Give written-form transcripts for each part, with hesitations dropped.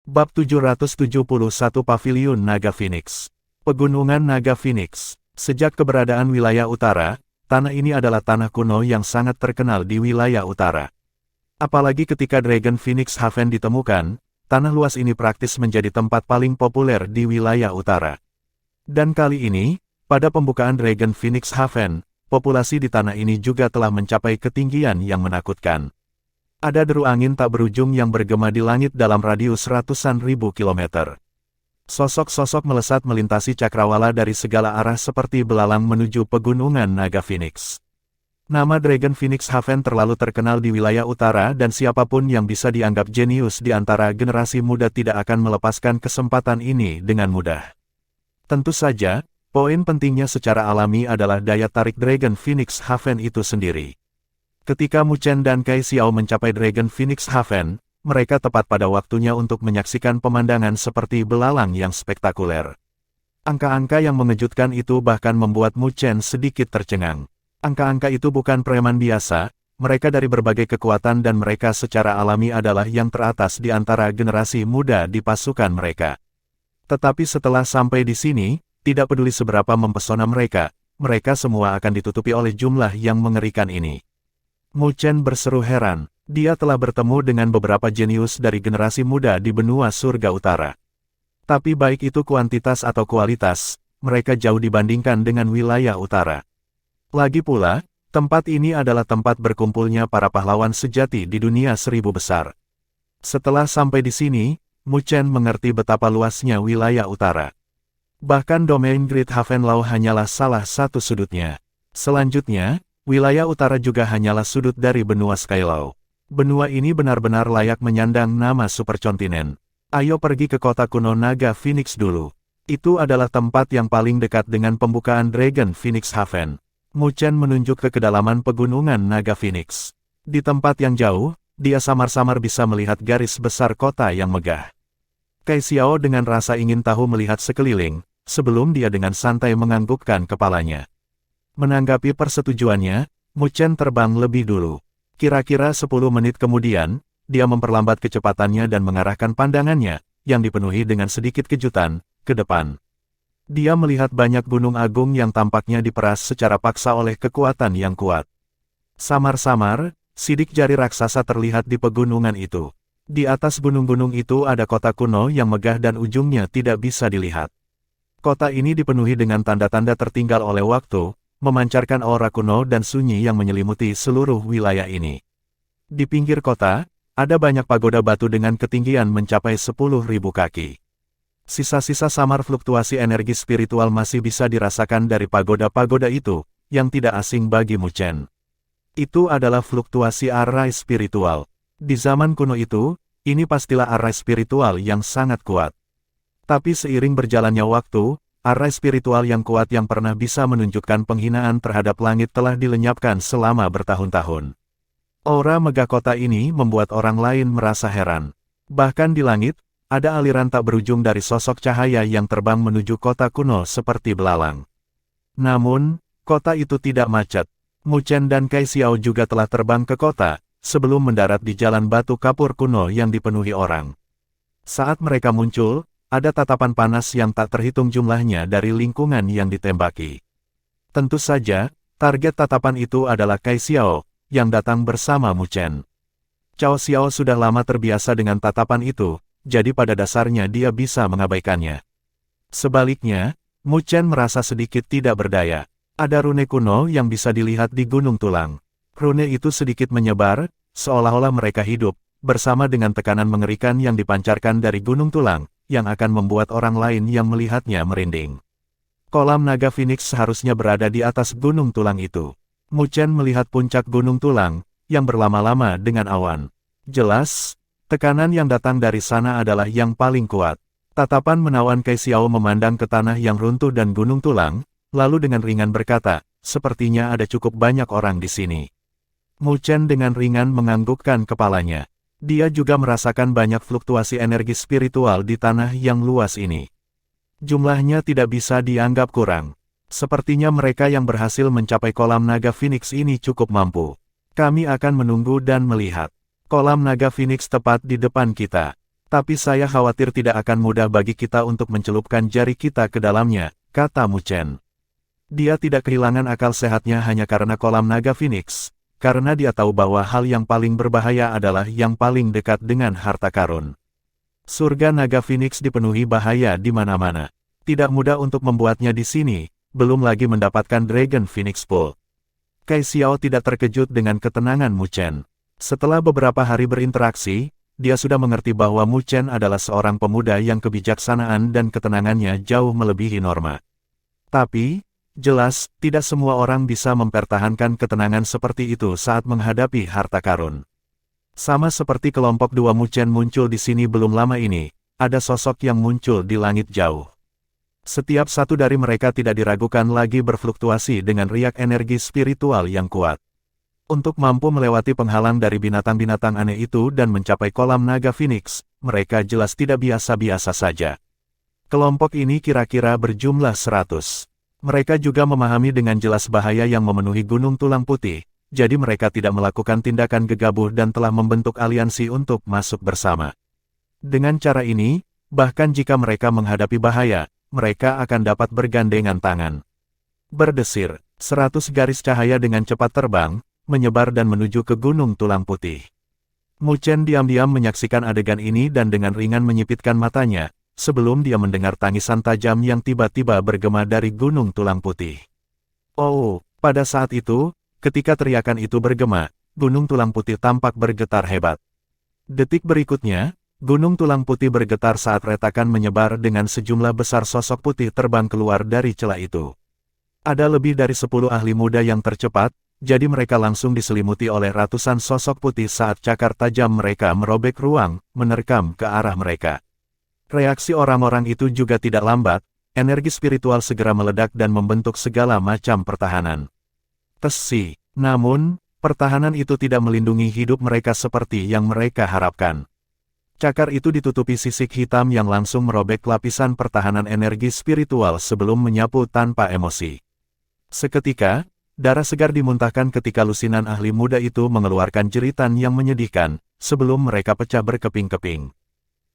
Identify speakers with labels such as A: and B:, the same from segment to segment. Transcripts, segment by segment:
A: Bab 771 Paviliun Naga Phoenix. Pegunungan Naga Phoenix. Sejak keberadaan wilayah utara, tanah ini adalah tanah kuno yang sangat terkenal di wilayah utara. Apalagi ketika Dragon Phoenix Haven ditemukan, tanah luas ini praktis menjadi tempat paling populer di wilayah utara. Dan kali ini, pada pembukaan Dragon Phoenix Haven, populasi di tanah ini juga telah mencapai ketinggian yang menakutkan. Ada deru angin tak berujung yang bergema di langit dalam radius ratusan ribu kilometer. Sosok-sosok melesat melintasi cakrawala dari segala arah seperti belalang menuju pegunungan Naga Phoenix. Nama Dragon Phoenix Haven terlalu terkenal di wilayah utara dan siapapun yang bisa dianggap jenius di antara generasi muda tidak akan melepaskan kesempatan ini dengan mudah. Tentu saja, poin pentingnya secara alami adalah daya tarik Dragon Phoenix Haven itu sendiri. Ketika Mu Chen dan Kai Xiao mencapai Dragon Phoenix Haven, mereka tepat pada waktunya untuk menyaksikan pemandangan seperti belalang yang spektakuler. Angka-angka yang mengejutkan itu bahkan membuat Mu Chen sedikit tercengang. Angka-angka itu bukan preman biasa, mereka dari berbagai kekuatan dan mereka secara alami adalah yang teratas di antara generasi muda di pasukan mereka. Tetapi setelah sampai di sini, tidak peduli seberapa mempesona mereka semua akan ditutupi oleh jumlah yang mengerikan ini. Mu Chen berseru heran, dia telah bertemu dengan beberapa jenius dari generasi muda di benua surga utara. Tapi baik itu kuantitas atau kualitas, mereka jauh dibandingkan dengan wilayah utara. Lagi pula, tempat ini adalah tempat berkumpulnya para pahlawan sejati di dunia seribu besar. Setelah sampai di sini, Mu Chen mengerti betapa luasnya wilayah utara. Bahkan domain Great Haven Law hanyalah salah satu sudutnya. Selanjutnya, wilayah utara juga hanyalah sudut dari benua Skylaw. Benua ini benar-benar layak menyandang nama superkontinen. Ayo pergi ke kota kuno Naga Phoenix dulu. Itu adalah tempat yang paling dekat dengan pembukaan Dragon Phoenix Haven. Mu Chen menunjuk ke kedalaman pegunungan Naga Phoenix. Di tempat yang jauh, dia samar-samar bisa melihat garis besar kota yang megah. Kai Xiao dengan rasa ingin tahu melihat sekeliling, sebelum dia dengan santai menganggukkan kepalanya. Menanggapi persetujuannya, Mu Chen terbang lebih dulu. Kira-kira 10 menit kemudian, dia memperlambat kecepatannya dan mengarahkan pandangannya, yang dipenuhi dengan sedikit kejutan, ke depan. Dia melihat banyak gunung agung yang tampaknya diperas secara paksa oleh kekuatan yang kuat. Samar-samar, sidik jari raksasa terlihat di pegunungan itu. Di atas gunung-gunung itu ada kota kuno yang megah dan ujungnya tidak bisa dilihat. Kota ini dipenuhi dengan tanda-tanda tertinggal oleh waktu, memancarkan aura kuno dan sunyi yang menyelimuti seluruh wilayah ini. Di pinggir kota, ada banyak pagoda batu dengan ketinggian mencapai 10.000 kaki. Sisa-sisa samar fluktuasi energi spiritual masih bisa dirasakan dari pagoda-pagoda itu, yang tidak asing bagi Mu Chen. Itu adalah fluktuasi arai spiritual. Di zaman kuno itu, ini pastilah arai spiritual yang sangat kuat. Tapi seiring berjalannya waktu, arai spiritual yang kuat yang pernah bisa menunjukkan penghinaan terhadap langit telah dilenyapkan selama bertahun-tahun. Aura megah kota ini membuat orang lain merasa heran. Bahkan di langit, ada aliran tak berujung dari sosok cahaya yang terbang menuju kota kuno seperti belalang. Namun, kota itu tidak macet. Mu Chen dan Kai Xiao juga telah terbang ke kota, sebelum mendarat di jalan batu kapur kuno yang dipenuhi orang. Saat mereka muncul, ada tatapan panas yang tak terhitung jumlahnya dari lingkungan yang ditembaki. Tentu saja, target tatapan itu adalah Kai Xiao, yang datang bersama Mu Chen. Cao Xiao sudah lama terbiasa dengan tatapan itu, jadi pada dasarnya dia bisa mengabaikannya. Sebaliknya, Mu Chen merasa sedikit tidak berdaya. Ada rune kuno yang bisa dilihat di Gunung Tulang. Rune itu sedikit menyebar, seolah-olah mereka hidup, bersama dengan tekanan mengerikan yang dipancarkan dari Gunung Tulang, yang akan membuat orang lain yang melihatnya merinding. Kolam Naga Phoenix seharusnya berada di atas Gunung Tulang itu. Mu Chen melihat puncak Gunung Tulang, yang berlama-lama dengan awan. Jelas, tekanan yang datang dari sana adalah yang paling kuat. Tatapan menawan Kai Xiao memandang ke tanah yang runtuh dan Gunung Tulang, lalu dengan ringan berkata, sepertinya ada cukup banyak orang di sini. Mu Chen dengan ringan menganggukkan kepalanya. Dia juga merasakan banyak fluktuasi energi spiritual di tanah yang luas ini. Jumlahnya tidak bisa dianggap kurang. Sepertinya mereka yang berhasil mencapai kolam Naga Phoenix ini cukup mampu. Kami akan menunggu dan melihat. Kolam Naga Phoenix tepat di depan kita. Tapi saya khawatir tidak akan mudah bagi kita untuk mencelupkan jari kita ke dalamnya, kata Mu Chen. Dia tidak kehilangan akal sehatnya hanya karena kolam naga Phoenix, karena dia tahu bahwa hal yang paling berbahaya adalah yang paling dekat dengan harta karun. Surga naga Phoenix dipenuhi bahaya di mana-mana. Tidak mudah untuk membuatnya di sini, belum lagi mendapatkan Dragon Phoenix Pool. Kai Xiao tidak terkejut dengan ketenangan Mu Chen. Setelah beberapa hari berinteraksi, dia sudah mengerti bahwa Mu Chen adalah seorang pemuda yang kebijaksanaan dan ketenangannya jauh melebihi norma. Tapi, jelas, tidak semua orang bisa mempertahankan ketenangan seperti itu saat menghadapi harta karun. Sama seperti kelompok dua Mu Chen muncul di sini belum lama ini, ada sosok yang muncul di langit jauh. Setiap satu dari mereka tidak diragukan lagi berfluktuasi dengan riak energi spiritual yang kuat. Untuk mampu melewati penghalang dari binatang-binatang aneh itu dan mencapai kolam naga Phoenix, mereka jelas tidak biasa-biasa saja. Kelompok ini kira-kira berjumlah 100. Mereka juga memahami dengan jelas bahaya yang memenuhi Gunung Tulang Putih, jadi mereka tidak melakukan tindakan gegabah dan telah membentuk aliansi untuk masuk bersama. Dengan cara ini, bahkan jika mereka menghadapi bahaya, mereka akan dapat bergandengan tangan. Berdesir, 100 garis cahaya dengan cepat terbang, menyebar dan menuju ke Gunung Tulang Putih. Mu Chen diam-diam menyaksikan adegan ini dan dengan ringan menyipitkan matanya, sebelum dia mendengar tangisan tajam yang tiba-tiba bergema dari Gunung Tulang Putih. Oh, pada saat itu, ketika teriakan itu bergema, Gunung Tulang Putih tampak bergetar hebat. Detik berikutnya, Gunung Tulang Putih bergetar saat retakan menyebar dengan sejumlah besar sosok putih terbang keluar dari celah itu. Ada lebih dari 10 ahli muda yang tercepat, jadi mereka langsung diselimuti oleh ratusan sosok putih saat cakar tajam mereka merobek ruang, menerkam ke arah mereka. Reaksi orang-orang itu juga tidak lambat, energi spiritual segera meledak dan membentuk segala macam pertahanan. Tesi, namun, pertahanan itu tidak melindungi hidup mereka seperti yang mereka harapkan. Cakar itu ditutupi sisik hitam yang langsung merobek lapisan pertahanan energi spiritual sebelum menyapu tanpa emosi. Seketika, darah segar dimuntahkan ketika lusinan ahli muda itu mengeluarkan jeritan yang menyedihkan, sebelum mereka pecah berkeping-keping.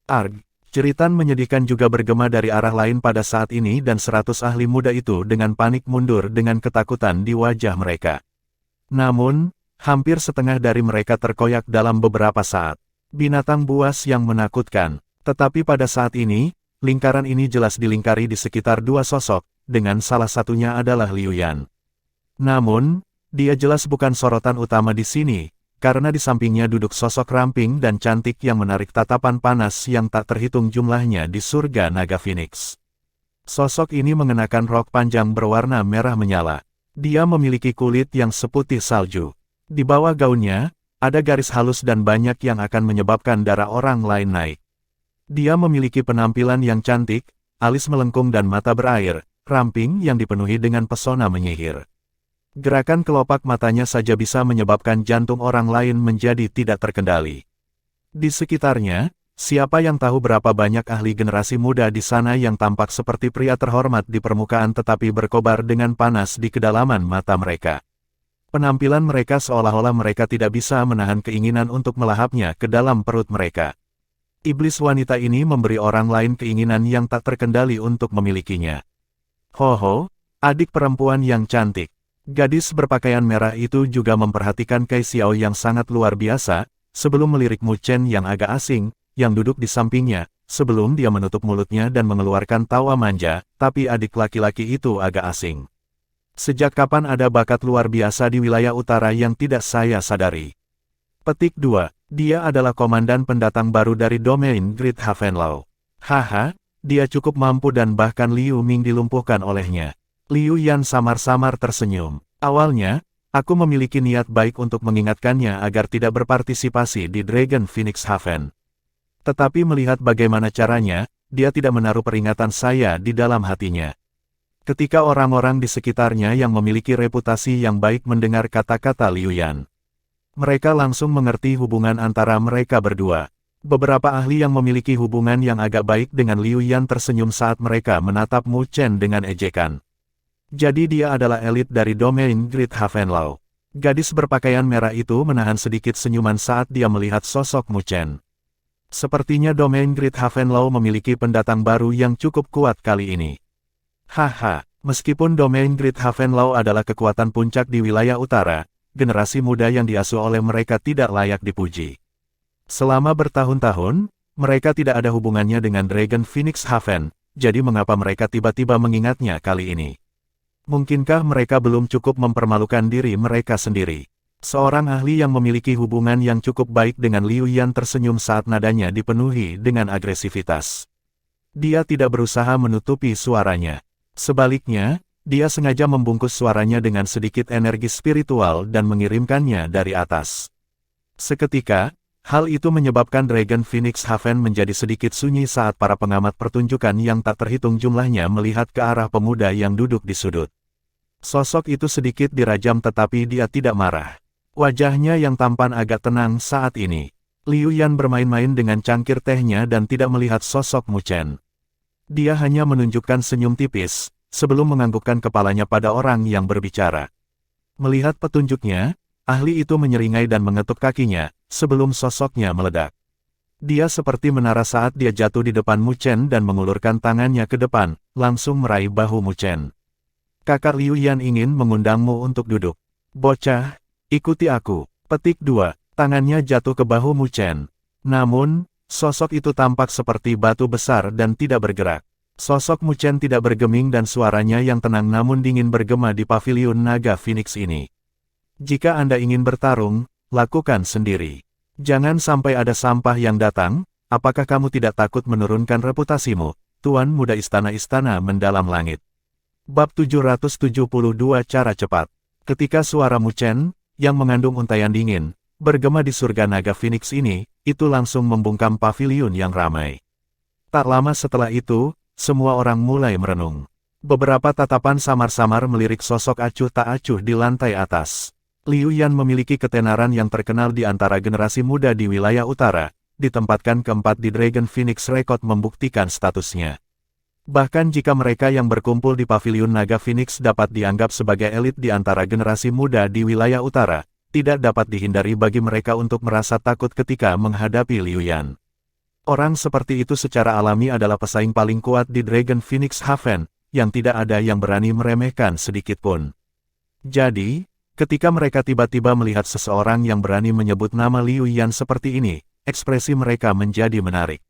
A: Arg! Jeritan menyedihkan juga bergema dari arah lain pada saat ini dan 100 ahli muda itu dengan panik mundur dengan ketakutan di wajah mereka. Namun, hampir setengah dari mereka terkoyak dalam beberapa saat. Binatang buas yang menakutkan. Tetapi pada saat ini, lingkaran ini jelas dilingkari di sekitar dua sosok, dengan salah satunya adalah Liu Yan. Namun, dia jelas bukan sorotan utama di sini, karena di sampingnya duduk sosok ramping dan cantik yang menarik tatapan panas yang tak terhitung jumlahnya di surga naga Phoenix. Sosok ini mengenakan rok panjang berwarna merah menyala. Dia memiliki kulit yang seputih salju. Di bawah gaunnya, ada garis halus dan banyak yang akan menyebabkan darah orang lain naik. Dia memiliki penampilan yang cantik, alis melengkung dan mata berair, ramping yang dipenuhi dengan pesona menyihir. Gerakan kelopak matanya saja bisa menyebabkan jantung orang lain menjadi tidak terkendali. Di sekitarnya, siapa yang tahu berapa banyak ahli generasi muda di sana yang tampak seperti pria terhormat di permukaan tetapi berkobar dengan panas di kedalaman mata mereka. Penampilan mereka seolah-olah mereka tidak bisa menahan keinginan untuk melahapnya ke dalam perut mereka. Iblis wanita ini memberi orang lain keinginan yang tak terkendali untuk memilikinya. Ho, adik perempuan yang cantik. Gadis berpakaian merah itu juga memperhatikan Kai Xiao yang sangat luar biasa, sebelum melirik Mu Chen yang agak asing, yang duduk di sampingnya, sebelum dia menutup mulutnya dan mengeluarkan tawa manja, tapi adik laki-laki itu agak asing. Sejak kapan ada bakat luar biasa di wilayah utara yang tidak saya sadari? Petik 2. Dia adalah komandan pendatang baru dari domain Great Havenlau. Haha, dia cukup mampu dan bahkan Liu Ming dilumpuhkan olehnya. Liu Yan samar-samar tersenyum. Awalnya, aku memiliki niat baik untuk mengingatkannya agar tidak berpartisipasi di Dragon Phoenix Haven. Tetapi melihat bagaimana caranya, dia tidak menaruh peringatan saya di dalam hatinya. Ketika orang-orang di sekitarnya yang memiliki reputasi yang baik mendengar kata-kata Liu Yan, mereka langsung mengerti hubungan antara mereka berdua. Beberapa ahli yang memiliki hubungan yang agak baik dengan Liu Yan tersenyum saat mereka menatap Mu Chen dengan ejekan. Jadi dia adalah elit dari domain Great Havenlau. Gadis berpakaian merah itu menahan sedikit senyuman saat dia melihat sosok Mu Chen. Sepertinya domain Great Havenlow memiliki pendatang baru yang cukup kuat kali ini. Haha, meskipun domain Great Havenlow adalah kekuatan puncak di wilayah utara, generasi muda yang diasuh oleh mereka tidak layak dipuji. Selama bertahun-tahun, mereka tidak ada hubungannya dengan Dragon Phoenix Haven, jadi mengapa mereka tiba-tiba mengingatnya kali ini? Mungkinkah mereka belum cukup mempermalukan diri mereka sendiri? Seorang ahli yang memiliki hubungan yang cukup baik dengan Liu Yan tersenyum saat nadanya dipenuhi dengan agresivitas. Dia tidak berusaha menutupi suaranya. Sebaliknya, dia sengaja membungkus suaranya dengan sedikit energi spiritual dan mengirimkannya dari atas. Seketika, hal itu menyebabkan Dragon Phoenix Haven menjadi sedikit sunyi saat para pengamat pertunjukan yang tak terhitung jumlahnya melihat ke arah pemuda yang duduk di sudut. Sosok itu sedikit dirajam tetapi dia tidak marah. Wajahnya yang tampan agak tenang saat ini. Liu Yan bermain-main dengan cangkir tehnya dan tidak melihat sosok Mu Chen. Dia hanya menunjukkan senyum tipis, sebelum menganggukkan kepalanya pada orang yang berbicara. Melihat petunjuknya, ahli itu menyeringai dan mengetuk kakinya, sebelum sosoknya meledak. Dia seperti menara saat dia jatuh di depan Mu Chen dan mengulurkan tangannya ke depan, langsung meraih bahu Mu Chen. Kakak Liu Yan ingin mengundangmu untuk duduk. Bocah, ikuti aku. Petik 2. Tangannya jatuh ke bahu Mu Chen. Namun, sosok itu tampak seperti batu besar dan tidak bergerak. Sosok Mu Chen tidak bergeming dan suaranya yang tenang namun dingin bergema di paviliun naga Phoenix ini. Jika Anda ingin bertarung, lakukan sendiri. Jangan sampai ada sampah yang datang. Apakah kamu tidak takut menurunkan reputasimu, Tuan Muda Istana-Istana Mendalam Langit? Bab 772 Cara Cepat. Ketika suara Mu Chen, yang mengandung untaian dingin, bergema di surga naga Phoenix ini, itu langsung membungkam paviliun yang ramai. Tak lama setelah itu, semua orang mulai merenung. Beberapa tatapan samar-samar melirik sosok acuh tak acuh di lantai atas. Liu Yan memiliki ketenaran yang terkenal di antara generasi muda di wilayah utara, ditempatkan keempat di Dragon Phoenix Record membuktikan statusnya. Bahkan jika mereka yang berkumpul di paviliun naga Phoenix dapat dianggap sebagai elit di antara generasi muda di wilayah utara, tidak dapat dihindari bagi mereka untuk merasa takut ketika menghadapi Liu Yan. Orang seperti itu secara alami adalah pesaing paling kuat di Dragon Phoenix Haven, yang tidak ada yang berani meremehkan sedikitpun. Jadi, ketika mereka tiba-tiba melihat seseorang yang berani menyebut nama Liu Yan seperti ini, ekspresi mereka menjadi menarik.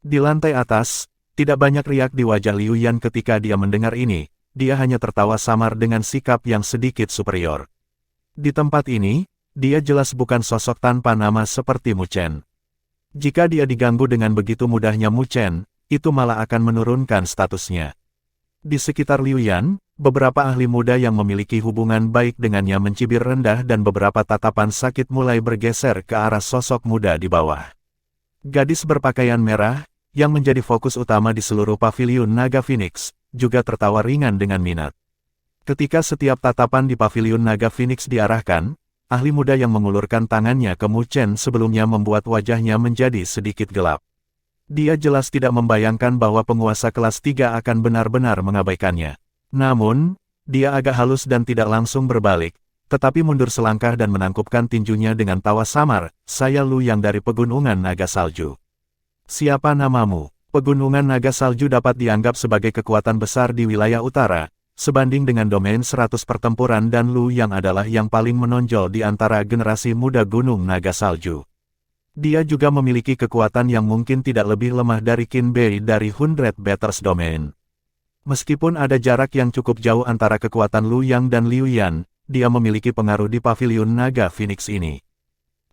A: Di lantai atas, tidak banyak riak di wajah Liu Yan ketika dia mendengar ini, dia hanya tertawa samar dengan sikap yang sedikit superior. Di tempat ini, dia jelas bukan sosok tanpa nama seperti Mu Chen. Jika dia diganggu dengan begitu mudahnya Mu Chen, itu malah akan menurunkan statusnya. Di sekitar Liu Yan, beberapa ahli muda yang memiliki hubungan baik dengannya mencibir rendah dan beberapa tatapan sakit mulai bergeser ke arah sosok muda di bawah. Gadis berpakaian merah, yang menjadi fokus utama di seluruh paviliun naga Phoenix, juga tertawa ringan dengan minat. Ketika setiap tatapan di paviliun naga Phoenix diarahkan, ahli muda yang mengulurkan tangannya ke Mu Chen sebelumnya membuat wajahnya menjadi sedikit gelap. Dia jelas tidak membayangkan bahwa penguasa kelas 3 akan benar-benar mengabaikannya. Namun, dia agak halus dan tidak langsung berbalik, tetapi mundur selangkah dan menangkupkan tinjunya dengan tawa samar, "Saya Lu yang dari Pegunungan Naga Salju." "Siapa namamu?" Pegunungan Naga Salju dapat dianggap sebagai kekuatan besar di wilayah utara, sebanding dengan domain 100 pertempuran dan Lu yang adalah yang paling menonjol di antara generasi muda Gunung Naga Salju. Dia juga memiliki kekuatan yang mungkin tidak lebih lemah dari Qin Bei dari 100 Batters Domain. Meskipun ada jarak yang cukup jauh antara kekuatan Lu Yang dan Liu Yan, dia memiliki pengaruh di paviliun naga Phoenix ini.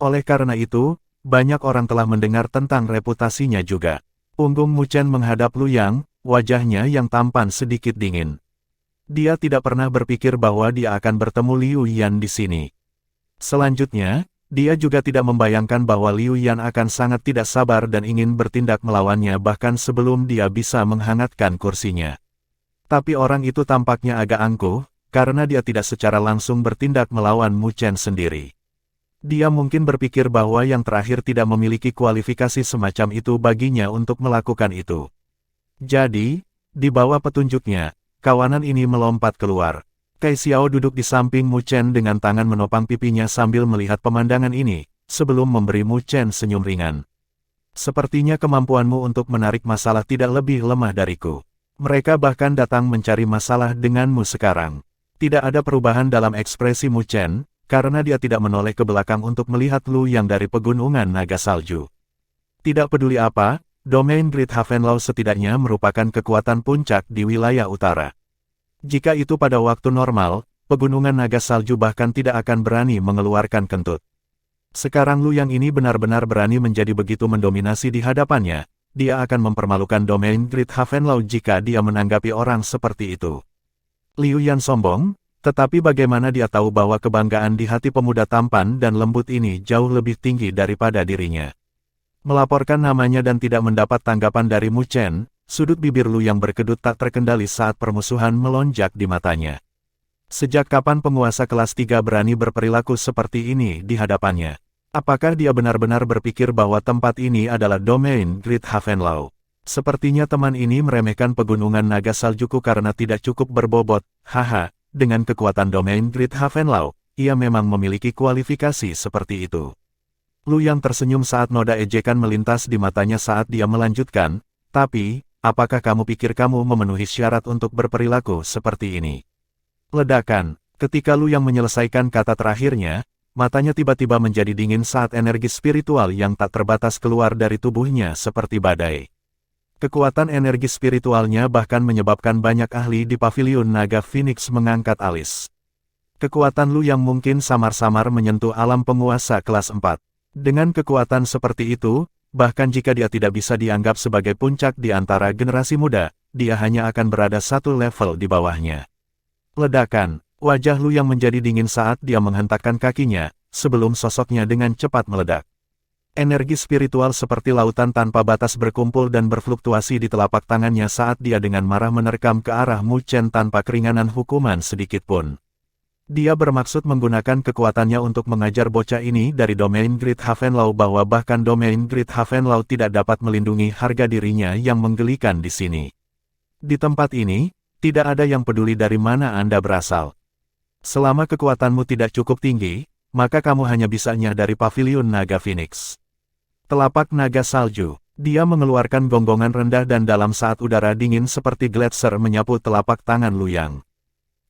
A: Oleh karena itu, banyak orang telah mendengar tentang reputasinya juga. Punggung Mu Chen menghadap Lu Yang, wajahnya yang tampan sedikit dingin. Dia tidak pernah berpikir bahwa dia akan bertemu Liu Yan di sini. Selanjutnya, dia juga tidak membayangkan bahwa Liu Yan akan sangat tidak sabar dan ingin bertindak melawannya bahkan sebelum dia bisa menghangatkan kursinya. Tapi orang itu tampaknya agak angkuh, karena dia tidak secara langsung bertindak melawan Mu Chen sendiri. Dia mungkin berpikir bahwa yang terakhir tidak memiliki kualifikasi semacam itu baginya untuk melakukan itu. Jadi, di bawah petunjuknya, kawanan ini melompat keluar. Kai Xiao duduk di samping Mu Chen dengan tangan menopang pipinya sambil melihat pemandangan ini, sebelum memberi Mu Chen senyum ringan. Sepertinya kemampuanmu untuk menarik masalah tidak lebih lemah dariku. Mereka bahkan datang mencari masalah denganmu sekarang. Tidak ada perubahan dalam ekspresi Mu Chen, karena dia tidak menoleh ke belakang untuk melihat Lu Yang dari pegunungan naga salju. Tidak peduli apa, domain Great Havenlaw setidaknya merupakan kekuatan puncak di wilayah utara. Jika itu pada waktu normal, pegunungan naga salju bahkan tidak akan berani mengeluarkan kentut. Sekarang Lu Yang ini benar-benar berani menjadi begitu mendominasi di hadapannya, dia akan mempermalukan domain Great Havenlaw jika dia menanggapi orang seperti itu. Liu Yan sombong, tetapi bagaimana dia tahu bahwa kebanggaan di hati pemuda tampan dan lembut ini jauh lebih tinggi daripada dirinya. Melaporkan namanya dan tidak mendapat tanggapan dari Mu Chen, sudut bibir Lu Yang berkedut tak terkendali saat permusuhan melonjak di matanya. Sejak kapan penguasa kelas 3 berani berperilaku seperti ini di hadapannya? Apakah dia benar-benar berpikir bahwa tempat ini adalah domain Great Havenlaw? Sepertinya teman ini meremehkan pegunungan naga saljuku karena tidak cukup berbobot. Haha, dengan kekuatan domain Great Havenlaw, ia memang memiliki kualifikasi seperti itu. Lu Yang tersenyum saat noda ejekan melintas di matanya saat dia melanjutkan, tapi, apakah kamu pikir kamu memenuhi syarat untuk berperilaku seperti ini? Ledakan, ketika Lu Yang menyelesaikan kata terakhirnya, matanya tiba-tiba menjadi dingin saat energi spiritual yang tak terbatas keluar dari tubuhnya seperti badai. Kekuatan energi spiritualnya bahkan menyebabkan banyak ahli di paviliun naga Phoenix mengangkat alis. Kekuatan Lu Yang mungkin samar-samar menyentuh alam penguasa kelas 4. Dengan kekuatan seperti itu, bahkan jika dia tidak bisa dianggap sebagai puncak di antara generasi muda, dia hanya akan berada satu level di bawahnya. Ledakan. Wajah Lu Yang menjadi dingin saat dia menghentakkan kakinya, sebelum sosoknya dengan cepat meledak. Energi spiritual seperti lautan tanpa batas berkumpul dan berfluktuasi di telapak tangannya saat dia dengan marah menerkam ke arah Mu Chen tanpa keringanan hukuman sedikitpun. Dia bermaksud menggunakan kekuatannya untuk mengajar bocah ini dari domain Great Havenlaw bahwa bahkan domain Great Havenlaw tidak dapat melindungi harga dirinya yang menggelikan di sini. Di tempat ini, tidak ada yang peduli dari mana Anda berasal. Selama kekuatanmu tidak cukup tinggi, maka kamu hanya bisanya dari paviliun naga Phoenix. Telapak naga salju. Dia mengeluarkan gonggongan rendah dan dalam saat udara dingin seperti gletser menyapu telapak tangan Lu Yang.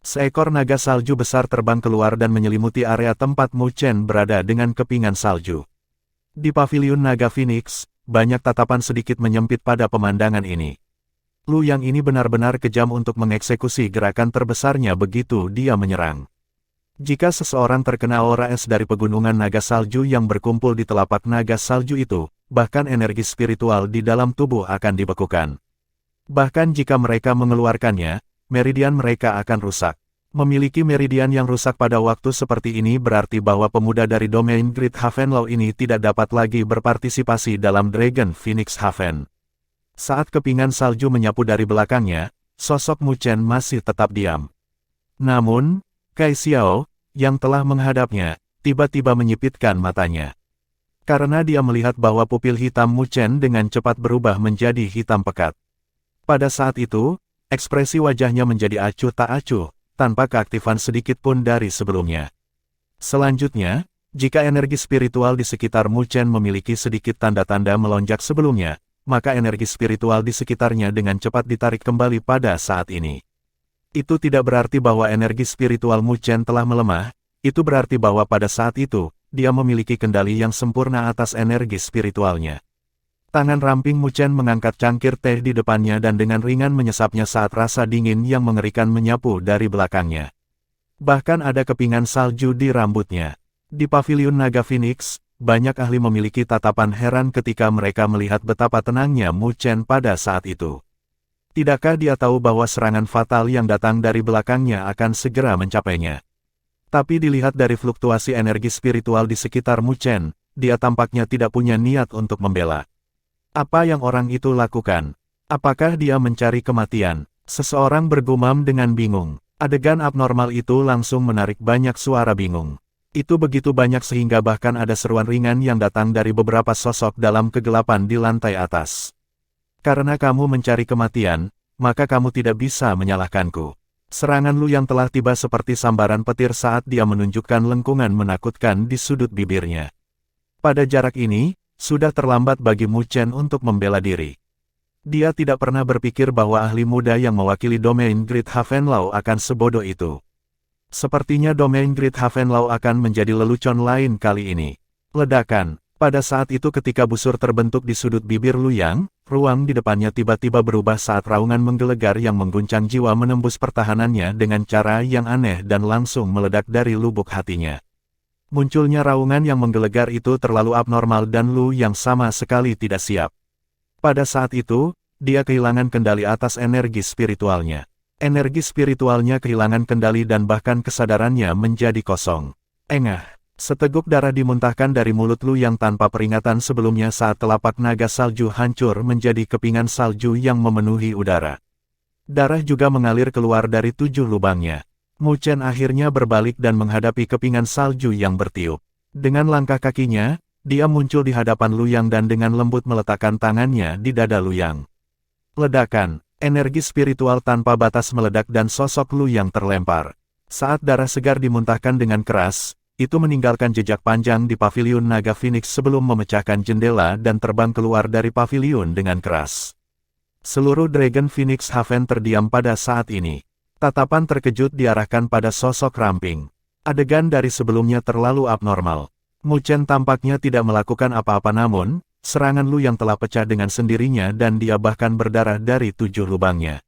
A: Seekor naga salju besar terbang keluar dan menyelimuti area tempat Mu Chen berada dengan kepingan salju. Di paviliun naga Phoenix, banyak tatapan sedikit menyempit pada pemandangan ini. Lu Yang ini benar-benar kejam untuk mengeksekusi gerakan terbesarnya begitu dia menyerang. Jika seseorang terkena aura es dari pegunungan naga salju yang berkumpul di telapak naga salju itu, bahkan energi spiritual di dalam tubuh akan dibekukan. Bahkan jika mereka mengeluarkannya, meridian mereka akan rusak. Memiliki meridian yang rusak pada waktu seperti ini berarti bahwa pemuda dari domain Great Havenlaw ini tidak dapat lagi berpartisipasi dalam Dragon Phoenix Haven. Saat kepingan salju menyapu dari belakangnya, sosok Mu Chen masih tetap diam. Namun, Kai Xiao, yang telah menghadapnya, tiba-tiba menyipitkan matanya. Karena dia melihat bahwa pupil hitam Mu Chen dengan cepat berubah menjadi hitam pekat. Pada saat itu, ekspresi wajahnya menjadi acuh tak acuh, tanpa keaktifan sedikit pun dari sebelumnya. Selanjutnya, jika energi spiritual di sekitar Mu Chen memiliki sedikit tanda-tanda melonjak sebelumnya, maka energi spiritual di sekitarnya dengan cepat ditarik kembali pada saat ini. Itu tidak berarti bahwa energi spiritual Mu Chen telah melemah, itu berarti bahwa pada saat itu, dia memiliki kendali yang sempurna atas energi spiritualnya. Tangan ramping Mu Chen mengangkat cangkir teh di depannya dan dengan ringan menyesapnya saat rasa dingin yang mengerikan menyapu dari belakangnya. Bahkan ada kepingan salju di rambutnya. Di paviliun naga Phoenix, banyak ahli memiliki tatapan heran ketika mereka melihat betapa tenangnya Mu Chen pada saat itu. Tidakkah dia tahu bahwa serangan fatal yang datang dari belakangnya akan segera mencapainya? Tapi dilihat dari fluktuasi energi spiritual di sekitar Mu Chen, dia tampaknya tidak punya niat untuk membela. Apa yang orang itu lakukan? Apakah dia mencari kematian? Seseorang bergumam dengan bingung. Adegan abnormal itu langsung menarik banyak suara bingung. Itu begitu banyak sehingga bahkan ada seruan ringan yang datang dari beberapa sosok dalam kegelapan di lantai atas. Karena kamu mencari kematian, maka kamu tidak bisa menyalahkanku. Serangan Lu yang telah tiba seperti sambaran petir saat dia menunjukkan lengkungan menakutkan di sudut bibirnya. Pada jarak ini, sudah terlambat bagi Mu Chen untuk membela diri. Dia tidak pernah berpikir bahwa ahli muda yang mewakili domain Great Havenlau akan sebodoh itu. Sepertinya domain Great Havenlau akan menjadi lelucon lain kali ini. Ledakan. Pada saat itu ketika busur terbentuk di sudut bibir Luyang, ruang di depannya tiba-tiba berubah saat raungan menggelegar yang mengguncang jiwa menembus pertahanannya dengan cara yang aneh dan langsung meledak dari lubuk hatinya. Munculnya raungan yang menggelegar itu terlalu abnormal dan Lu yang sama sekali tidak siap. Pada saat itu, dia kehilangan kendali atas energi spiritualnya. Energi spiritualnya kehilangan kendali dan bahkan kesadarannya menjadi kosong. Engah. Seteguk darah dimuntahkan dari mulut Lu yang tanpa peringatan sebelumnya saat telapak naga salju hancur menjadi kepingan salju yang memenuhi udara. Darah juga mengalir keluar dari 7 lubangnya. Mu Chen akhirnya berbalik dan menghadapi kepingan salju yang bertiup. Dengan langkah kakinya, dia muncul di hadapan Luyang dan dengan lembut meletakkan tangannya di dada Luyang. Ledakan, energi spiritual tanpa batas meledak dan sosok Luyang terlempar. Saat darah segar dimuntahkan dengan keras, itu meninggalkan jejak panjang di paviliun naga Phoenix sebelum memecahkan jendela dan terbang keluar dari paviliun dengan keras. Seluruh Dragon Phoenix Haven terdiam pada saat ini. Tatapan terkejut diarahkan pada sosok ramping. Adegan dari sebelumnya terlalu abnormal. Mu Chen tampaknya tidak melakukan apa-apa namun, serangan Lu yang telah pecah dengan sendirinya dan dia bahkan berdarah dari 7 lubangnya.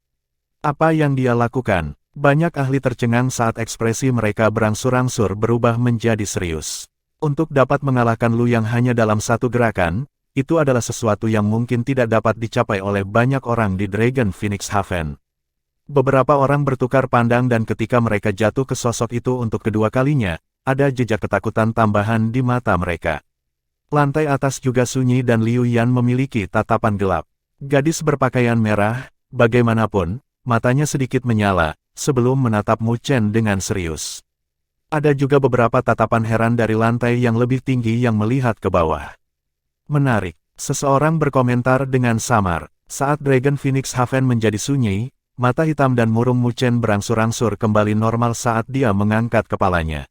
A: Apa yang dia lakukan? Banyak ahli tercengang saat ekspresi mereka berangsur-angsur berubah menjadi serius. Untuk dapat mengalahkan Lu yang hanya dalam satu gerakan, itu adalah sesuatu yang mungkin tidak dapat dicapai oleh banyak orang di Dragon Phoenix Haven. Beberapa orang bertukar pandang dan ketika mereka jatuh ke sosok itu untuk kedua kalinya, ada jejak ketakutan tambahan di mata mereka. Lantai atas juga sunyi dan Liu Yan memiliki tatapan gelap. Gadis berpakaian merah, bagaimanapun, matanya sedikit menyala, sebelum menatap Mu Chen dengan serius. Ada juga beberapa tatapan heran dari lantai yang lebih tinggi yang melihat ke bawah. Menarik, seseorang berkomentar dengan samar. Saat Dragon Phoenix Haven menjadi sunyi, mata hitam dan murung Mu Chen berangsur-angsur kembali normal saat dia mengangkat kepalanya.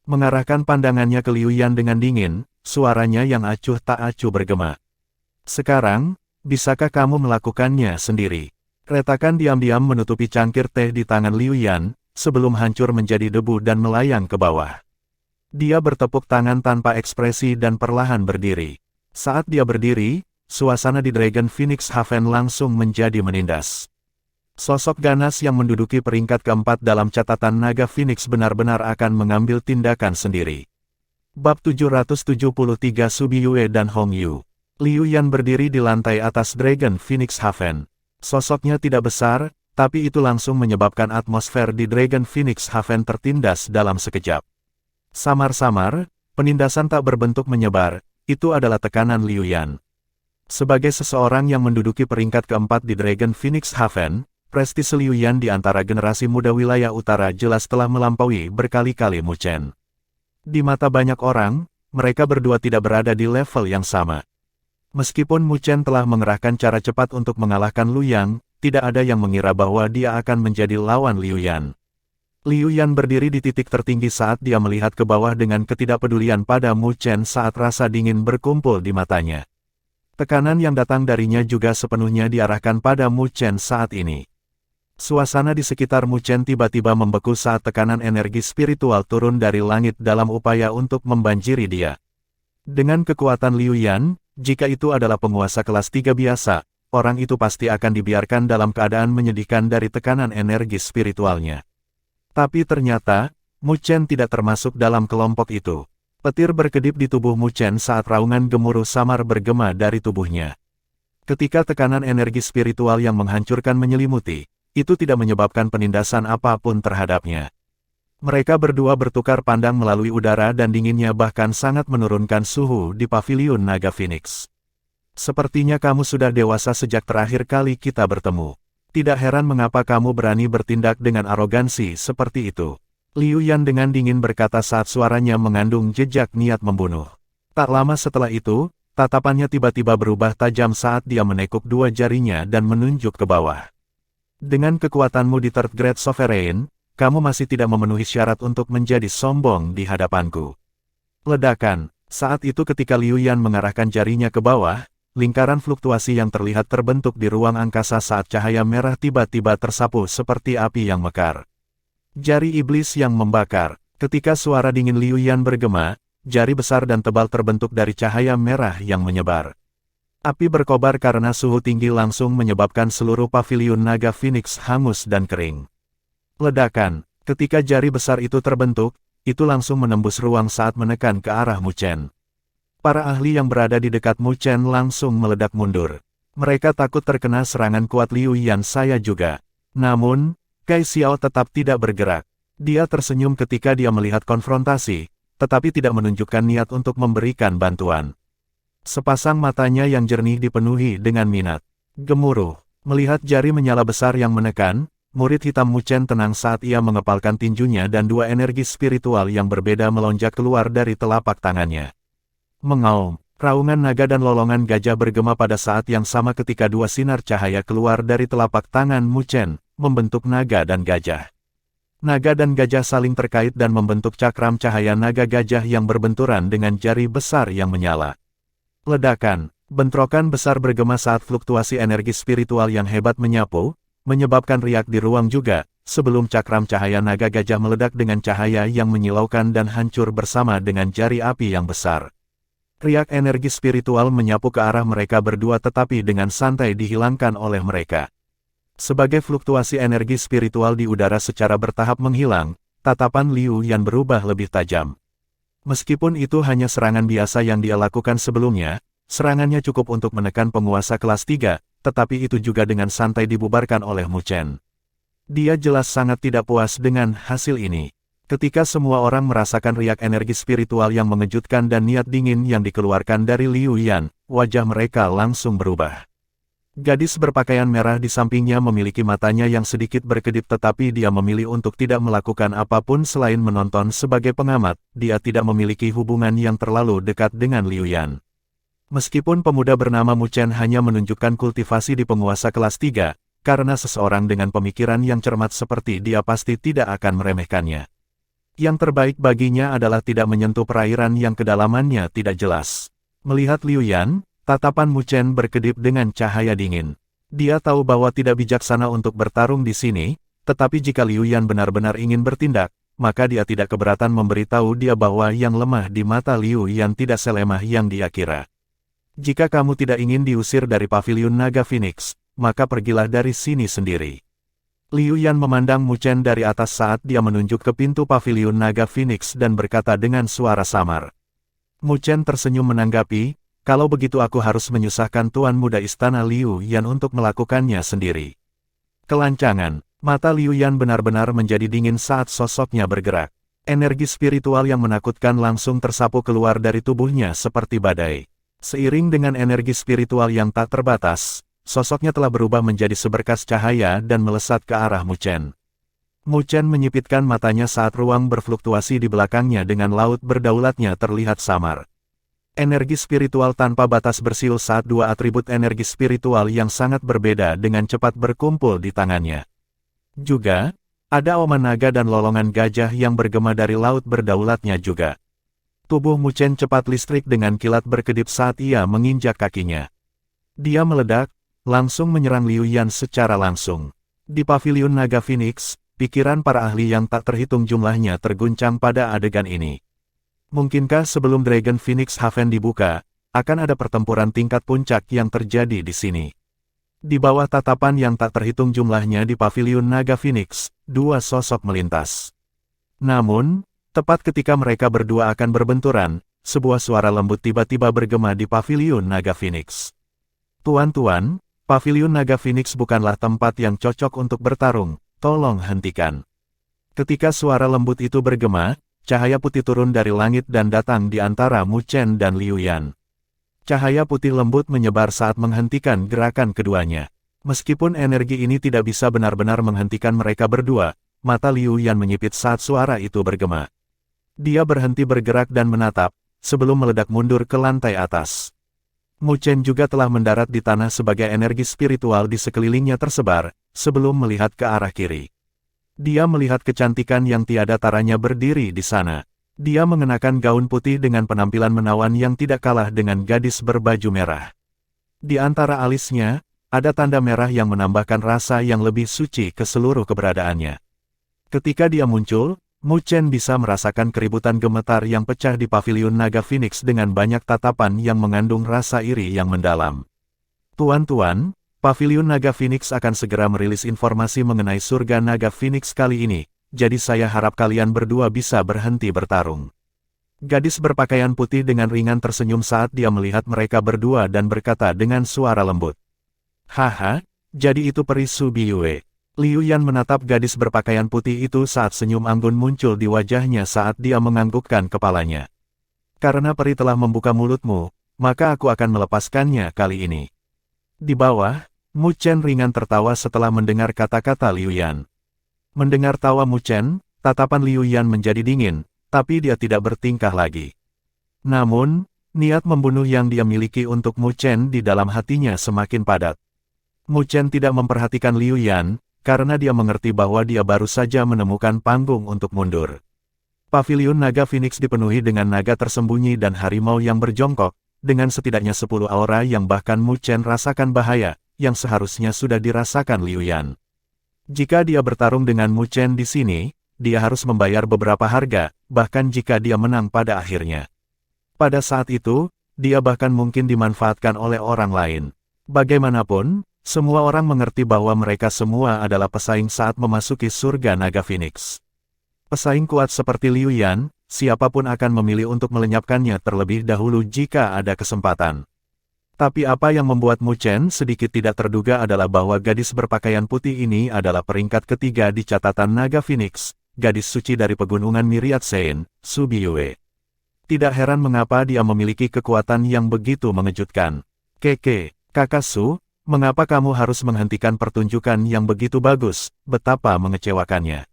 A: Mengarahkan pandangannya ke Liu Yan dengan dingin, suaranya yang acuh tak acuh bergema. Sekarang, bisakah kamu melakukannya sendiri? Retakan diam-diam menutupi cangkir teh di tangan Liu Yan, sebelum hancur menjadi debu dan melayang ke bawah. Dia bertepuk tangan tanpa ekspresi dan perlahan berdiri. Saat dia berdiri, suasana di Dragon Phoenix Haven langsung menjadi menindas. Sosok ganas yang menduduki peringkat keempat dalam catatan naga Phoenix benar-benar akan mengambil tindakan sendiri. Bab 773 Subi Yue dan Hong Yu. Liu Yan berdiri di lantai atas Dragon Phoenix Haven. Sosoknya tidak besar, tapi itu langsung menyebabkan atmosfer di Dragon Phoenix Haven tertindas dalam sekejap. Samar-samar, penindasan tak berbentuk menyebar, itu adalah tekanan Liu Yan. Sebagai seseorang yang menduduki peringkat keempat di Dragon Phoenix Haven, prestise Liu Yan di antara generasi muda wilayah utara jelas telah melampaui berkali-kali Mu Chen. Di mata banyak orang, mereka berdua tidak berada di level yang sama. Meskipun Mu Chen telah mengerahkan cara cepat untuk mengalahkan Lu Yang, tidak ada yang mengira bahwa dia akan menjadi lawan Liu Yan. Liu Yan berdiri di titik tertinggi saat dia melihat ke bawah dengan ketidakpedulian pada Mu Chen saat rasa dingin berkumpul di matanya. Tekanan yang datang darinya juga sepenuhnya diarahkan pada Mu Chen saat ini. Suasana di sekitar Mu Chen tiba-tiba membeku saat tekanan energi spiritual turun dari langit dalam upaya untuk membanjiri dia. Dengan kekuatan Liu Yan, jika itu adalah penguasa kelas 3 biasa, orang itu pasti akan dibiarkan dalam keadaan menyedihkan dari tekanan energi spiritualnya. Tapi ternyata, Mu Chen tidak termasuk dalam kelompok itu. Petir berkedip di tubuh Mu Chen saat raungan gemuruh samar bergema dari tubuhnya. Ketika tekanan energi spiritual yang menghancurkan menyelimuti, itu tidak menyebabkan penindasan apapun terhadapnya. Mereka berdua bertukar pandang melalui udara dan dinginnya bahkan sangat menurunkan suhu di paviliun Naga Phoenix. Sepertinya kamu sudah dewasa sejak terakhir kali kita bertemu. Tidak heran mengapa kamu berani bertindak dengan arogansi seperti itu. Liu Yan dengan dingin berkata saat suaranya mengandung jejak niat membunuh. Tak lama setelah itu, tatapannya tiba-tiba berubah tajam saat dia menekuk dua jarinya dan menunjuk ke bawah. Dengan kekuatanmu di Third Grade Sovereign, kamu masih tidak memenuhi syarat untuk menjadi sombong di hadapanku. Ledakan, Saat itu ketika Liu Yan mengarahkan jarinya ke bawah, lingkaran fluktuasi yang terlihat terbentuk di ruang angkasa saat cahaya merah tiba-tiba tersapu seperti api yang mekar. Jari iblis yang membakar. Ketika suara dingin Liu Yan bergema, jari besar dan tebal terbentuk dari cahaya merah yang menyebar. Api berkobar karena suhu tinggi langsung menyebabkan seluruh paviliun naga Phoenix hangus dan kering. Ledakan. Ketika jari besar itu terbentuk, itu langsung menembus ruang saat menekan ke arah Mu Chen. Para ahli yang berada di dekat Mu Chen langsung meledak mundur. Mereka takut terkena serangan kuat Liu Yan. Saya juga. Namun, Kai Xiao tetap tidak bergerak. Dia tersenyum ketika dia melihat konfrontasi, tetapi tidak menunjukkan niat untuk memberikan bantuan. Sepasang matanya yang jernih dipenuhi dengan minat. Gemuruh. Melihat jari menyala besar yang menekan, murid hitam Mu Chen tenang saat ia mengepalkan tinjunya dan dua energi spiritual yang berbeda melonjak keluar dari telapak tangannya. Mengaum. Raungan naga dan lolongan gajah bergema pada saat yang sama ketika dua sinar cahaya keluar dari telapak tangan Mu Chen, membentuk naga dan gajah. Naga dan gajah saling terkait dan membentuk cakram cahaya naga gajah yang berbenturan dengan jari besar yang menyala. Ledakan. Bentrokan besar bergema saat fluktuasi energi spiritual yang hebat menyapu, menyebabkan riak di ruang juga, sebelum cakram cahaya naga gajah meledak dengan cahaya yang menyilaukan dan hancur bersama dengan jari api yang besar. Riak energi spiritual menyapu ke arah mereka berdua tetapi dengan santai dihilangkan oleh mereka. Sebagai fluktuasi energi spiritual di udara secara bertahap menghilang, tatapan Liu Yan berubah lebih tajam. Meskipun itu hanya serangan biasa yang dia lakukan sebelumnya, serangannya cukup untuk menekan penguasa kelas 3, tetapi itu juga dengan santai dibubarkan oleh Mu Chen. Dia jelas sangat tidak puas dengan hasil ini. Ketika semua orang merasakan riak energi spiritual yang mengejutkan dan niat dingin yang dikeluarkan dari Liu Yan, wajah mereka langsung berubah. Gadis berpakaian merah di sampingnya memiliki matanya yang sedikit berkedip tetapi dia memilih untuk tidak melakukan apapun selain menonton sebagai pengamat, dia tidak memiliki hubungan yang terlalu dekat dengan Liu Yan. Meskipun pemuda bernama Mu Chen hanya menunjukkan kultivasi di penguasa kelas 3, karena seseorang dengan pemikiran yang cermat seperti dia pasti tidak akan meremehkannya. Yang terbaik baginya adalah tidak menyentuh perairan yang kedalamannya tidak jelas. Melihat Liu Yan, tatapan Mu Chen berkedip dengan cahaya dingin. Dia tahu bahwa tidak bijaksana untuk bertarung di sini, tetapi jika Liu Yan benar-benar ingin bertindak, maka dia tidak keberatan memberitahu dia bahwa yang lemah di mata Liu Yan tidak selemah yang dia kira. Jika kamu tidak ingin diusir dari paviliun naga Phoenix, maka pergilah dari sini sendiri. Liu Yan memandang Mu Chen dari atas saat dia menunjuk ke pintu paviliun naga Phoenix dan berkata dengan suara samar. Mu Chen tersenyum menanggapi, kalau begitu aku harus menyusahkan Tuan Muda Istana Liu Yan untuk melakukannya sendiri. Kelancangan, mata Liu Yan benar-benar menjadi dingin saat sosoknya bergerak. Energi spiritual yang menakutkan langsung tersapu keluar dari tubuhnya seperti badai. Seiring dengan energi spiritual yang tak terbatas, sosoknya telah berubah menjadi seberkas cahaya dan melesat ke arah Mu Chen. Mu Chen menyipitkan matanya saat ruang berfluktuasi di belakangnya dengan laut berdaulatnya terlihat samar. Energi spiritual tanpa batas bersiul saat dua atribut energi spiritual yang sangat berbeda dengan cepat berkumpul di tangannya. Juga, ada oman naga dan lolongan gajah yang bergema dari laut berdaulatnya juga. Tubuh Mu Chen cepat listrik dengan kilat berkedip saat ia menginjak kakinya. Dia meledak, langsung menyerang Liu Yan secara langsung. Di paviliun naga Phoenix, pikiran para ahli yang tak terhitung jumlahnya terguncang pada adegan ini. Mungkinkah sebelum Dragon Phoenix Haven dibuka, akan ada pertempuran tingkat puncak yang terjadi di sini? Di bawah tatapan yang tak terhitung jumlahnya di paviliun naga Phoenix, dua sosok melintas. Namun, tepat ketika mereka berdua akan berbenturan, sebuah suara lembut tiba-tiba bergema di paviliun naga Phoenix. Tuan-tuan, paviliun naga Phoenix bukanlah tempat yang cocok untuk bertarung, tolong hentikan. Ketika suara lembut itu bergema, cahaya putih turun dari langit dan datang di antara Mu Chen dan Liu Yan. Cahaya putih lembut menyebar saat menghentikan gerakan keduanya. Meskipun energi ini tidak bisa benar-benar menghentikan mereka berdua, mata Liu Yan menyipit saat suara itu bergema. Dia berhenti bergerak dan menatap, sebelum meledak mundur ke lantai atas. Mu Chen juga telah mendarat di tanah sebagai energi spiritual di sekelilingnya tersebar, sebelum melihat ke arah kiri. Dia melihat kecantikan yang tiada taranya berdiri di sana. Dia mengenakan gaun putih dengan penampilan menawan yang tidak kalah dengan gadis berbaju merah. Di antara alisnya, ada tanda merah yang menambahkan rasa yang lebih suci ke seluruh keberadaannya. Ketika dia muncul, Mu Chen bisa merasakan keributan gemetar yang pecah di paviliun Naga Phoenix dengan banyak tatapan yang mengandung rasa iri yang mendalam. Tuan-tuan, paviliun Naga Phoenix akan segera merilis informasi mengenai surga Naga Phoenix kali ini, jadi saya harap kalian berdua bisa berhenti bertarung. Gadis berpakaian putih dengan ringan tersenyum saat dia melihat mereka berdua dan berkata dengan suara lembut. Haha, jadi itu peri Su Biyue. Liu Yan menatap gadis berpakaian putih itu saat senyum anggun muncul di wajahnya saat dia menganggukkan kepalanya. Karena peri telah membuka mulutmu, maka aku akan melepaskannya kali ini. Di bawah, Mu Chen ringan tertawa setelah mendengar kata-kata Liu Yan. Mendengar tawa Mu Chen, tatapan Liu Yan menjadi dingin, tapi dia tidak bertingkah lagi. Namun, niat membunuh yang dia miliki untuk Mu Chen di dalam hatinya semakin padat. Mu Chen tidak memperhatikan Liu Yan, karena dia mengerti bahwa dia baru saja menemukan panggung untuk mundur. Paviliun Naga Phoenix dipenuhi dengan naga tersembunyi dan harimau yang berjongkok, dengan setidaknya 10 aura yang bahkan Mu Chen rasakan bahaya, yang seharusnya sudah dirasakan Liu Yan. Jika dia bertarung dengan Mu Chen di sini, dia harus membayar beberapa harga, bahkan jika dia menang pada akhirnya. Pada saat itu, dia bahkan mungkin dimanfaatkan oleh orang lain. Bagaimanapun, semua orang mengerti bahwa mereka semua adalah pesaing saat memasuki surga Naga Phoenix. Pesaing kuat seperti Liu Yan, siapapun akan memilih untuk melenyapkannya terlebih dahulu jika ada kesempatan. Tapi apa yang membuat Mu Chen sedikit tidak terduga adalah bahwa gadis berpakaian putih ini adalah peringkat ketiga di catatan Naga Phoenix, gadis suci dari pegunungan Myriad Sein, Su Biyue. Tidak heran mengapa dia memiliki kekuatan yang begitu mengejutkan. Kakak Su, mengapa kamu harus menghentikan pertunjukan yang begitu bagus, betapa mengecewakannya.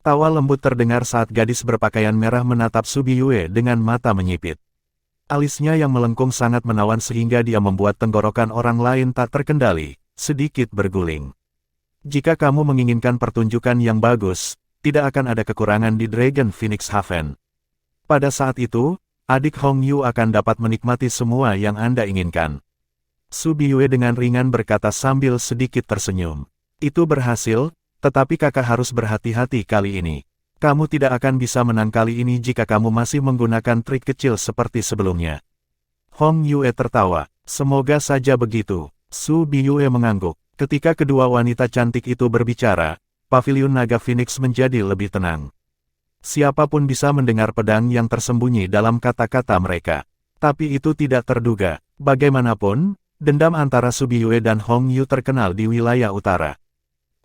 A: Tawa lembut terdengar saat gadis berpakaian merah menatap Su Biyue dengan mata menyipit. Alisnya yang melengkung sangat menawan sehingga dia membuat tenggorokan orang lain tak terkendali, sedikit berguling. Jika kamu menginginkan pertunjukan yang bagus, tidak akan ada kekurangan di Dragon Phoenix Haven. Pada saat itu, adik Hong Yu akan dapat menikmati semua yang Anda inginkan. Su Biyue dengan ringan berkata sambil sedikit tersenyum. Itu berhasil, tetapi kakak harus berhati-hati kali ini. Kamu tidak akan bisa menang kali ini jika kamu masih menggunakan trik kecil seperti sebelumnya. Hong Yue tertawa. Semoga saja begitu. Su Biyue mengangguk. Ketika kedua wanita cantik itu berbicara, paviliun Naga Phoenix menjadi lebih tenang. Siapapun bisa mendengar pedang yang tersembunyi dalam kata-kata mereka. Tapi itu tidak terduga. Bagaimanapun, dendam antara Su Biyue dan Hong Yu terkenal di wilayah utara.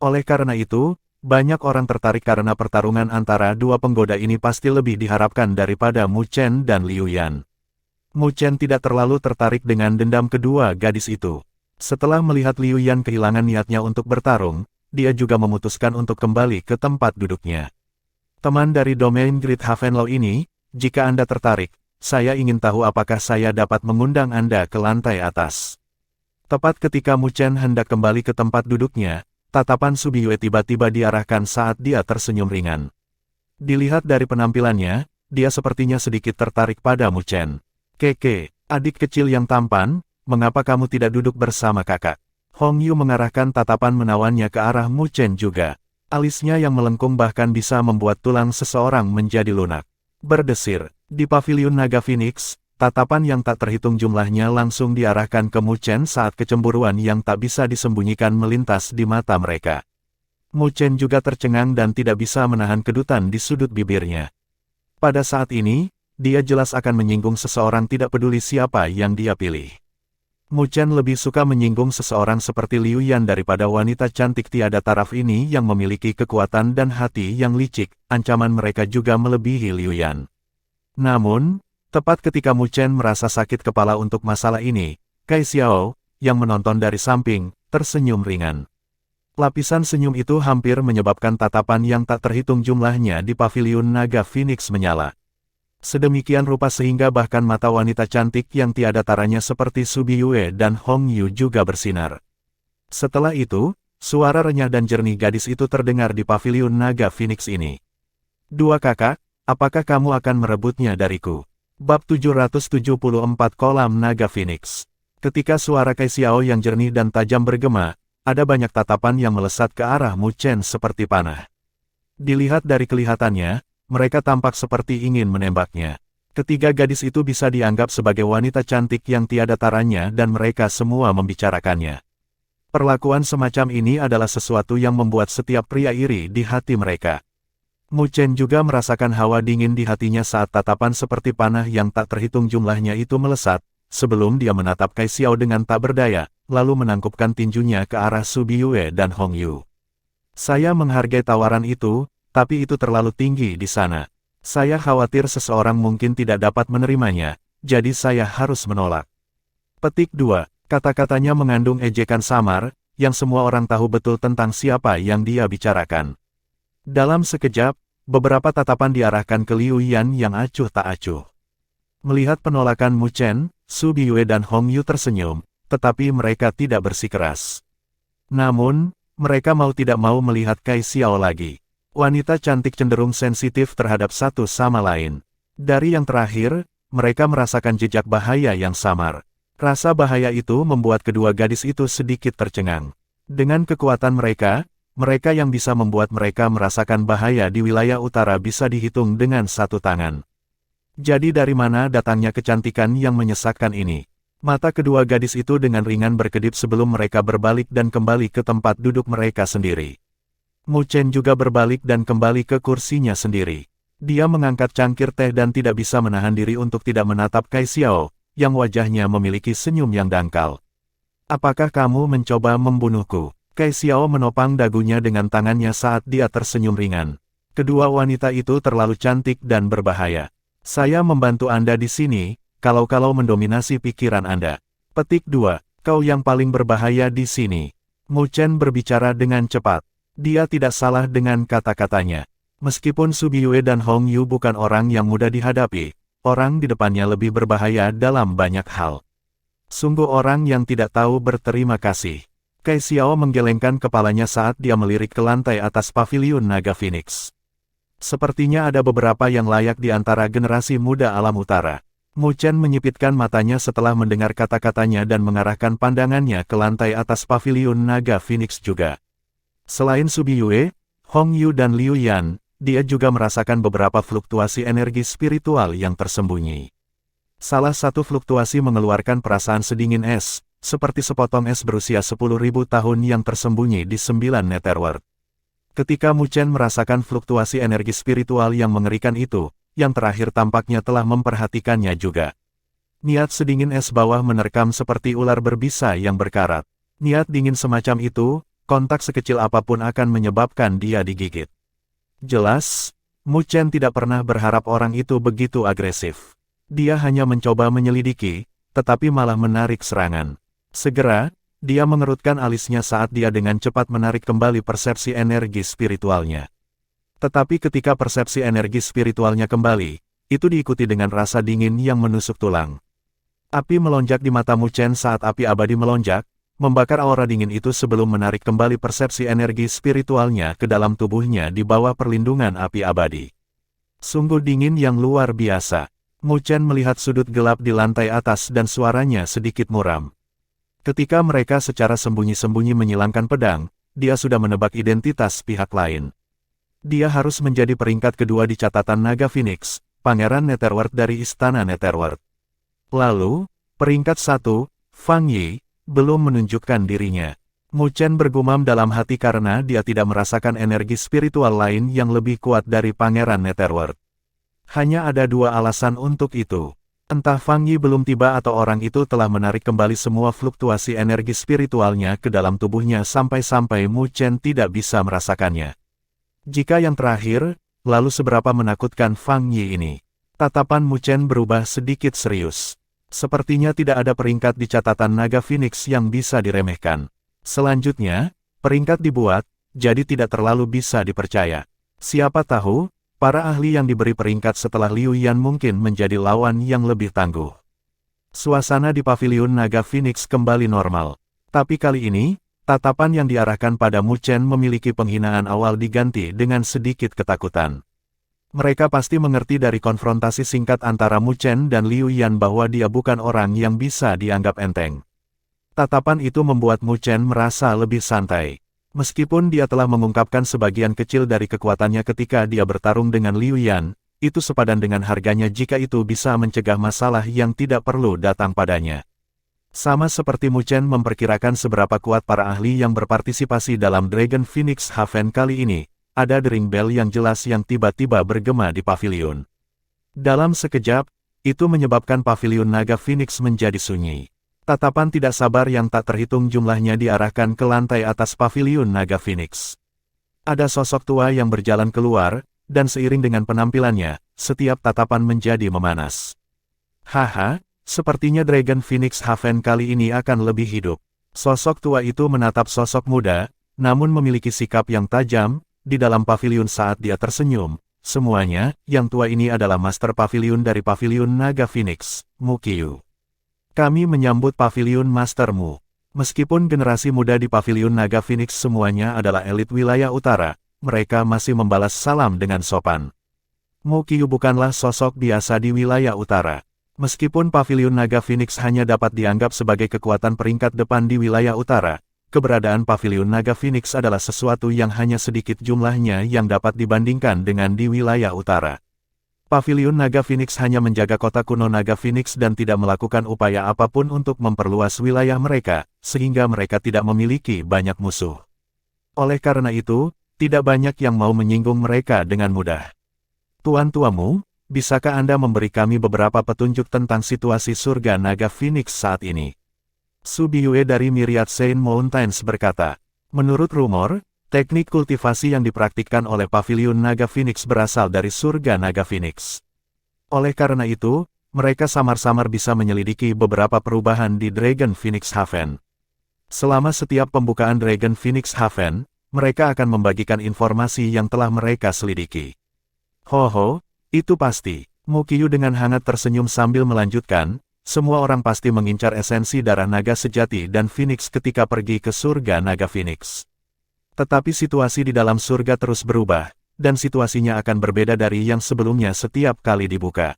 A: Oleh karena itu, banyak orang tertarik karena pertarungan antara dua penggoda ini pasti lebih diharapkan daripada Mu Chen dan Liu Yan. Mu Chen tidak terlalu tertarik dengan dendam kedua gadis itu. Setelah melihat Liu Yan kehilangan niatnya untuk bertarung, dia juga memutuskan untuk kembali ke tempat duduknya. Teman dari domain Great Havenlaw ini, jika Anda tertarik, saya ingin tahu apakah saya dapat mengundang Anda ke lantai atas. Tepat ketika Mu Chen hendak kembali ke tempat duduknya, tatapan Su Biyue tiba-tiba diarahkan saat dia tersenyum ringan. Dilihat dari penampilannya, dia sepertinya sedikit tertarik pada Mu Chen. Adik kecil yang tampan, mengapa kamu tidak duduk bersama kakak? Hong Yu mengarahkan tatapan menawannya ke arah Mu Chen juga. Alisnya yang melengkung bahkan bisa membuat tulang seseorang menjadi lunak. Berdesir, di paviliun Naga Phoenix, tatapan yang tak terhitung jumlahnya langsung diarahkan ke Mu Chen saat kecemburuan yang tak bisa disembunyikan melintas di mata mereka. Mu Chen juga tercengang dan tidak bisa menahan kedutan di sudut bibirnya. Pada saat ini, dia jelas akan menyinggung seseorang tidak peduli siapa yang dia pilih. Mu Chen lebih suka menyinggung seseorang seperti Liu Yan daripada wanita cantik tiada taraf ini yang memiliki kekuatan dan hati yang licik, ancaman mereka juga melebihi Liu Yan. Namun, tepat ketika Mu Chen merasa sakit kepala untuk masalah ini, Kai Xiao, yang menonton dari samping, tersenyum ringan. Lapisan senyum itu hampir menyebabkan tatapan yang tak terhitung jumlahnya di paviliun Naga Phoenix menyala. Sedemikian rupa sehingga bahkan mata wanita cantik yang tiada taranya seperti Su Biyue dan Hong Yu juga bersinar. Setelah itu, suara renyah dan jernih gadis itu terdengar di paviliun Naga Phoenix ini. Dua kakak, apakah kamu akan merebutnya dariku? Bab 774 Kolam Naga Phoenix. Ketika suara Cai Xiao yang jernih dan tajam bergema, ada banyak tatapan yang melesat ke arah Mu Chen seperti panah. Dilihat dari kelihatannya, mereka tampak seperti ingin menembaknya. Ketiga gadis itu bisa dianggap sebagai wanita cantik yang tiada taranya dan mereka semua membicarakannya. Perlakuan semacam ini adalah sesuatu yang membuat setiap pria iri di hati mereka. Mu Chen juga merasakan hawa dingin di hatinya saat tatapan seperti panah yang tak terhitung jumlahnya itu melesat, sebelum dia menatap Cai Xiao dengan tak berdaya, lalu menangkupkan tinjunya ke arah Su Biyue dan Hong Yu. Saya menghargai tawaran itu, tapi itu terlalu tinggi di sana. Saya khawatir seseorang mungkin tidak dapat menerimanya, jadi saya harus menolak. Petik 2. Kata-katanya mengandung ejekan samar, yang semua orang tahu betul tentang siapa yang dia bicarakan. Dalam sekejap, beberapa tatapan diarahkan ke Liu Yan yang acuh tak acuh. Melihat penolakan Mu Chen, Su Biyue dan Hong Yu tersenyum, tetapi mereka tidak bersikeras. Namun, mereka mau tidak mau melihat Cai Xiao lagi. Wanita cantik cenderung sensitif terhadap satu sama lain. Dari yang terakhir, mereka merasakan jejak bahaya yang samar. Rasa bahaya itu membuat kedua gadis itu sedikit tercengang. Dengan kekuatan mereka, mereka yang bisa membuat mereka merasakan bahaya di wilayah utara bisa dihitung dengan satu tangan. Jadi dari mana datangnya kecantikan yang menyesakkan ini? Mata kedua gadis itu dengan ringan berkedip sebelum mereka berbalik dan kembali ke tempat duduk mereka sendiri. Mu Chen juga berbalik dan kembali ke kursinya sendiri. Dia mengangkat cangkir teh dan tidak bisa menahan diri untuk tidak menatap Cai Xiao, yang wajahnya memiliki senyum yang dangkal. Apakah kamu mencoba membunuhku? Cai Xiao menopang dagunya dengan tangannya saat dia tersenyum ringan. Kedua wanita itu terlalu cantik dan berbahaya. Saya membantu Anda di sini, kalau-kalau mendominasi pikiran Anda. Petik 2. Kau yang paling berbahaya di sini. Mu Chen berbicara dengan cepat. Dia tidak salah dengan kata-katanya. Meskipun Su Biyue dan Hong Yu bukan orang yang mudah dihadapi, orang di depannya lebih berbahaya dalam banyak hal. Sungguh orang yang tidak tahu berterima kasih. Cai Xiao menggelengkan kepalanya saat dia melirik ke lantai atas paviliun Naga Phoenix. Sepertinya ada beberapa yang layak di antara generasi muda alam utara. Mu Chen menyipitkan matanya setelah mendengar kata-katanya dan mengarahkan pandangannya ke lantai atas paviliun Naga Phoenix juga. Selain Su Biyue, Hong Yu dan Liu Yan, dia juga merasakan beberapa fluktuasi energi spiritual yang tersembunyi. Salah satu fluktuasi mengeluarkan perasaan sedingin es, seperti sepotong es berusia 10.000 tahun yang tersembunyi di 9 Netherworld. Ketika Mu Chen merasakan fluktuasi energi spiritual yang mengerikan itu, yang terakhir tampaknya telah memperhatikannya juga. Niat sedingin es bawah menerkam seperti ular berbisa yang berkarat. Niat dingin semacam itu, kontak sekecil apapun akan menyebabkan dia digigit. Jelas, Mu Chen tidak pernah berharap orang itu begitu agresif. Dia hanya mencoba menyelidiki, tetapi malah menarik serangan. Segera, dia mengerutkan alisnya saat dia dengan cepat menarik kembali persepsi energi spiritualnya. Tetapi ketika persepsi energi spiritualnya kembali, itu diikuti dengan rasa dingin yang menusuk tulang. Api melonjak di mata Mu Chen saat api abadi melonjak, membakar aura dingin itu sebelum menarik kembali persepsi energi spiritualnya ke dalam tubuhnya di bawah perlindungan api abadi. Sungguh dingin yang luar biasa. Mu Chen melihat sudut gelap di lantai atas dan suaranya sedikit muram. Ketika mereka secara sembunyi-sembunyi menyilangkan pedang, dia sudah menebak identitas pihak lain. Dia harus menjadi peringkat kedua di catatan Naga Phoenix, Pangeran Netherworld dari Istana Netherworld. Lalu, peringkat 1, Fang Yi, belum menunjukkan dirinya. Mu Chen bergumam dalam hati karena dia tidak merasakan energi spiritual lain yang lebih kuat dari Pangeran Netherworld. Hanya ada dua alasan untuk itu. Entah Fang Yi belum tiba atau orang itu telah menarik kembali semua fluktuasi energi spiritualnya ke dalam tubuhnya sampai-sampai Mu Chen tidak bisa merasakannya. Jika yang terakhir, lalu seberapa menakutkan Fang Yi ini? Tatapan Mu Chen berubah sedikit serius. Sepertinya tidak ada peringkat di catatan Naga Phoenix yang bisa diremehkan. Selanjutnya, peringkat dibuat, jadi tidak terlalu bisa dipercaya. Siapa tahu, para ahli yang diberi peringkat setelah Liu Yan mungkin menjadi lawan yang lebih tangguh. Suasana di paviliun Naga Phoenix kembali normal. Tapi kali ini, tatapan yang diarahkan pada Mu Chen memiliki penghinaan awal diganti dengan sedikit ketakutan. Mereka pasti mengerti dari konfrontasi singkat antara Mu Chen dan Liu Yan bahwa dia bukan orang yang bisa dianggap enteng. Tatapan itu membuat Mu Chen merasa lebih santai. Meskipun dia telah mengungkapkan sebagian kecil dari kekuatannya ketika dia bertarung dengan Liu Yan, itu sepadan dengan harganya jika itu bisa mencegah masalah yang tidak perlu datang padanya. Sama seperti Mu Chen memperkirakan seberapa kuat para ahli yang berpartisipasi dalam Dragon Phoenix Haven kali ini, ada dering bell yang jelas yang tiba-tiba bergema di pavilion. Dalam sekejap, itu menyebabkan pavilion Naga Phoenix menjadi sunyi. Tatapan tidak sabar yang tak terhitung jumlahnya diarahkan ke lantai atas pavilion Naga Phoenix. Ada sosok tua yang berjalan keluar, dan seiring dengan penampilannya, setiap tatapan menjadi memanas. Haha, sepertinya Dragon Phoenix Haven kali ini akan lebih hidup. Sosok tua itu menatap sosok muda, namun memiliki sikap yang tajam, di dalam pavilion saat dia tersenyum. Semuanya, yang tua ini adalah Master Pavilion dari Pavilion Naga Phoenix, Mu Qiu. Kami menyambut Pavilion Mastermu. Meskipun generasi muda di Pavilion Naga Phoenix semuanya adalah elit wilayah utara, mereka masih membalas salam dengan sopan. Mu Qiu bukanlah sosok biasa di wilayah utara. Meskipun Pavilion Naga Phoenix hanya dapat dianggap sebagai kekuatan peringkat depan di wilayah utara, keberadaan Pavilion Naga Phoenix adalah sesuatu yang hanya sedikit jumlahnya yang dapat dibandingkan dengan di wilayah utara. Pavilion Naga Phoenix hanya menjaga kota kuno Naga Phoenix dan tidak melakukan upaya apapun untuk memperluas wilayah mereka, sehingga mereka tidak memiliki banyak musuh. Oleh karena itu, tidak banyak yang mau menyinggung mereka dengan mudah. Tuan tuamu, bisakah Anda memberi kami beberapa petunjuk tentang situasi surga Naga Phoenix saat ini? Su Biyue dari Myriad Saint Mountains berkata, menurut rumor, teknik kultivasi yang dipraktikkan oleh Pavilion Naga Phoenix berasal dari surga Naga Phoenix. Oleh karena itu, mereka samar-samar bisa menyelidiki beberapa perubahan di Dragon Phoenix Haven. Selama setiap pembukaan Dragon Phoenix Haven, mereka akan membagikan informasi yang telah mereka selidiki. Ho, itu pasti. Mu Qiu dengan hangat tersenyum sambil melanjutkan, semua orang pasti mengincar esensi darah naga sejati dan Phoenix ketika pergi ke surga Naga Phoenix. Tetapi situasi di dalam surga terus berubah, dan situasinya akan berbeda dari yang sebelumnya setiap kali dibuka.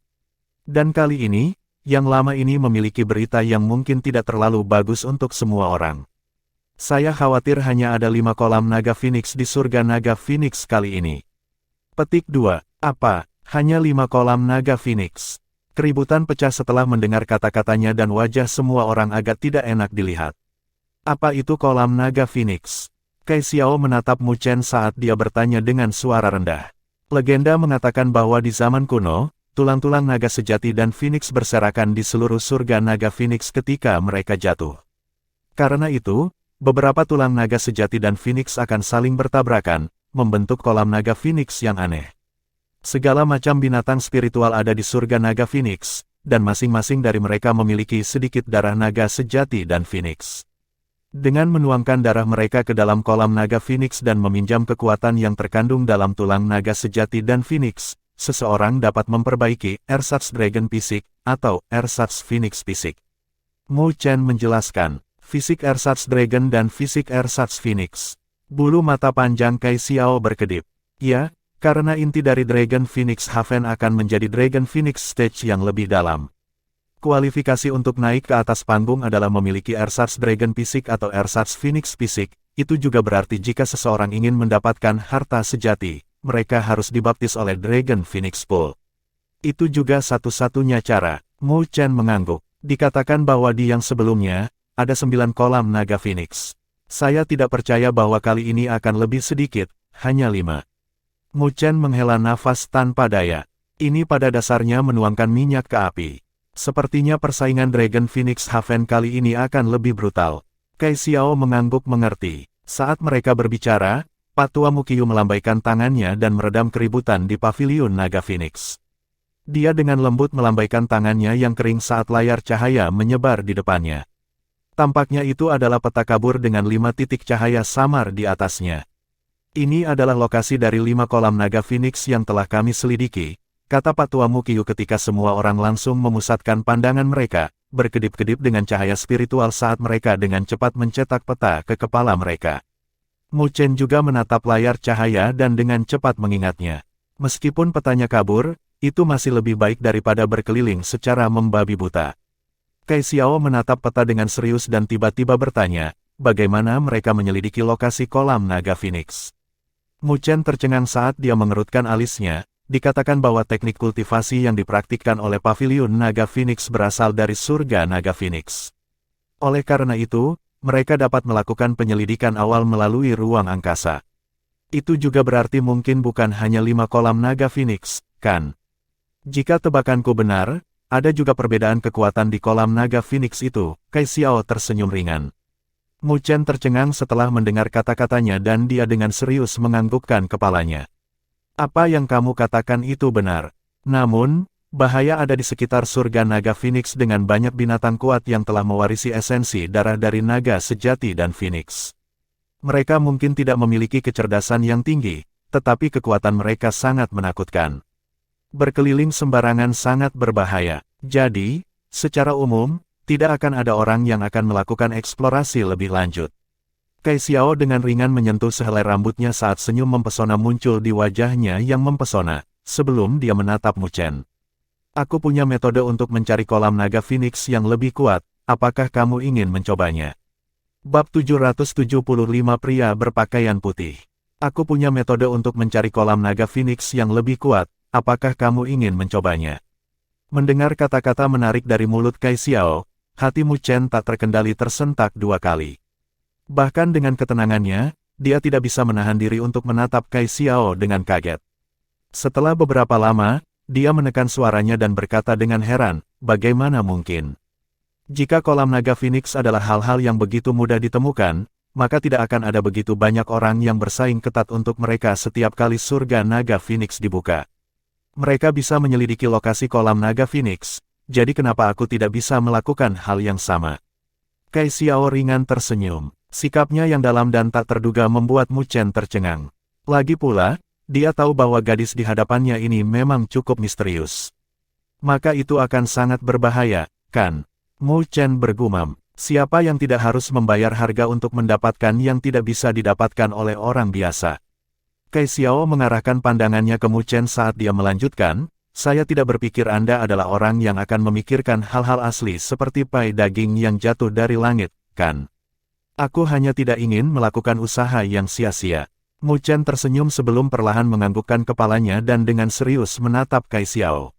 A: Dan kali ini, yang lama ini memiliki berita yang mungkin tidak terlalu bagus untuk semua orang. Saya khawatir hanya ada 5 kolam Naga Phoenix di surga Naga Phoenix kali ini. Petik 2. Apa? Hanya 5 kolam Naga Phoenix? Keributan pecah setelah mendengar kata-katanya dan wajah semua orang agak tidak enak dilihat. Apa itu kolam Naga Phoenix? Kai Xiao menatap Mu Chen saat dia bertanya dengan suara rendah. Legenda mengatakan bahwa di zaman kuno, tulang-tulang naga sejati dan Phoenix berserakan di seluruh surga Naga Phoenix ketika mereka jatuh. Karena itu, beberapa tulang naga sejati dan Phoenix akan saling bertabrakan, membentuk kolam Naga Phoenix yang aneh. Segala macam binatang spiritual ada di surga Naga Phoenix, dan masing-masing dari mereka memiliki sedikit darah naga sejati dan Phoenix. Dengan menuangkan darah mereka ke dalam kolam Naga Phoenix dan meminjam kekuatan yang terkandung dalam tulang naga sejati dan Phoenix, seseorang dapat memperbaiki ersatz Dragon Fisik atau ersatz Phoenix Fisik. Mu Chen menjelaskan, fisik ersatz Dragon dan fisik ersatz Phoenix. Bulu mata panjang Kai Xiao berkedip. Ya, karena inti dari Dragon Phoenix Haven akan menjadi Dragon Phoenix Stage yang lebih dalam. Kualifikasi untuk naik ke atas panggung adalah memiliki ersatz Dragon Fisik atau ersatz Phoenix Fisik. Itu juga berarti jika seseorang ingin mendapatkan harta sejati, mereka harus dibaptis oleh Dragon Phoenix Pool. Itu juga satu-satunya cara. Mu Chen mengangguk. Dikatakan bahwa di yang sebelumnya, ada 9 kolam naga Phoenix. Saya tidak percaya bahwa kali ini akan lebih sedikit, hanya 5. Mu Chen menghela nafas tanpa daya. Ini pada dasarnya menuangkan minyak ke api. Sepertinya persaingan Dragon Phoenix Haven kali ini akan lebih brutal. Kai Xiao mengangguk mengerti. Saat mereka berbicara, Patua Mu Qiu melambaikan tangannya dan meredam keributan di pavilion Naga Phoenix. Dia dengan lembut melambaikan tangannya yang kering saat layar cahaya menyebar di depannya. Tampaknya itu adalah peta kabur dengan 5 titik cahaya samar di atasnya. Ini adalah lokasi dari 5 kolam Naga Phoenix yang telah kami selidiki, kata Patua Mu Qiu ketika semua orang langsung memusatkan pandangan mereka, berkedip-kedip dengan cahaya spiritual saat mereka dengan cepat mencetak peta ke kepala mereka. Mu Chen juga menatap layar cahaya dan dengan cepat mengingatnya. Meskipun petanya kabur, itu masih lebih baik daripada berkeliling secara membabi buta. Kai Xiao menatap peta dengan serius dan tiba-tiba bertanya, bagaimana mereka menyelidiki lokasi kolam naga Phoenix. Mu Chen tercengang saat dia mengerutkan alisnya, dikatakan bahwa teknik kultivasi yang dipraktikkan oleh Paviliun Naga Phoenix berasal dari surga Naga Phoenix. Oleh karena itu, mereka dapat melakukan penyelidikan awal melalui ruang angkasa. Itu juga berarti mungkin bukan hanya 5 kolam naga Phoenix, kan? Jika tebakanku benar, ada juga perbedaan kekuatan di kolam naga Phoenix itu. Kai Xiao tersenyum ringan. Mu Chen tercengang setelah mendengar kata-katanya dan dia dengan serius menganggukkan kepalanya. Apa yang kamu katakan itu benar. Namun, bahaya ada di sekitar surga naga Phoenix dengan banyak binatang kuat yang telah mewarisi esensi darah dari naga sejati dan Phoenix. Mereka mungkin tidak memiliki kecerdasan yang tinggi, tetapi kekuatan mereka sangat menakutkan. Berkeliling sembarangan sangat berbahaya. Jadi, secara umum, tidak akan ada orang yang akan melakukan eksplorasi lebih lanjut. Kai Xiao dengan ringan menyentuh sehelai rambutnya saat senyum mempesona muncul di wajahnya yang mempesona, sebelum dia menatap Mu Chen. Aku punya metode untuk mencari kolam naga Phoenix yang lebih kuat, apakah kamu ingin mencobanya? Bab 775 Pria Berpakaian Putih. Aku punya metode untuk mencari kolam naga Phoenix yang lebih kuat, apakah kamu ingin mencobanya? Mendengar kata-kata menarik dari mulut Kai Xiao, hati Mu Chen tak terkendali tersentak 2 kali. Bahkan dengan ketenangannya, dia tidak bisa menahan diri untuk menatap Kai Xiao dengan kaget. Setelah beberapa lama, dia menekan suaranya dan berkata dengan heran, bagaimana mungkin? Jika kolam naga Phoenix adalah hal-hal yang begitu mudah ditemukan, maka tidak akan ada begitu banyak orang yang bersaing ketat untuk mereka setiap kali surga naga Phoenix dibuka. Mereka bisa menyelidiki lokasi kolam naga Phoenix, jadi kenapa aku tidak bisa melakukan hal yang sama? Kai Xiao ringan tersenyum. Sikapnya yang dalam dan tak terduga membuat Mu Chen tercengang. Lagi pula, dia tahu bahwa gadis di hadapannya ini memang cukup misterius. Maka itu akan sangat berbahaya, kan? Mu Chen bergumam, siapa yang tidak harus membayar harga untuk mendapatkan yang tidak bisa didapatkan oleh orang biasa? Kai Xiao mengarahkan pandangannya ke Mu Chen saat dia melanjutkan, saya tidak berpikir Anda adalah orang yang akan memikirkan hal-hal asli seperti pai daging yang jatuh dari langit, kan? Aku hanya tidak ingin melakukan usaha yang sia-sia. Mu Chen tersenyum sebelum perlahan menganggukkan kepalanya dan dengan serius menatap Kai Xiao.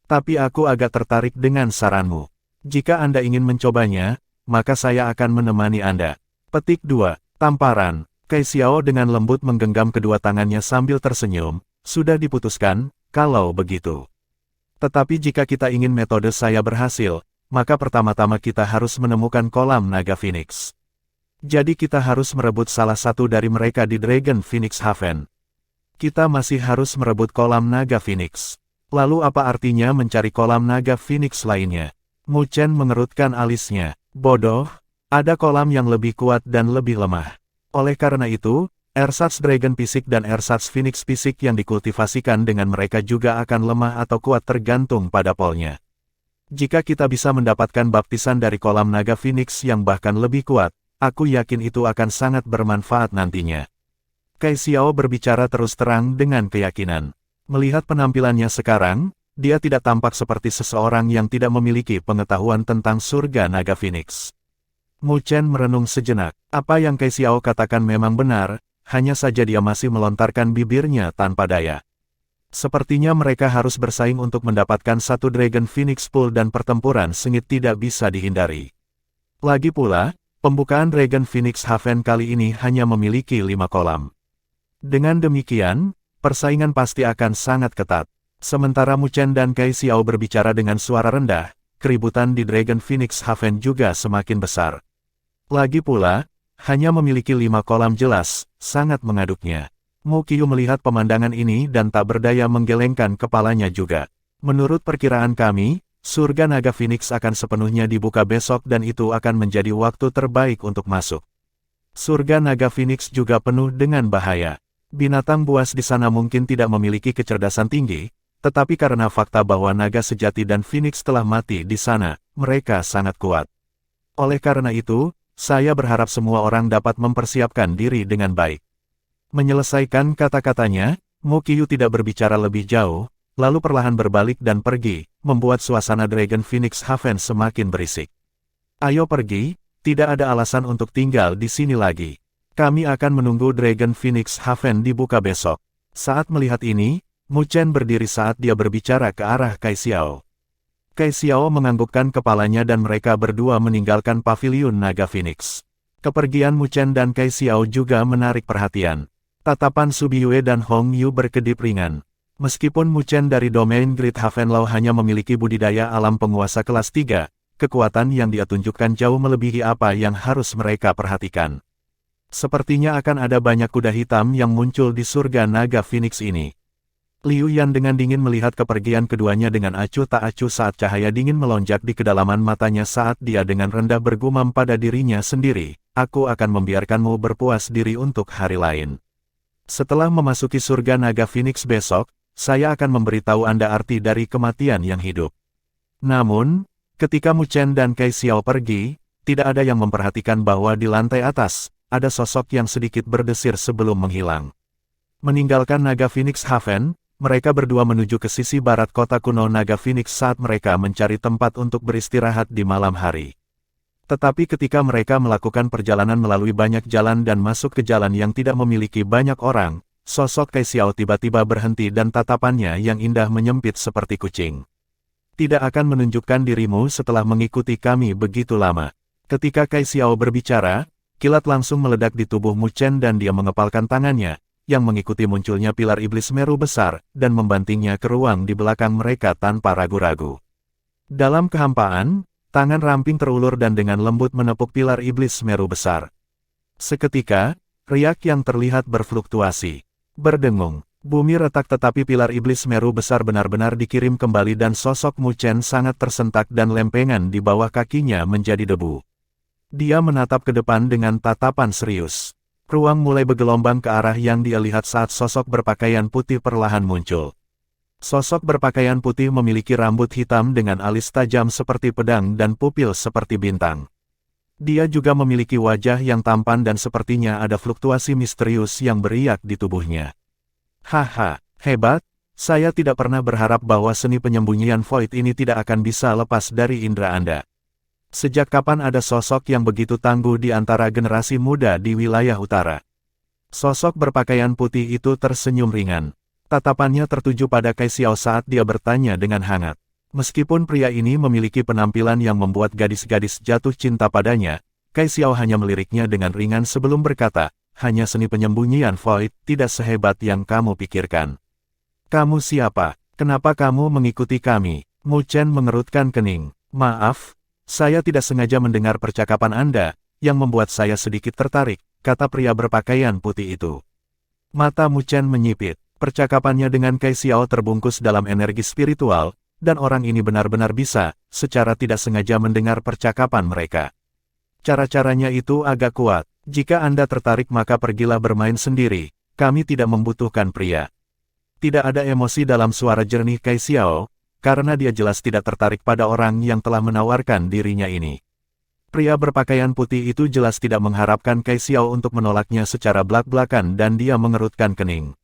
A: Tapi aku agak tertarik dengan saranmu. Jika Anda ingin mencobanya, maka saya akan menemani Anda. Petik 2. Tamparan. Kai Xiao dengan lembut menggenggam kedua tangannya sambil tersenyum. Sudah diputuskan, kalau begitu. Tetapi jika kita ingin metode saya berhasil, maka pertama-tama kita harus menemukan kolam naga Phoenix. Jadi kita harus merebut salah satu dari mereka di Dragon Phoenix Haven. Kita masih harus merebut kolam naga Phoenix. Lalu apa artinya mencari kolam naga Phoenix lainnya? Mu Chen mengerutkan alisnya. Bodoh, ada kolam yang lebih kuat dan lebih lemah. Oleh karena itu, ersatz Dragon Fisik dan ersatz Phoenix Fisik yang dikultivasikan dengan mereka juga akan lemah atau kuat tergantung pada polnya. Jika kita bisa mendapatkan baptisan dari kolam naga Phoenix yang bahkan lebih kuat, aku yakin itu akan sangat bermanfaat nantinya. Kai Xiao berbicara terus terang dengan keyakinan. Melihat penampilannya sekarang, dia tidak tampak seperti seseorang yang tidak memiliki pengetahuan tentang surga naga Phoenix. Mu Chen merenung sejenak. Apa yang Kai Xiao katakan memang benar, hanya saja dia masih melontarkan bibirnya tanpa daya. Sepertinya mereka harus bersaing untuk mendapatkan satu Dragon Phoenix Pool dan pertempuran sengit tidak bisa dihindari. Lagi pula, pembukaan Dragon Phoenix Haven kali ini hanya memiliki 5 kolam. Dengan demikian, persaingan pasti akan sangat ketat. Sementara Mu Chen dan Kai Xiao berbicara dengan suara rendah, keributan di Dragon Phoenix Haven juga semakin besar. Lagi pula, hanya memiliki 5 kolam jelas, sangat mengaduknya. Mu Qiu melihat pemandangan ini dan tak berdaya menggelengkan kepalanya juga. Menurut perkiraan kami, surga naga Phoenix akan sepenuhnya dibuka besok dan itu akan menjadi waktu terbaik untuk masuk. Surga naga Phoenix juga penuh dengan bahaya. Binatang buas di sana mungkin tidak memiliki kecerdasan tinggi, tetapi karena fakta bahwa naga sejati dan Phoenix telah mati di sana, mereka sangat kuat. Oleh karena itu, saya berharap semua orang dapat mempersiapkan diri dengan baik. Menyelesaikan kata-katanya, Mo Qiu tidak berbicara lebih jauh, lalu perlahan berbalik dan pergi, membuat suasana Dragon Phoenix Haven semakin berisik. Ayo pergi, tidak ada alasan untuk tinggal di sini lagi. Kami akan menunggu Dragon Phoenix Haven dibuka besok. Saat melihat ini, Mu Chen berdiri saat dia berbicara ke arah Kai Xiao. Kai Xiao menganggukkan kepalanya dan mereka berdua meninggalkan paviliun Naga Phoenix. Kepergian Mu Chen dan Kai Xiao juga menarik perhatian. Tatapan Su Biyue dan Hong Yu berkedip ringan. Meskipun Mu Chen dari domain Great Havenlau hanya memiliki budidaya alam penguasa kelas 3, kekuatan yang dia tunjukkan jauh melebihi apa yang harus mereka perhatikan. Sepertinya akan ada banyak kuda hitam yang muncul di surga Naga Phoenix ini. Liu Yan dengan dingin melihat kepergian keduanya dengan acuh tak acuh saat cahaya dingin melonjak di kedalaman matanya saat dia dengan rendah bergumam pada dirinya sendiri, "Aku akan membiarkanmu berpuas diri untuk hari lain. Setelah memasuki surga Naga Phoenix besok, saya akan memberitahu Anda arti dari kematian yang hidup." Namun, ketika Mu Chen dan Kai Xiao pergi, tidak ada yang memperhatikan bahwa di lantai atas, ada sosok yang sedikit berdesir sebelum menghilang. Meninggalkan Naga Phoenix Haven, mereka berdua menuju ke sisi barat kota kuno Naga Phoenix saat mereka mencari tempat untuk beristirahat di malam hari. Tetapi ketika mereka melakukan perjalanan melalui banyak jalan dan masuk ke jalan yang tidak memiliki banyak orang, sosok Kai Xiao tiba-tiba berhenti dan tatapannya yang indah menyempit seperti kucing. "Tidak akan menunjukkan dirimu setelah mengikuti kami begitu lama." Ketika Kai Xiao berbicara, kilat langsung meledak di tubuh Mu Chen dan dia mengepalkan tangannya, yang mengikuti munculnya pilar iblis Meru besar, dan membantingnya ke ruang di belakang mereka tanpa ragu-ragu. Dalam kehampaan, tangan ramping terulur dan dengan lembut menepuk pilar iblis Meru besar. Seketika, riak yang terlihat berfluktuasi. Berdengung, bumi retak tetapi pilar iblis Meru besar benar-benar dikirim kembali dan sosok Mu Chen sangat tersentak dan lempengan di bawah kakinya menjadi debu. Dia menatap ke depan dengan tatapan serius. Ruang mulai bergelombang ke arah yang dia lihat saat sosok berpakaian putih perlahan muncul. Sosok berpakaian putih memiliki rambut hitam dengan alis tajam seperti pedang dan pupil seperti bintang. Dia juga memiliki wajah yang tampan dan sepertinya ada fluktuasi misterius yang beriak di tubuhnya. "Haha, hebat, saya tidak pernah berharap bahwa seni penyembunyian Void ini tidak akan bisa lepas dari indera Anda. Sejak kapan ada sosok yang begitu tangguh di antara generasi muda di wilayah utara?" Sosok berpakaian putih itu tersenyum ringan. Tatapannya tertuju pada Kai Xiao saat dia bertanya dengan hangat. Meskipun pria ini memiliki penampilan yang membuat gadis-gadis jatuh cinta padanya, Kai Xiao hanya meliriknya dengan ringan sebelum berkata, "Hanya seni penyembunyian Void, tidak sehebat yang kamu pikirkan." "Kamu siapa? Kenapa kamu mengikuti kami?" Mu Chen mengerutkan kening. "Maaf, saya tidak sengaja mendengar percakapan Anda, yang membuat saya sedikit tertarik," kata pria berpakaian putih itu. Mata Mu Chen menyipit. Percakapannya dengan Kai Xiao terbungkus dalam energi spiritual, dan orang ini benar-benar bisa, secara tidak sengaja mendengar percakapan mereka. Cara-caranya itu agak kuat. "Jika Anda tertarik maka pergilah bermain sendiri, kami tidak membutuhkan pria." Tidak ada emosi dalam suara jernih Kai Xiao, karena dia jelas tidak tertarik pada orang yang telah menawarkan dirinya ini. Pria berpakaian putih itu jelas tidak mengharapkan Kai Xiao untuk menolaknya secara blak-blakan dan dia mengerutkan kening.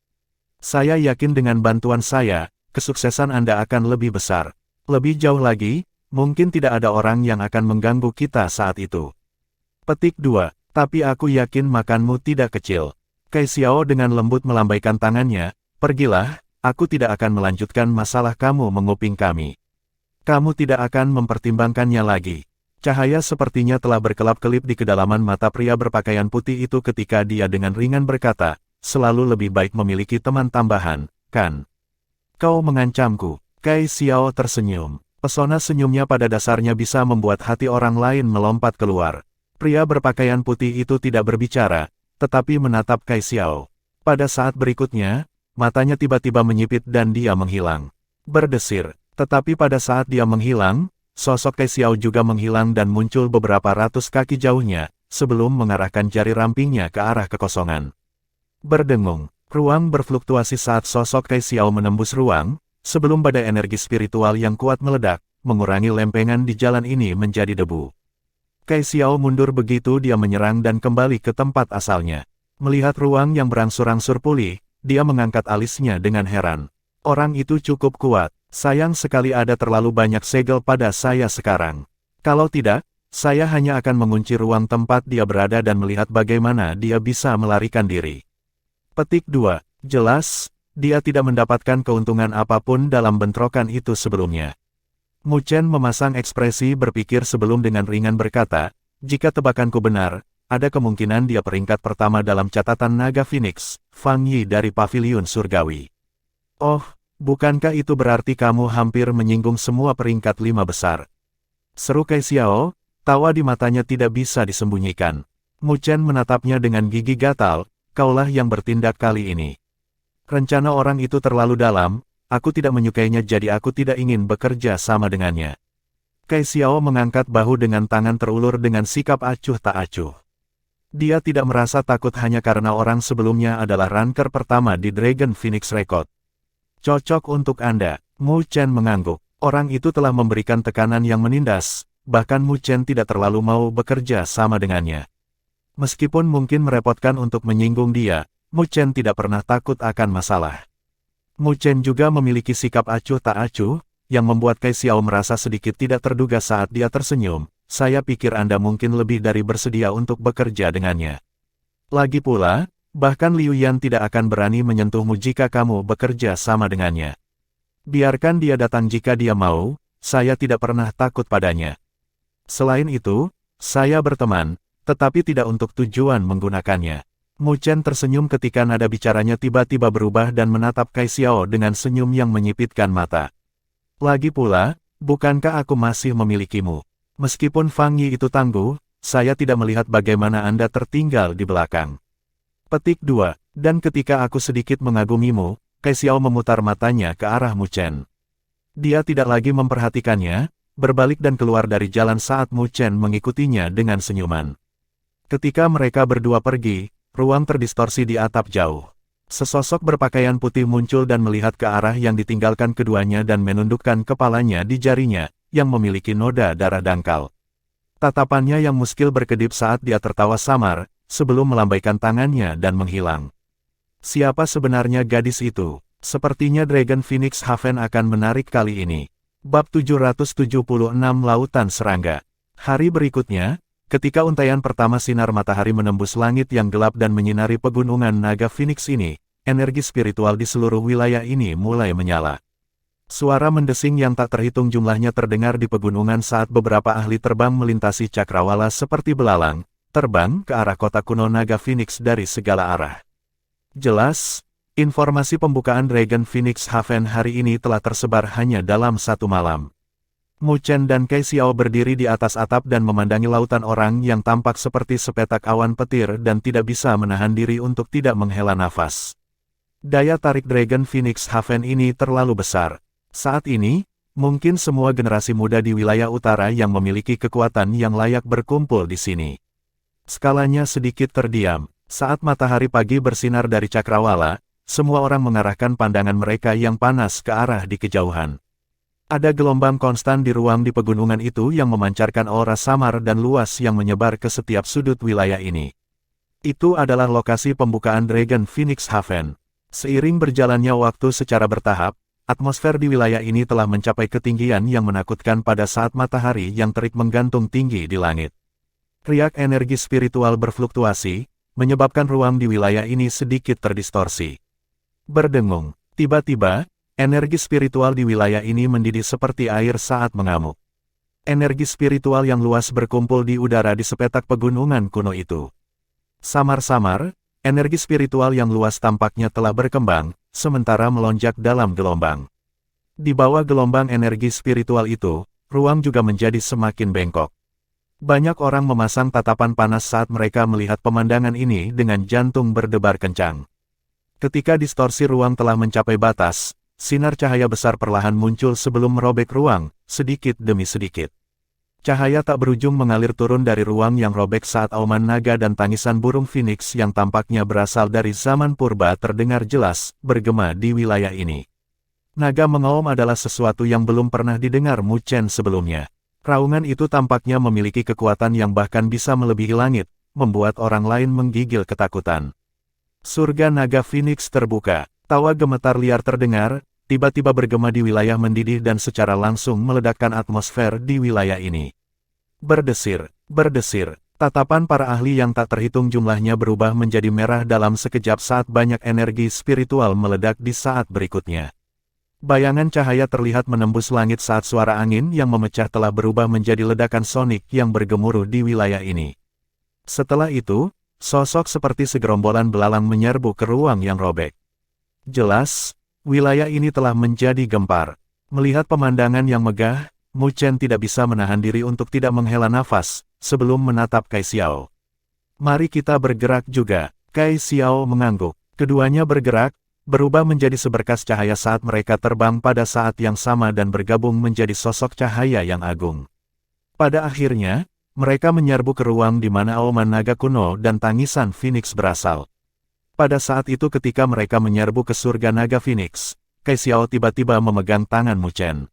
A: "Saya yakin dengan bantuan saya, kesuksesan Anda akan lebih besar. Lebih jauh lagi, mungkin tidak ada orang yang akan mengganggu kita saat itu." Petik 2. "Tapi aku yakin makanmu tidak kecil." Kai Xiao dengan lembut melambaikan tangannya, "Pergilah, aku tidak akan melanjutkan masalah kamu menguping kami. Kamu tidak akan mempertimbangkannya lagi." Cahaya sepertinya telah berkelap-kelip di kedalaman mata pria berpakaian putih itu ketika dia dengan ringan berkata, "Selalu lebih baik memiliki teman tambahan, kan? Kau mengancamku." Kai Xiao tersenyum. Pesona senyumnya pada dasarnya bisa membuat hati orang lain melompat keluar. Pria berpakaian putih itu tidak berbicara, tetapi menatap Kai Xiao. Pada saat berikutnya, matanya tiba-tiba menyipit dan dia menghilang. Berdesir, tetapi pada saat dia menghilang, sosok Kai Xiao juga menghilang dan muncul beberapa ratus kaki jauhnya, sebelum mengarahkan jari rampingnya ke arah kekosongan. Berdengung, ruang berfluktuasi saat sosok Kai Xiao menembus ruang, sebelum badai energi spiritual yang kuat meledak, mengurangi lempengan di jalan ini menjadi debu. Kai Xiao mundur begitu dia menyerang dan kembali ke tempat asalnya. Melihat ruang yang berangsur-angsur pulih, dia mengangkat alisnya dengan heran. Orang itu cukup kuat. Sayang sekali ada terlalu banyak segel pada saya sekarang. Kalau tidak, saya hanya akan mengunci ruang tempat dia berada dan melihat bagaimana dia bisa melarikan diri. Petik 2. Jelas, dia tidak mendapatkan keuntungan apapun dalam bentrokan itu sebelumnya. Mu Chen memasang ekspresi berpikir sebelum dengan ringan berkata, jika tebakanku benar, ada kemungkinan dia peringkat pertama dalam catatan naga Phoenix, Fang Yi dari Paviliun Surgawi. Oh, bukankah itu berarti kamu hampir menyinggung semua peringkat 5 besar? Seru Kai Xiao, tawa di matanya tidak bisa disembunyikan. Mu Chen menatapnya dengan gigi gatal, kaulah yang bertindak kali ini. Rencana orang itu terlalu dalam, aku tidak menyukainya jadi aku tidak ingin bekerja sama dengannya. Kai Xiao mengangkat bahu dengan tangan terulur dengan sikap acuh tak acuh. Dia tidak merasa takut hanya karena orang sebelumnya adalah ranker pertama di Dragon Phoenix Record. Cocok untuk Anda, Mu Chen mengangguk. Orang itu telah memberikan tekanan yang menindas, bahkan Mu Chen tidak terlalu mau bekerja sama dengannya. Meskipun mungkin merepotkan untuk menyinggung dia, Mu Chen tidak pernah takut akan masalah. Mu Chen juga memiliki sikap acuh tak acuh, yang membuat Kai Xiao merasa sedikit tidak terduga saat dia tersenyum. Saya pikir Anda mungkin lebih dari bersedia untuk bekerja dengannya. Lagi pula, bahkan Liu Yan tidak akan berani menyentuhmu jika kamu bekerja sama dengannya. Biarkan dia datang jika dia mau, saya tidak pernah takut padanya. Selain itu, saya berteman, tetapi tidak untuk tujuan menggunakannya. Mu Chen tersenyum ketika nada bicaranya tiba-tiba berubah dan menatap Kai Xiao dengan senyum yang menyipitkan mata. Lagi pula, bukankah aku masih memilikimu? Meskipun Fang Yi itu tangguh, saya tidak melihat bagaimana Anda tertinggal di belakang. Petik 2. Dan ketika aku sedikit mengagumimu, Kai Xiao memutar matanya ke arah Mu Chen. Dia tidak lagi memperhatikannya, berbalik dan keluar dari jalan saat Mu Chen mengikutinya dengan senyuman. Ketika mereka berdua pergi, ruang terdistorsi di atap jauh. Sesosok berpakaian putih muncul dan melihat ke arah yang ditinggalkan keduanya dan menundukkan kepalanya di jarinya, yang memiliki noda darah dangkal. Tatapannya yang muskil berkedip saat dia tertawa samar, sebelum melambaikan tangannya dan menghilang. Siapa sebenarnya gadis itu? Sepertinya Dragon Phoenix Haven akan menarik kali ini. Bab 776 Lautan Serangga. Hari berikutnya, ketika untaian pertama sinar matahari menembus langit yang gelap dan menyinari pegunungan naga Phoenix ini, energi spiritual di seluruh wilayah ini mulai menyala. Suara mendesing yang tak terhitung jumlahnya terdengar di pegunungan saat beberapa ahli terbang melintasi cakrawala seperti belalang, terbang ke arah kota kuno naga Phoenix dari segala arah. Jelas, informasi pembukaan Dragon Phoenix Haven hari ini telah tersebar hanya dalam satu malam. Mu Chen dan Kai Xiao berdiri di atas atap dan memandangi lautan orang yang tampak seperti sepetak awan petir dan tidak bisa menahan diri untuk tidak menghela nafas. Daya tarik Dragon Phoenix Haven ini terlalu besar. Saat ini, mungkin semua generasi muda di wilayah utara yang memiliki kekuatan yang layak berkumpul di sini. Skalanya sedikit terdiam. Saat matahari pagi bersinar dari cakrawala, semua orang mengarahkan pandangan mereka yang panas ke arah di kejauhan. Ada gelombang konstan di ruang di pegunungan itu yang memancarkan aura samar dan luas yang menyebar ke setiap sudut wilayah ini. Itu adalah lokasi pembukaan Dragon Phoenix Haven. Seiring berjalannya waktu secara bertahap, atmosfer di wilayah ini telah mencapai ketinggian yang menakutkan pada saat matahari yang terik menggantung tinggi di langit. Riak energi spiritual berfluktuasi, menyebabkan ruang di wilayah ini sedikit terdistorsi. Berdengung, tiba-tiba, energi spiritual di wilayah ini mendidih seperti air saat mengamuk. Energi spiritual yang luas berkumpul di udara di sepetak pegunungan kuno itu. Samar-samar, energi spiritual yang luas tampaknya telah berkembang, sementara melonjak dalam gelombang. Di bawah gelombang energi spiritual itu, ruang juga menjadi semakin bengkok. Banyak orang memasang tatapan panas saat mereka melihat pemandangan ini dengan jantung berdebar kencang. Ketika distorsi ruang telah mencapai batas, sinar cahaya besar perlahan muncul sebelum merobek ruang, sedikit demi sedikit. Cahaya tak berujung mengalir turun dari ruang yang robek saat auman naga dan tangisan burung Phoenix yang tampaknya berasal dari zaman purba terdengar jelas, bergema di wilayah ini. Naga mengaum adalah sesuatu yang belum pernah didengar Mu Chen sebelumnya. Raungan itu tampaknya memiliki kekuatan yang bahkan bisa melebihi langit, membuat orang lain menggigil ketakutan. Surga naga Phoenix terbuka. Tawa gemetar liar terdengar, tiba-tiba bergema di wilayah mendidih dan secara langsung meledakkan atmosfer di wilayah ini. Berdesir, berdesir. Tatapan para ahli yang tak terhitung jumlahnya berubah menjadi merah dalam sekejap saat banyak energi spiritual meledak di saat berikutnya. Bayangan cahaya terlihat menembus langit saat suara angin yang memecah telah berubah menjadi ledakan sonik yang bergemuruh di wilayah ini. Setelah itu, sosok seperti segerombolan belalang menyerbu ke ruang yang robek. Jelas, wilayah ini telah menjadi gempar. Melihat pemandangan yang megah, Mu Chen tidak bisa menahan diri untuk tidak menghela nafas sebelum menatap Kai Xiao. Mari kita bergerak juga, Kai Xiao mengangguk. Keduanya bergerak, berubah menjadi seberkas cahaya saat mereka terbang pada saat yang sama dan bergabung menjadi sosok cahaya yang agung. Pada akhirnya, mereka menyerbu ke ruang di mana auman naga kuno dan tangisan Phoenix berasal. Pada saat itu ketika mereka menyerbu ke surga naga Phoenix, Kai Xiao tiba-tiba memegang tangan Mu Chen.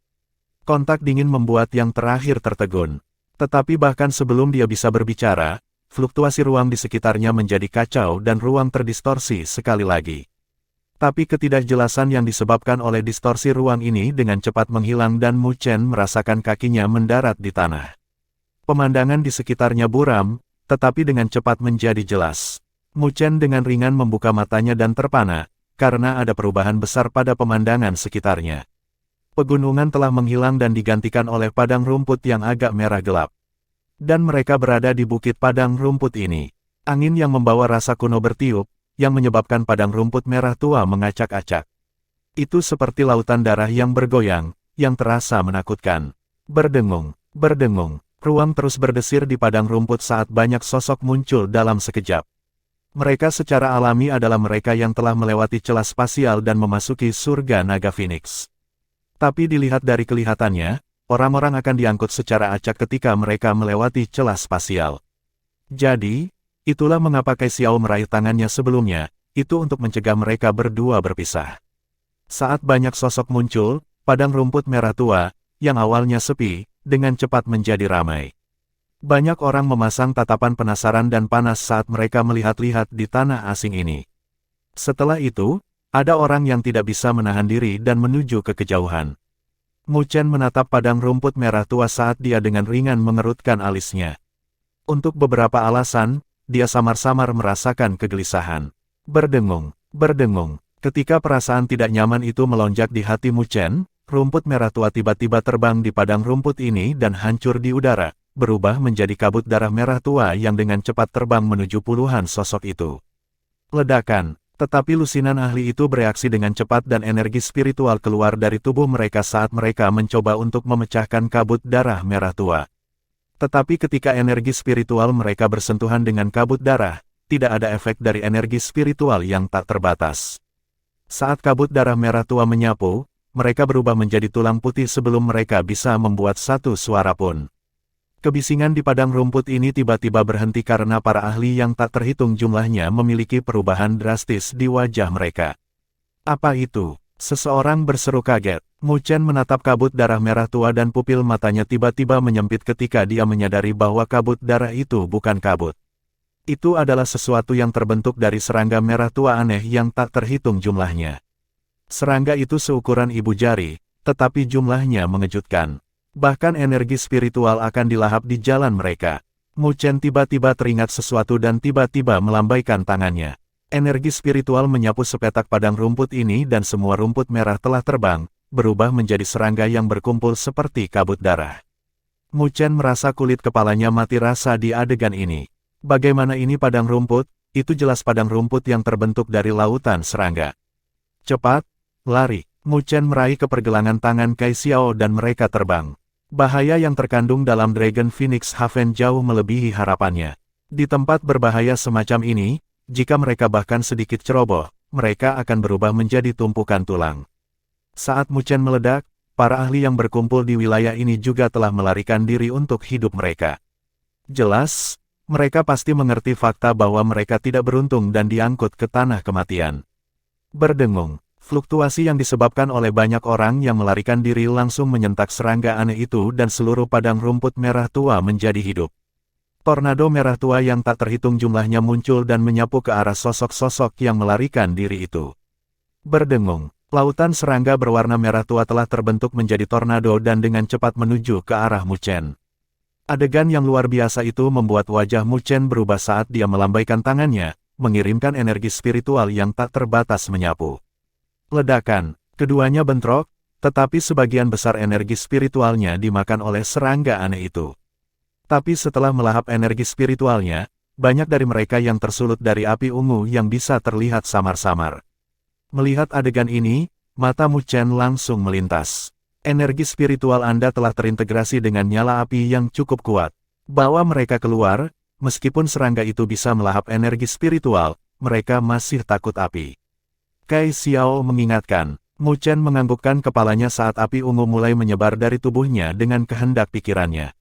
A: Kontak dingin membuat yang terakhir tertegun. Tetapi bahkan sebelum dia bisa berbicara, fluktuasi ruang di sekitarnya menjadi kacau dan ruang terdistorsi sekali lagi. Tapi ketidakjelasan yang disebabkan oleh distorsi ruang ini dengan cepat menghilang dan Mu Chen merasakan kakinya mendarat di tanah. Pemandangan di sekitarnya buram, tetapi dengan cepat menjadi jelas. Mu Chen dengan ringan membuka matanya dan terpana, karena ada perubahan besar pada pemandangan sekitarnya. Pegunungan telah menghilang dan digantikan oleh padang rumput yang agak merah gelap. Dan mereka berada di bukit padang rumput ini. Angin yang membawa rasa kuno bertiup, yang menyebabkan padang rumput merah tua mengacak-acak. Itu seperti lautan darah yang bergoyang, yang terasa menakutkan. Berdengung, berdengung, ruang terus berdesir di padang rumput saat banyak sosok muncul dalam sekejap. Mereka secara alami adalah mereka yang telah melewati celah spasial dan memasuki surga naga Phoenix. Tapi dilihat dari kelihatannya, orang-orang akan diangkut secara acak ketika mereka melewati celah spasial. Jadi, itulah mengapa Kai Xiao meraih tangannya sebelumnya, itu untuk mencegah mereka berdua berpisah. Saat banyak sosok muncul, padang rumput merah tua, yang awalnya sepi, dengan cepat menjadi ramai. Banyak orang memasang tatapan penasaran dan panas saat mereka melihat-lihat di tanah asing ini. Setelah itu, ada orang yang tidak bisa menahan diri dan menuju ke kejauhan. Mu Chen menatap padang rumput merah tua saat dia dengan ringan mengerutkan alisnya. Untuk beberapa alasan, dia samar-samar merasakan kegelisahan. Berdengung, berdengung. Ketika perasaan tidak nyaman itu melonjak di hati Mu Chen, rumput merah tua tiba-tiba terbang di padang rumput ini dan hancur di udara, berubah menjadi kabut darah merah tua yang dengan cepat terbang menuju puluhan sosok itu. Ledakan, tetapi lusinan ahli itu bereaksi dengan cepat dan energi spiritual keluar dari tubuh mereka saat mereka mencoba untuk memecahkan kabut darah merah tua. Tetapi ketika energi spiritual mereka bersentuhan dengan kabut darah, tidak ada efek dari energi spiritual yang tak terbatas. Saat kabut darah merah tua menyapu, mereka berubah menjadi tulang putih sebelum mereka bisa membuat satu suara pun. Kebisingan di padang rumput ini tiba-tiba berhenti karena para ahli yang tak terhitung jumlahnya memiliki perubahan drastis di wajah mereka. Apa itu? Seseorang berseru kaget. Mu Chen menatap kabut darah merah tua dan pupil matanya tiba-tiba menyempit ketika dia menyadari bahwa kabut darah itu bukan kabut. Itu adalah sesuatu yang terbentuk dari serangga merah tua aneh yang tak terhitung jumlahnya. Serangga itu seukuran ibu jari, tetapi jumlahnya mengejutkan. Bahkan energi spiritual akan dilahap di jalan mereka. Mu Chen tiba-tiba teringat sesuatu dan tiba-tiba melambaikan tangannya. Energi spiritual menyapu sepetak padang rumput ini dan semua rumput merah telah terbang, berubah menjadi serangga yang berkumpul seperti kabut darah. Mu Chen merasa kulit kepalanya mati rasa di adegan ini. Bagaimana ini padang rumput? Itu jelas padang rumput yang terbentuk dari lautan serangga. Cepat, lari. Mu Chen meraih kepergelangan tangan Kai Xiao dan mereka terbang. Bahaya yang terkandung dalam Dragon Phoenix Haven jauh melebihi harapannya. Di tempat berbahaya semacam ini, jika mereka bahkan sedikit ceroboh, mereka akan berubah menjadi tumpukan tulang. Saat Mu Chen meledak, para ahli yang berkumpul di wilayah ini juga telah melarikan diri untuk hidup mereka. Jelas, mereka pasti mengerti fakta bahwa mereka tidak beruntung dan diangkut ke tanah kematian. Berdengung. Fluktuasi yang disebabkan oleh banyak orang yang melarikan diri langsung menyentak serangga aneh itu dan seluruh padang rumput merah tua menjadi hidup. Tornado merah tua yang tak terhitung jumlahnya muncul dan menyapu ke arah sosok-sosok yang melarikan diri itu. Berdengung, lautan serangga berwarna merah tua telah terbentuk menjadi tornado dan dengan cepat menuju ke arah Mu Chen. Adegan yang luar biasa itu membuat wajah Mu Chen berubah saat dia melambaikan tangannya, mengirimkan energi spiritual yang tak terbatas menyapu. Ledakan, keduanya bentrok, tetapi sebagian besar energi spiritualnya dimakan oleh serangga aneh itu. Tapi setelah melahap energi spiritualnya, banyak dari mereka yang tersulut dari api ungu yang bisa terlihat samar-samar. Melihat adegan ini, mata Mu Chen langsung melintas. Energi spiritual Anda telah terintegrasi dengan nyala api yang cukup kuat. Bawa mereka keluar, meskipun serangga itu bisa melahap energi spiritual, mereka masih takut api. Kai Xiao mengingatkan. Mu Chen menganggukkan kepalanya saat api ungu mulai menyebar dari tubuhnya dengan kehendak pikirannya.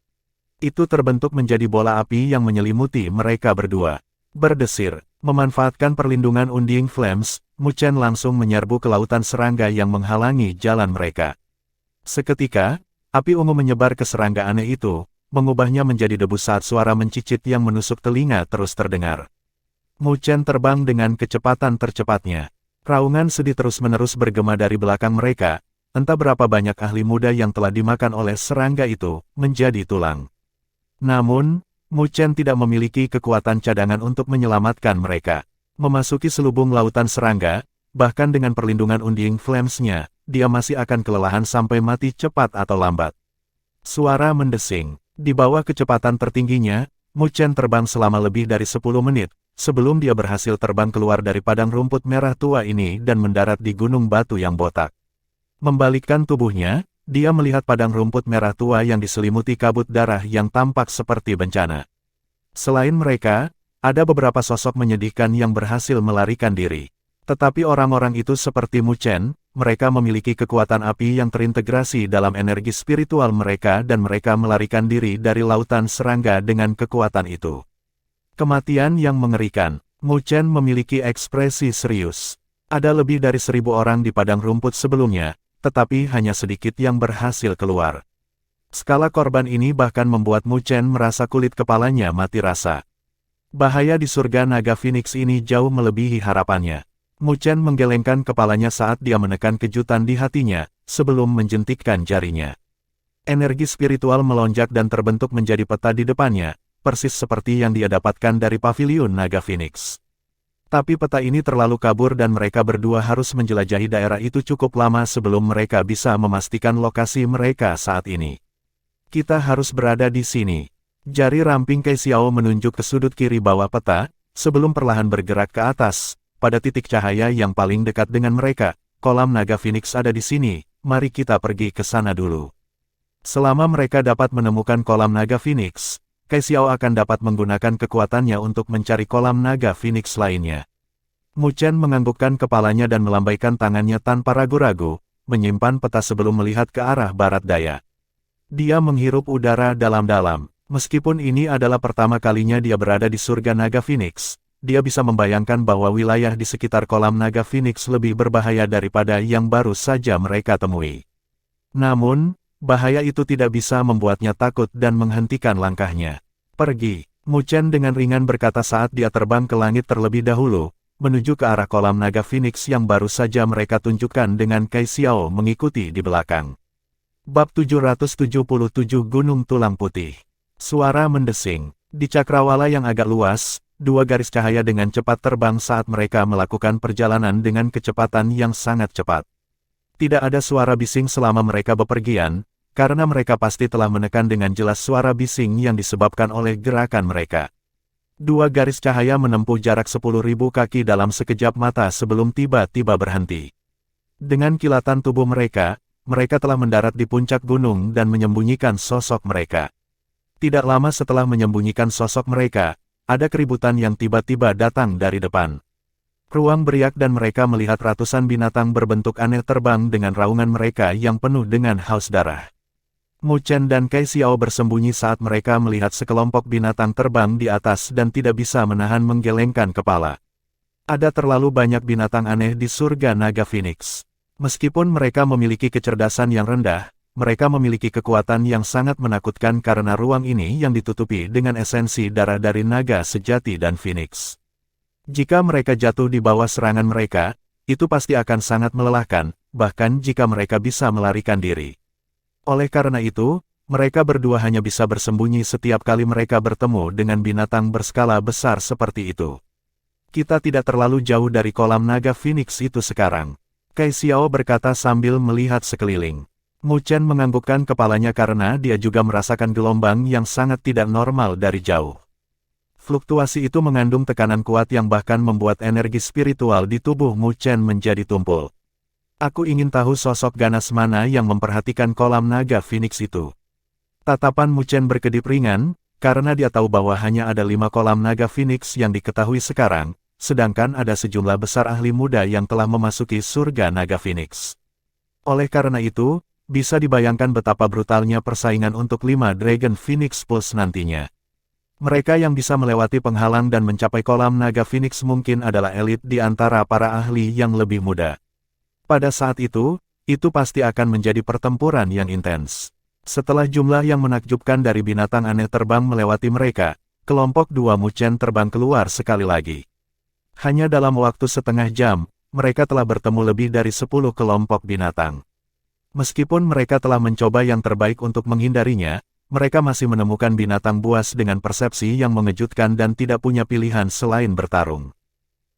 A: Itu terbentuk menjadi bola api yang menyelimuti mereka berdua. Berdesir, memanfaatkan perlindungan Undying Flames, Mu Chen langsung menyerbu ke lautan serangga yang menghalangi jalan mereka. Seketika, api ungu menyebar ke serangga aneh itu, mengubahnya menjadi debu saat suara mencicit yang menusuk telinga terus terdengar. Mu Chen terbang dengan kecepatan tercepatnya. Raungan sedih terus-menerus bergema dari belakang mereka, entah berapa banyak ahli muda yang telah dimakan oleh serangga itu, menjadi tulang. Namun, Mu Chen tidak memiliki kekuatan cadangan untuk menyelamatkan mereka. Memasuki selubung lautan serangga, bahkan dengan perlindungan Undying Flames-nya, dia masih akan kelelahan sampai mati cepat atau lambat. Suara mendesing. Di bawah kecepatan tertingginya, Mu Chen terbang selama lebih dari 10 menit, sebelum dia berhasil terbang keluar dari padang rumput merah tua ini dan mendarat di gunung batu yang botak. Membalikkan tubuhnya, dia melihat padang rumput merah tua yang diselimuti kabut darah yang tampak seperti bencana. Selain mereka, ada beberapa sosok menyedihkan yang berhasil melarikan diri. Tetapi orang-orang itu seperti Mu Chen, mereka memiliki kekuatan api yang terintegrasi dalam energi spiritual mereka dan mereka melarikan diri dari lautan serangga dengan kekuatan itu. Kematian yang mengerikan. Mu Chen memiliki ekspresi serius. Ada lebih dari 1000 orang di padang rumput sebelumnya, tetapi hanya sedikit yang berhasil keluar. Skala korban ini bahkan membuat Mu Chen merasa kulit kepalanya mati rasa. Bahaya di surga naga Phoenix ini jauh melebihi harapannya. Mu Chen menggelengkan kepalanya saat dia menekan kejutan di hatinya, sebelum menjentikkan jarinya. Energi spiritual melonjak dan terbentuk menjadi peta di depannya, persis seperti yang dia dapatkan dari paviliun naga Phoenix. Tapi peta ini terlalu kabur dan mereka berdua harus menjelajahi daerah itu cukup lama sebelum mereka bisa memastikan lokasi mereka saat ini. Kita harus berada di sini. Jari ramping Kai Xiao menunjuk ke sudut kiri bawah peta, sebelum perlahan bergerak ke atas, pada titik cahaya yang paling dekat dengan mereka. Kolam naga Phoenix ada di sini, mari kita pergi ke sana dulu. Selama mereka dapat menemukan kolam naga Phoenix, Kai Xiao akan dapat menggunakan kekuatannya untuk mencari kolam naga Phoenix lainnya. Mu Chen menganggukkan kepalanya dan melambaikan tangannya tanpa ragu-ragu, menyimpan peta sebelum melihat ke arah barat daya. Dia menghirup udara dalam-dalam. Meskipun ini adalah pertama kalinya dia berada di surga naga Phoenix, dia bisa membayangkan bahwa wilayah di sekitar kolam naga Phoenix lebih berbahaya daripada yang baru saja mereka temui. Namun, bahaya itu tidak bisa membuatnya takut dan menghentikan langkahnya. Pergi, Mu Chen dengan ringan berkata saat dia terbang ke langit terlebih dahulu, menuju ke arah kolam naga Phoenix yang baru saja mereka tunjukkan dengan Kai Xiao mengikuti di belakang. Bab 777 Gunung Tulang Putih. Suara mendesing. Di cakrawala yang agak luas, dua garis cahaya dengan cepat terbang saat mereka melakukan perjalanan dengan kecepatan yang sangat cepat. Tidak ada suara bising selama mereka bepergian, karena mereka pasti telah menekan dengan jelas suara bising yang disebabkan oleh gerakan mereka. Dua garis cahaya menempuh jarak 10.000 kaki dalam sekejap mata sebelum tiba-tiba berhenti. Dengan kilatan tubuh mereka, mereka telah mendarat di puncak gunung dan menyembunyikan sosok mereka. Tidak lama setelah menyembunyikan sosok mereka, ada keributan yang tiba-tiba datang dari depan. Ruang beriak dan mereka melihat ratusan binatang berbentuk aneh terbang dengan raungan mereka yang penuh dengan haus darah. Mu Chen dan Kai Xiao bersembunyi saat mereka melihat sekelompok binatang terbang di atas dan tidak bisa menahan menggelengkan kepala. Ada terlalu banyak binatang aneh di surga naga Phoenix. Meskipun mereka memiliki kecerdasan yang rendah, mereka memiliki kekuatan yang sangat menakutkan karena ruang ini yang ditutupi dengan esensi darah dari naga sejati dan Phoenix. Jika mereka jatuh di bawah serangan mereka, itu pasti akan sangat melelahkan, bahkan jika mereka bisa melarikan diri. Oleh karena itu, mereka berdua hanya bisa bersembunyi setiap kali mereka bertemu dengan binatang berskala besar seperti itu. Kita tidak terlalu jauh dari kolam naga Phoenix itu sekarang. Kai Xiao berkata sambil melihat sekeliling. Mu Chen menganggukkan kepalanya karena dia juga merasakan gelombang yang sangat tidak normal dari jauh. Fluktuasi itu mengandung tekanan kuat yang bahkan membuat energi spiritual di tubuh Mu Chen menjadi tumpul. Aku ingin tahu sosok ganas mana yang memperhatikan kolam naga Phoenix itu. Tatapan Mu Chen berkedip ringan, karena dia tahu bahwa hanya ada 5 kolam naga Phoenix yang diketahui sekarang, sedangkan ada sejumlah besar ahli muda yang telah memasuki surga naga Phoenix. Oleh karena itu, bisa dibayangkan betapa brutalnya persaingan untuk 5 Dragon Phoenix Pulse nantinya. Mereka yang bisa melewati penghalang dan mencapai kolam naga Phoenix mungkin adalah elit di antara para ahli yang lebih muda. Pada saat itu pasti akan menjadi pertempuran yang intens. Setelah jumlah yang menakjubkan dari binatang aneh terbang melewati mereka, kelompok 2 Mu Chen terbang keluar sekali lagi. Hanya dalam waktu setengah jam, mereka telah bertemu lebih dari 10 kelompok binatang. Meskipun mereka telah mencoba yang terbaik untuk menghindarinya, mereka masih menemukan binatang buas dengan persepsi yang mengejutkan dan tidak punya pilihan selain bertarung.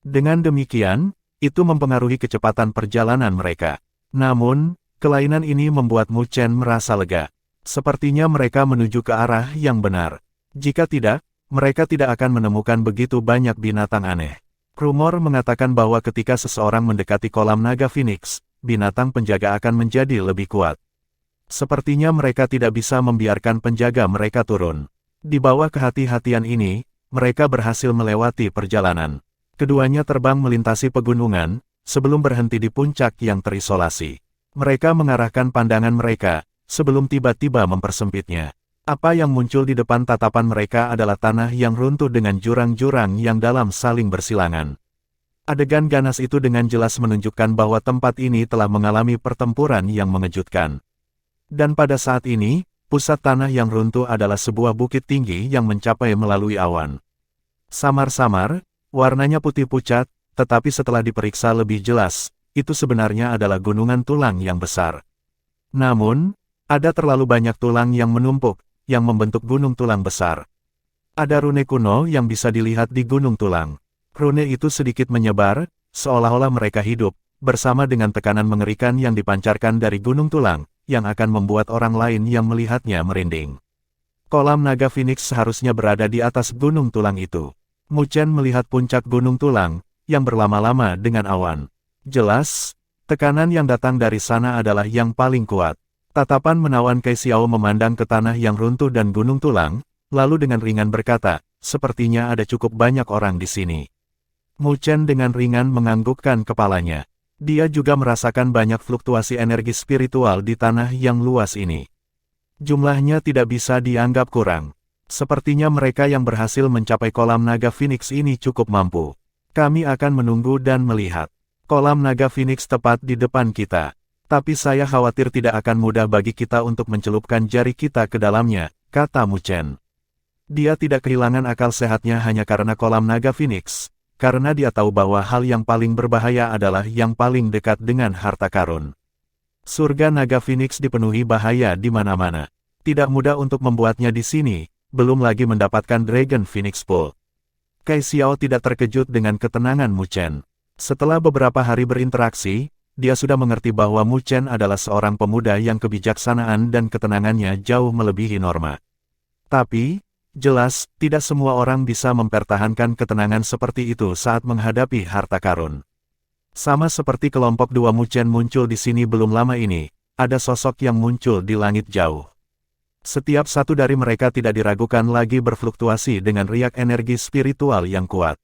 A: Dengan demikian, itu mempengaruhi kecepatan perjalanan mereka. Namun, kelainan ini membuat Mu Chen merasa lega. Sepertinya mereka menuju ke arah yang benar. Jika tidak, mereka tidak akan menemukan begitu banyak binatang aneh. Rumor mengatakan bahwa ketika seseorang mendekati kolam naga Phoenix, binatang penjaga akan menjadi lebih kuat. Sepertinya mereka tidak bisa membiarkan penjaga mereka turun. Di bawah kehati-hatian ini, mereka berhasil melewati perjalanan. Keduanya terbang melintasi pegunungan, sebelum berhenti di puncak yang terisolasi. Mereka mengarahkan pandangan mereka, sebelum tiba-tiba mempersempitnya. Apa yang muncul di depan tatapan mereka adalah tanah yang runtuh dengan jurang-jurang yang dalam saling bersilangan. Adegan ganas itu dengan jelas menunjukkan bahwa tempat ini telah mengalami pertempuran yang mengejutkan. Dan pada saat ini, pusat tanah yang runtuh adalah sebuah bukit tinggi yang mencapai melalui awan. Samar-samar, warnanya putih pucat, tetapi setelah diperiksa lebih jelas, itu sebenarnya adalah gunungan tulang yang besar. Namun, ada terlalu banyak tulang yang menumpuk, yang membentuk gunung tulang besar. Ada rune kuno yang bisa dilihat di gunung tulang. Rune itu sedikit menyebar, seolah-olah mereka hidup, bersama dengan tekanan mengerikan yang dipancarkan dari gunung tulang, yang akan membuat orang lain yang melihatnya merinding. Kolam naga Phoenix seharusnya berada di atas gunung tulang itu. Mu Chen melihat puncak gunung tulang, yang berlama-lama dengan awan. Jelas, tekanan yang datang dari sana adalah yang paling kuat. Tatapan menawan Kai Xiao memandang ke tanah yang runtuh dan gunung tulang, lalu dengan ringan berkata, sepertinya ada cukup banyak orang di sini. Mu Chen dengan ringan menganggukkan kepalanya. Dia juga merasakan banyak fluktuasi energi spiritual di tanah yang luas ini. Jumlahnya tidak bisa dianggap kurang. Sepertinya mereka yang berhasil mencapai kolam naga Phoenix ini cukup mampu. Kami akan menunggu dan melihat. Kolam naga Phoenix tepat di depan kita. Tapi saya khawatir tidak akan mudah bagi kita untuk mencelupkan jari kita ke dalamnya, kata Mu Chen. Dia tidak kehilangan akal sehatnya hanya karena kolam naga Phoenix, karena dia tahu bahwa hal yang paling berbahaya adalah yang paling dekat dengan harta karun. Surga naga Phoenix dipenuhi bahaya di mana-mana. Tidak mudah untuk membuatnya di sini, belum lagi mendapatkan Dragon Phoenix Pool. Kai Xiao tidak terkejut dengan ketenangan Mu Chen. Setelah beberapa hari berinteraksi, dia sudah mengerti bahwa Mu Chen adalah seorang pemuda yang kebijaksanaan dan ketenangannya jauh melebihi norma. Tapi, jelas, tidak semua orang bisa mempertahankan ketenangan seperti itu saat menghadapi harta karun. Sama seperti kelompok 2 Mu Chen muncul di sini belum lama ini, ada sosok yang muncul di langit jauh. Setiap satu dari mereka tidak diragukan lagi berfluktuasi dengan riak energi spiritual yang kuat.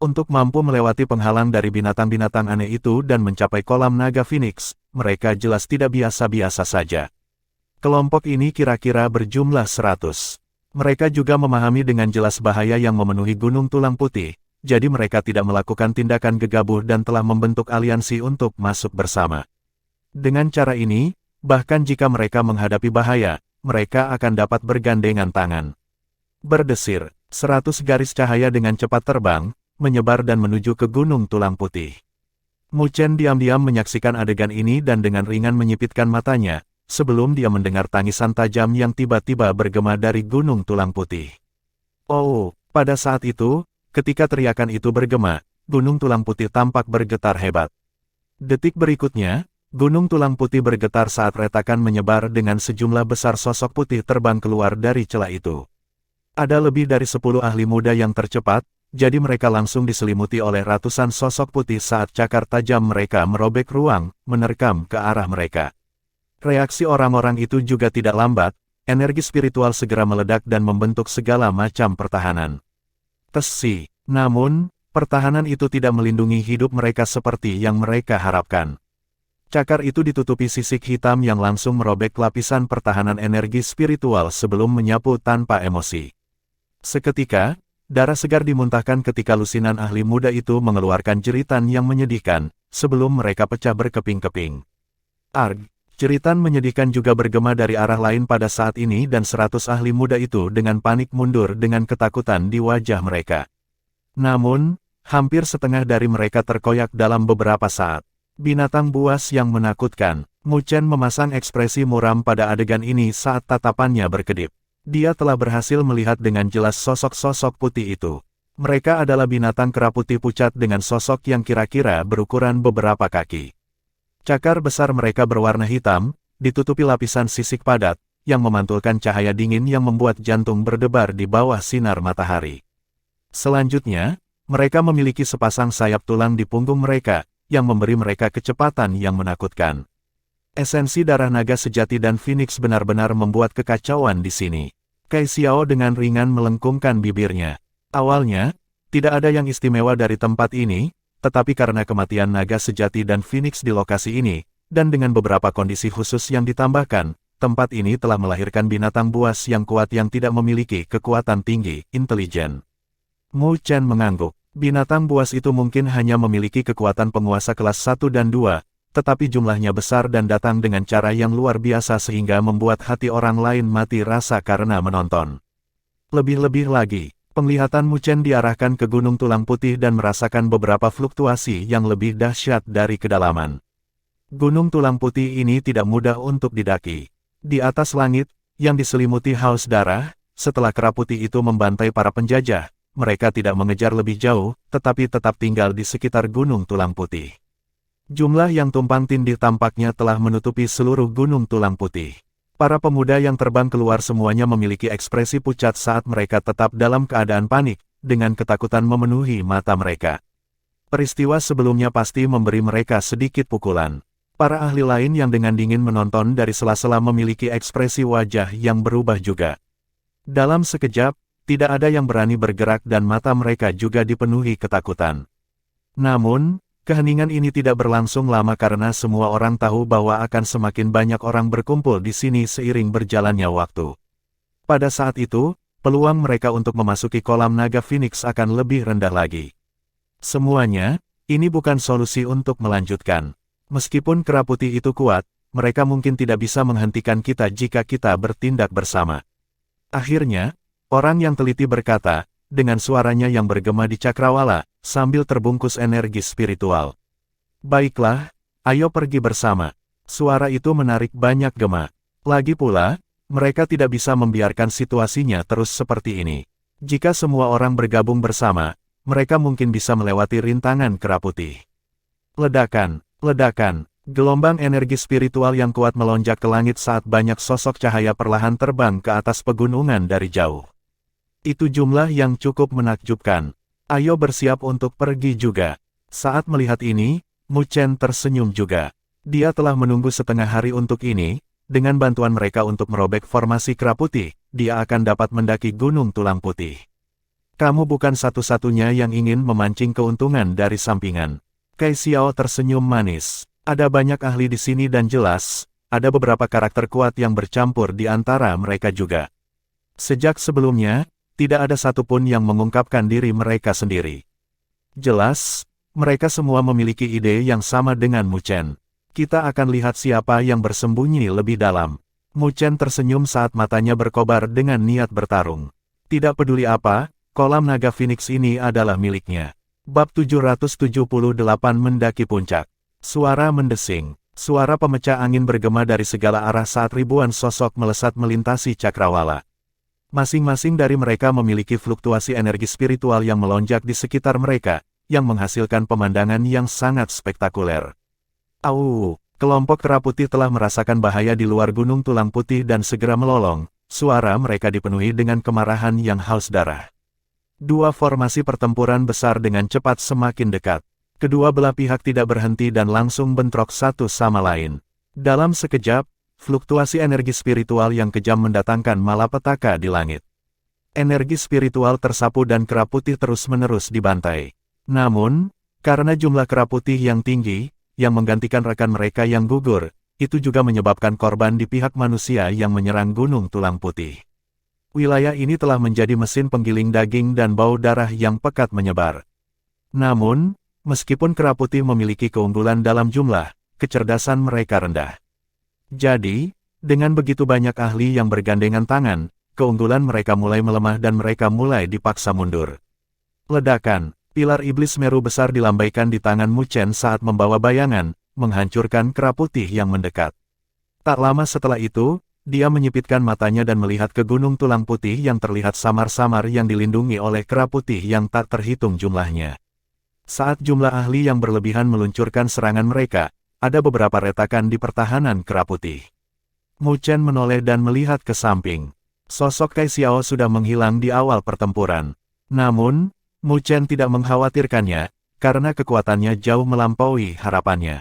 A: Untuk mampu melewati penghalang dari binatang-binatang aneh itu dan mencapai kolam naga Phoenix, mereka jelas tidak biasa-biasa saja. Kelompok ini kira-kira berjumlah 100. Mereka juga memahami dengan jelas bahaya yang memenuhi Gunung Tulang Putih, jadi mereka tidak melakukan tindakan gegabah dan telah membentuk aliansi untuk masuk bersama. Dengan cara ini, Bahkan jika mereka menghadapi bahaya, mereka akan dapat bergandengan tangan. Berdesir, 100 garis cahaya dengan cepat terbang, menyebar dan menuju ke Gunung Tulang Putih. Mu Chen diam-diam menyaksikan adegan ini dan dengan ringan menyipitkan matanya, sebelum dia mendengar tangisan tajam yang tiba-tiba bergema dari Gunung Tulang Putih. Oh, pada saat itu, ketika teriakan itu bergema, Gunung Tulang Putih tampak bergetar hebat. Detik berikutnya, Gunung Tulang Putih bergetar saat retakan menyebar dengan sejumlah besar sosok putih terbang keluar dari celah itu. Ada lebih dari 10 ahli muda yang tercepat, jadi mereka langsung diselimuti oleh ratusan sosok putih saat cakar tajam mereka merobek ruang, menerkam ke arah mereka. Reaksi orang-orang itu juga tidak lambat, energi spiritual segera meledak dan membentuk segala macam pertahanan. Tesi, namun, pertahanan itu tidak melindungi hidup mereka seperti yang mereka harapkan. Cakar itu ditutupi sisik hitam yang langsung merobek lapisan pertahanan energi spiritual sebelum menyapu tanpa emosi. Seketika, darah segar dimuntahkan ketika lusinan ahli muda itu mengeluarkan jeritan yang menyedihkan, sebelum mereka pecah berkeping-keping. Arg, jeritan menyedihkan juga bergema dari arah lain pada saat ini dan 100 ahli muda itu dengan panik mundur dengan ketakutan di wajah mereka. Namun, hampir setengah dari mereka terkoyak dalam beberapa saat. Binatang buas yang menakutkan. Mu Chen memasang ekspresi muram pada adegan ini saat tatapannya berkedip. Dia telah berhasil melihat dengan jelas sosok-sosok putih itu. Mereka adalah binatang kera putih pucat dengan sosok yang kira-kira berukuran beberapa kaki. Cakar besar mereka berwarna hitam, ditutupi lapisan sisik padat, yang memantulkan cahaya dingin yang membuat jantung berdebar di bawah sinar matahari. Selanjutnya, mereka memiliki sepasang sayap tulang di punggung mereka, yang memberi mereka kecepatan yang menakutkan. Esensi darah naga sejati dan Phoenix benar-benar membuat kekacauan di sini. Kai Xiao dengan ringan melengkungkan bibirnya. Awalnya, tidak ada yang istimewa dari tempat ini, tetapi karena kematian naga sejati dan Phoenix di lokasi ini, dan dengan beberapa kondisi khusus yang ditambahkan, tempat ini telah melahirkan binatang buas yang kuat yang tidak memiliki kekuatan tinggi, intelijen. Mu Chen mengangguk. Binatang buas itu mungkin hanya memiliki kekuatan penguasa kelas 1 dan 2, tetapi jumlahnya besar dan datang dengan cara yang luar biasa sehingga membuat hati orang lain mati rasa karena menonton. Lebih-lebih lagi, penglihatan Mu Chen diarahkan ke Gunung Tulang Putih dan merasakan beberapa fluktuasi yang lebih dahsyat dari kedalaman. Gunung Tulang Putih ini tidak mudah untuk didaki. Di atas langit, yang diselimuti haus darah, setelah kera putih itu membantai para penjajah, mereka tidak mengejar lebih jauh, tetapi tetap tinggal di sekitar Gunung Tulang Putih. Jumlah yang tumpang tindih tampaknya telah menutupi seluruh Gunung Tulang Putih. Para pemuda yang terbang keluar semuanya memiliki ekspresi pucat saat mereka tetap dalam keadaan panik, dengan ketakutan memenuhi mata mereka. Peristiwa sebelumnya pasti memberi mereka sedikit pukulan. Para ahli lain yang dengan dingin menonton dari sela-sela memiliki ekspresi wajah yang berubah juga. Dalam sekejap, tidak ada yang berani bergerak dan mata mereka juga dipenuhi ketakutan. Namun, keheningan ini tidak berlangsung lama karena semua orang tahu bahwa akan semakin banyak orang berkumpul di sini seiring berjalannya waktu. Pada saat itu, peluang mereka untuk memasuki kolam naga Phoenix akan lebih rendah lagi. Semuanya, ini bukan solusi untuk melanjutkan. Meskipun kera putih itu kuat, mereka mungkin tidak bisa menghentikan kita jika kita bertindak bersama. Akhirnya, orang yang teliti berkata, dengan suaranya yang bergema di cakrawala, sambil terbungkus energi spiritual. Baiklah, ayo pergi bersama. Suara itu menarik banyak gema. Lagi pula, mereka tidak bisa membiarkan situasinya terus seperti ini. Jika semua orang bergabung bersama, mereka mungkin bisa melewati rintangan kera putih. Ledakan, ledakan, gelombang energi spiritual yang kuat melonjak ke langit saat banyak sosok cahaya perlahan terbang ke atas pegunungan dari jauh. Itu jumlah yang cukup menakjubkan. Ayo bersiap untuk pergi juga. Saat melihat ini, Mu Chen tersenyum juga. Dia telah menunggu setengah hari untuk ini, dengan bantuan mereka untuk merobek formasi kera putih, dia akan dapat mendaki Gunung Tulang Putih. Kamu bukan satu-satunya yang ingin memancing keuntungan dari sampingan. Kai Xiao tersenyum manis. Ada banyak ahli di sini dan jelas, ada beberapa karakter kuat yang bercampur di antara mereka juga. Sejak sebelumnya, tidak ada satupun yang mengungkapkan diri mereka sendiri. Jelas, mereka semua memiliki ide yang sama dengan Mu Chen. Kita akan lihat siapa yang bersembunyi lebih dalam. Mu Chen tersenyum saat matanya berkobar dengan niat bertarung. Tidak peduli apa, kolam naga Phoenix ini adalah miliknya. Bab 778 mendaki puncak. Suara mendesing. Suara pemecah angin bergema dari segala arah saat ribuan sosok melesat melintasi cakrawala. Masing-masing dari mereka memiliki fluktuasi energi spiritual yang melonjak di sekitar mereka, yang menghasilkan pemandangan yang sangat spektakuler. Au! Kelompok kera putih telah merasakan bahaya di luar Gunung Tulang Putih dan segera melolong. Suara mereka dipenuhi dengan kemarahan yang haus darah. Dua formasi pertempuran besar dengan cepat semakin dekat. Kedua belah pihak tidak berhenti dan langsung bentrok satu sama lain. Dalam sekejap, fluktuasi energi spiritual yang kejam mendatangkan malapetaka di langit. Energi spiritual tersapu dan kera putih terus-menerus dibantai. Namun, karena jumlah kera putih yang tinggi, yang menggantikan rekan mereka yang gugur, itu juga menyebabkan korban di pihak manusia yang menyerang Gunung Tulang Putih. Wilayah ini telah menjadi mesin penggiling daging dan bau darah yang pekat menyebar. Namun, meskipun kera putih memiliki keunggulan dalam jumlah, kecerdasan mereka rendah. Jadi, dengan begitu banyak ahli yang bergandengan tangan, keunggulan mereka mulai melemah dan mereka mulai dipaksa mundur. Ledakan, pilar iblis Meru besar dilambaikan di tangan Mu Chen saat membawa bayangan, menghancurkan kera putih yang mendekat. Tak lama setelah itu, dia menyipitkan matanya dan melihat ke Gunung Tulang Putih yang terlihat samar-samar yang dilindungi oleh kera putih yang tak terhitung jumlahnya. Saat jumlah ahli yang berlebihan meluncurkan serangan mereka, ada beberapa retakan di pertahanan kera putih. Mu Chen menoleh dan melihat ke samping. Sosok Kai Xiao sudah menghilang di awal pertempuran. Namun, Mu Chen tidak mengkhawatirkannya, karena kekuatannya jauh melampaui harapannya.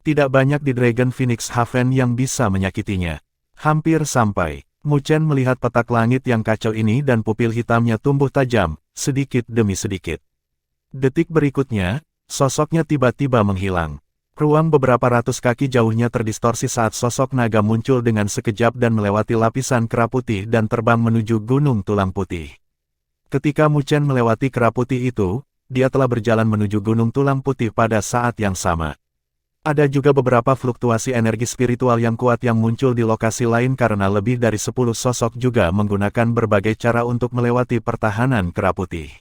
A: Tidak banyak di Dragon Phoenix Haven yang bisa menyakitinya. Hampir sampai, Mu Chen melihat petak langit yang kacau ini dan pupil hitamnya tumbuh tajam, sedikit demi sedikit. Detik berikutnya, sosoknya tiba-tiba menghilang. Ruang beberapa ratus kaki jauhnya terdistorsi saat sosok naga muncul dengan sekejap dan melewati lapisan kera putih dan terbang menuju Gunung Tulang Putih. Ketika Mu Chen melewati kera putih itu, dia telah berjalan menuju Gunung Tulang Putih pada saat yang sama. Ada juga beberapa fluktuasi energi spiritual yang kuat yang muncul di lokasi lain karena lebih dari 10 sosok juga menggunakan berbagai cara untuk melewati pertahanan kera putih.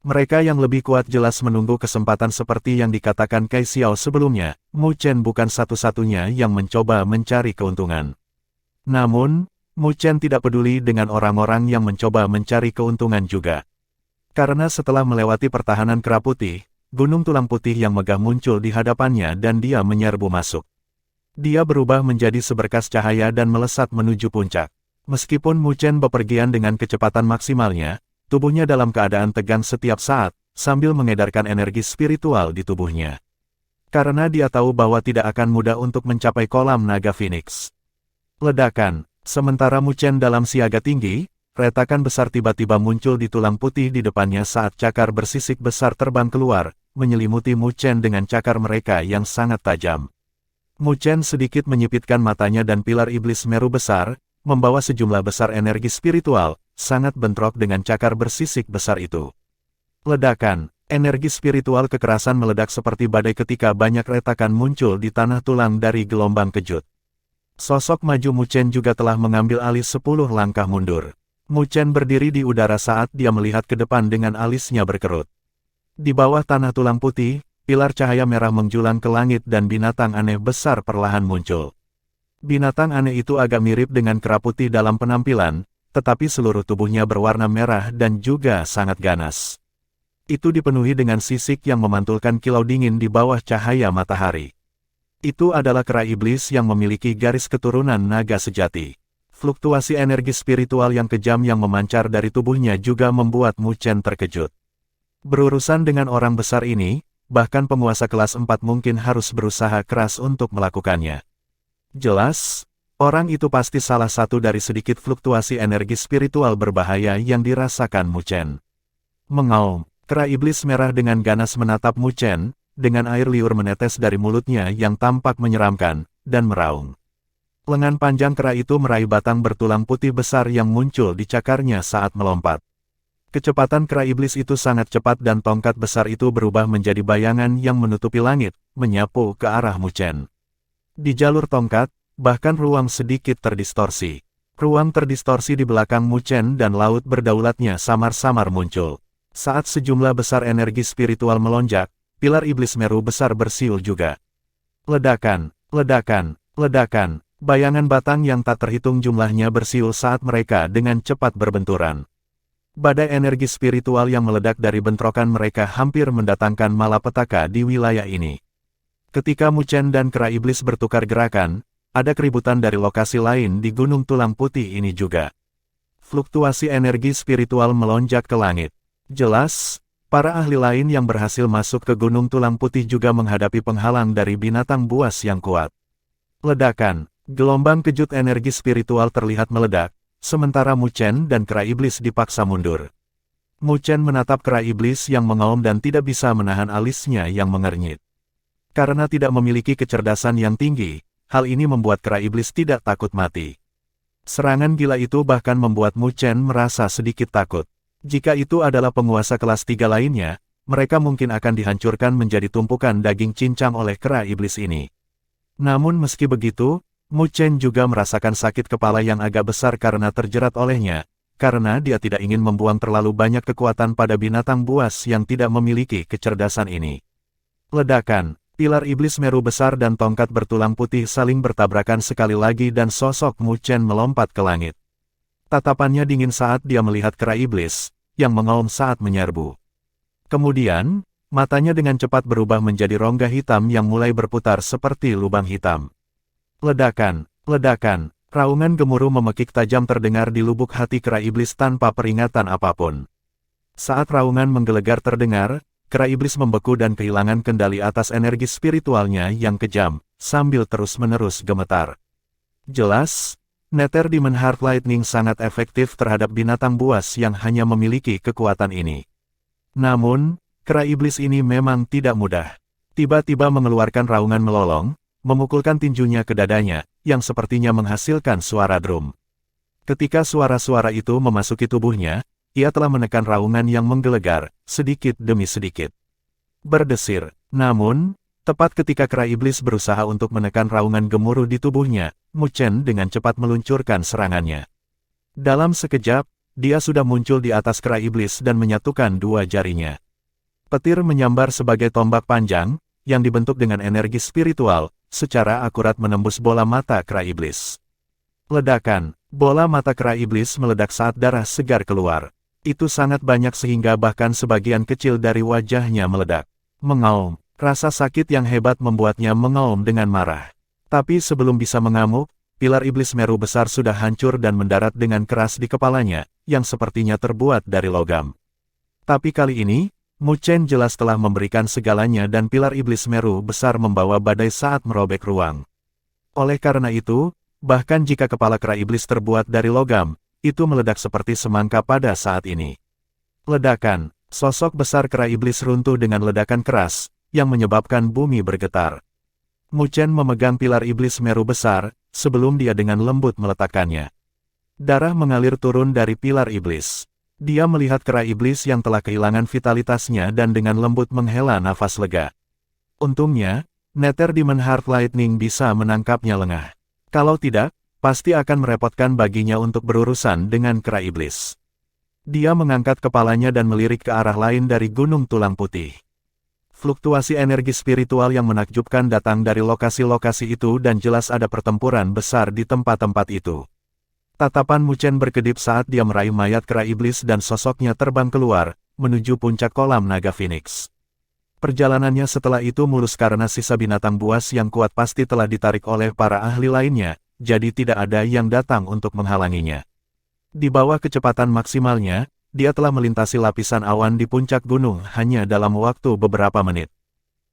A: Mereka yang lebih kuat jelas menunggu kesempatan seperti yang dikatakan Kai Xiao sebelumnya. Mu Chen bukan satu-satunya yang mencoba mencari keuntungan. Namun, Mu Chen tidak peduli dengan orang-orang yang mencoba mencari keuntungan juga. Karena setelah melewati pertahanan kera putih, Gunung Tulang Putih yang megah muncul di hadapannya dan dia menyerbu masuk. Dia berubah menjadi seberkas cahaya dan melesat menuju puncak. Meskipun Mu Chen bepergian dengan kecepatan maksimalnya, tubuhnya dalam keadaan tegang setiap saat, sambil mengedarkan energi spiritual di tubuhnya. Karena dia tahu bahwa tidak akan mudah untuk mencapai kolam naga Phoenix. Ledakan, sementara Mu Chen dalam siaga tinggi, retakan besar tiba-tiba muncul di tulang putih di depannya saat cakar bersisik besar terbang keluar, menyelimuti Mu Chen dengan cakar mereka yang sangat tajam. Mu Chen sedikit menyipitkan matanya dan pilar iblis Meru besar, membawa sejumlah besar energi spiritual, sangat bentrok dengan cakar bersisik besar itu. Ledakan, energi spiritual kekerasan meledak seperti badai ketika banyak retakan muncul di tanah tulang dari gelombang kejut. Sosok maju Mu Chen juga telah mengambil alih 10 langkah mundur. Mu Chen berdiri di udara saat dia melihat ke depan dengan alisnya berkerut. Di bawah tanah tulang putih, pilar cahaya merah menjulang ke langit dan binatang aneh besar perlahan muncul. Binatang aneh itu agak mirip dengan kera putih dalam penampilan, tetapi seluruh tubuhnya berwarna merah dan juga sangat ganas. Itu dipenuhi dengan sisik yang memantulkan kilau dingin di bawah cahaya matahari. Itu adalah kera iblis yang memiliki garis keturunan naga sejati. Fluktuasi energi spiritual yang kejam yang memancar dari tubuhnya juga membuat Mu Chen terkejut. Berurusan dengan orang besar ini, bahkan penguasa kelas 4 mungkin harus berusaha keras untuk melakukannya. Jelas, orang itu pasti salah satu dari sedikit fluktuasi energi spiritual berbahaya yang dirasakan Mu Chen. Mengaum, kera iblis merah dengan ganas menatap Mu Chen, dengan air liur menetes dari mulutnya yang tampak menyeramkan, dan meraung. Lengan panjang kera itu meraih batang bertulang putih besar yang muncul di cakarnya saat melompat. Kecepatan kera iblis itu sangat cepat dan tongkat besar itu berubah menjadi bayangan yang menutupi langit, menyapu ke arah Mu Chen. Di jalur tongkat, bahkan ruang sedikit terdistorsi. Ruang terdistorsi di belakang Mu Chen dan laut berdaulatnya samar-samar muncul. Saat sejumlah besar energi spiritual melonjak, pilar iblis Meru besar bersiul juga. Ledakan, ledakan, ledakan, bayangan batang yang tak terhitung jumlahnya bersiul saat mereka dengan cepat berbenturan. Badai energi spiritual yang meledak dari bentrokan mereka hampir mendatangkan malapetaka di wilayah ini. Ketika Mu Chen dan kera iblis bertukar gerakan, ada keributan dari lokasi lain di Gunung Tulang Putih ini juga. Fluktuasi energi spiritual melonjak ke langit. Jelas, para ahli lain yang berhasil masuk ke Gunung Tulang Putih juga menghadapi penghalang dari binatang buas yang kuat. Ledakan, gelombang kejut energi spiritual terlihat meledak, sementara Mu Chen dan kera iblis dipaksa mundur. Mu Chen menatap kera iblis yang mengaum dan tidak bisa menahan alisnya yang mengernyit. Karena tidak memiliki kecerdasan yang tinggi, hal ini membuat kera iblis tidak takut mati. Serangan gila itu bahkan membuat Mu Chen merasa sedikit takut. Jika itu adalah penguasa kelas 3 lainnya, mereka mungkin akan dihancurkan menjadi tumpukan daging cincang oleh kera iblis ini. Namun meski begitu, Mu Chen juga merasakan sakit kepala yang agak besar karena terjerat olehnya, karena dia tidak ingin membuang terlalu banyak kekuatan pada binatang buas yang tidak memiliki kecerdasan ini. Ledakan, pilar iblis Meru besar dan tongkat bertulang putih saling bertabrakan sekali lagi dan sosok Mu Chen melompat ke langit. Tatapannya dingin saat dia melihat kera iblis, yang mengaum saat menyerbu. Kemudian, matanya dengan cepat berubah menjadi rongga hitam yang mulai berputar seperti lubang hitam. Ledakan, ledakan, raungan gemuruh memekik tajam terdengar di lubuk hati kera iblis tanpa peringatan apapun. Saat raungan menggelegar terdengar, kera iblis membeku dan kehilangan kendali atas energi spiritualnya yang kejam, sambil terus-menerus gemetar. Jelas, Nether Demon Heart Lightning sangat efektif terhadap binatang buas yang hanya memiliki kekuatan ini. Namun, kera iblis ini memang tidak mudah. Tiba-tiba mengeluarkan raungan melolong, memukulkan tinjunya ke dadanya, yang sepertinya menghasilkan suara drum. Ketika suara-suara itu memasuki tubuhnya, ia telah menekan raungan yang menggelegar, sedikit demi sedikit. Berdesir, namun, tepat ketika kera iblis berusaha untuk menekan raungan gemuruh di tubuhnya, Mu Chen dengan cepat meluncurkan serangannya. Dalam sekejap, dia sudah muncul di atas kera iblis dan menyatukan dua jarinya. Petir menyambar sebagai tombak panjang, yang dibentuk dengan energi spiritual, secara akurat menembus bola mata kera iblis. Ledakan, bola mata kera iblis meledak saat darah segar keluar. Itu sangat banyak sehingga bahkan sebagian kecil dari wajahnya meledak. Mengaum. Rasa sakit yang hebat membuatnya mengaum dengan marah. Tapi sebelum bisa mengamuk, pilar iblis Meru besar sudah hancur dan mendarat dengan keras di kepalanya, yang sepertinya terbuat dari logam. Tapi kali ini, Mu Chen jelas telah memberikan segalanya dan pilar iblis Meru besar membawa badai saat merobek ruang. Oleh karena itu, bahkan jika kepala kera iblis terbuat dari logam, itu meledak seperti semangka pada saat ini. Ledakan, sosok besar kera iblis runtuh dengan ledakan keras, yang menyebabkan bumi bergetar. Mu Chen memegang pilar iblis Meru besar, sebelum dia dengan lembut meletakkannya. Darah mengalir turun dari pilar iblis. Dia melihat kera iblis yang telah kehilangan vitalitasnya dan dengan lembut menghela nafas lega. Untungnya, Nether Demon Heart Lightning bisa menangkapnya lengah. Kalau tidak, pasti akan merepotkan baginya untuk berurusan dengan kera iblis. Dia mengangkat kepalanya dan melirik ke arah lain dari Gunung Tulang Putih. Fluktuasi energi spiritual yang menakjubkan datang dari lokasi-lokasi itu dan jelas ada pertempuran besar di tempat-tempat itu. Tatapan Mu Chen berkedip saat dia meraih mayat kera iblis dan sosoknya terbang keluar, menuju puncak kolam naga Phoenix. Perjalanannya setelah itu mulus karena sisa binatang buas yang kuat pasti telah ditarik oleh para ahli lainnya, jadi tidak ada yang datang untuk menghalanginya. Di bawah kecepatan maksimalnya, dia telah melintasi lapisan awan di puncak gunung hanya dalam waktu beberapa menit.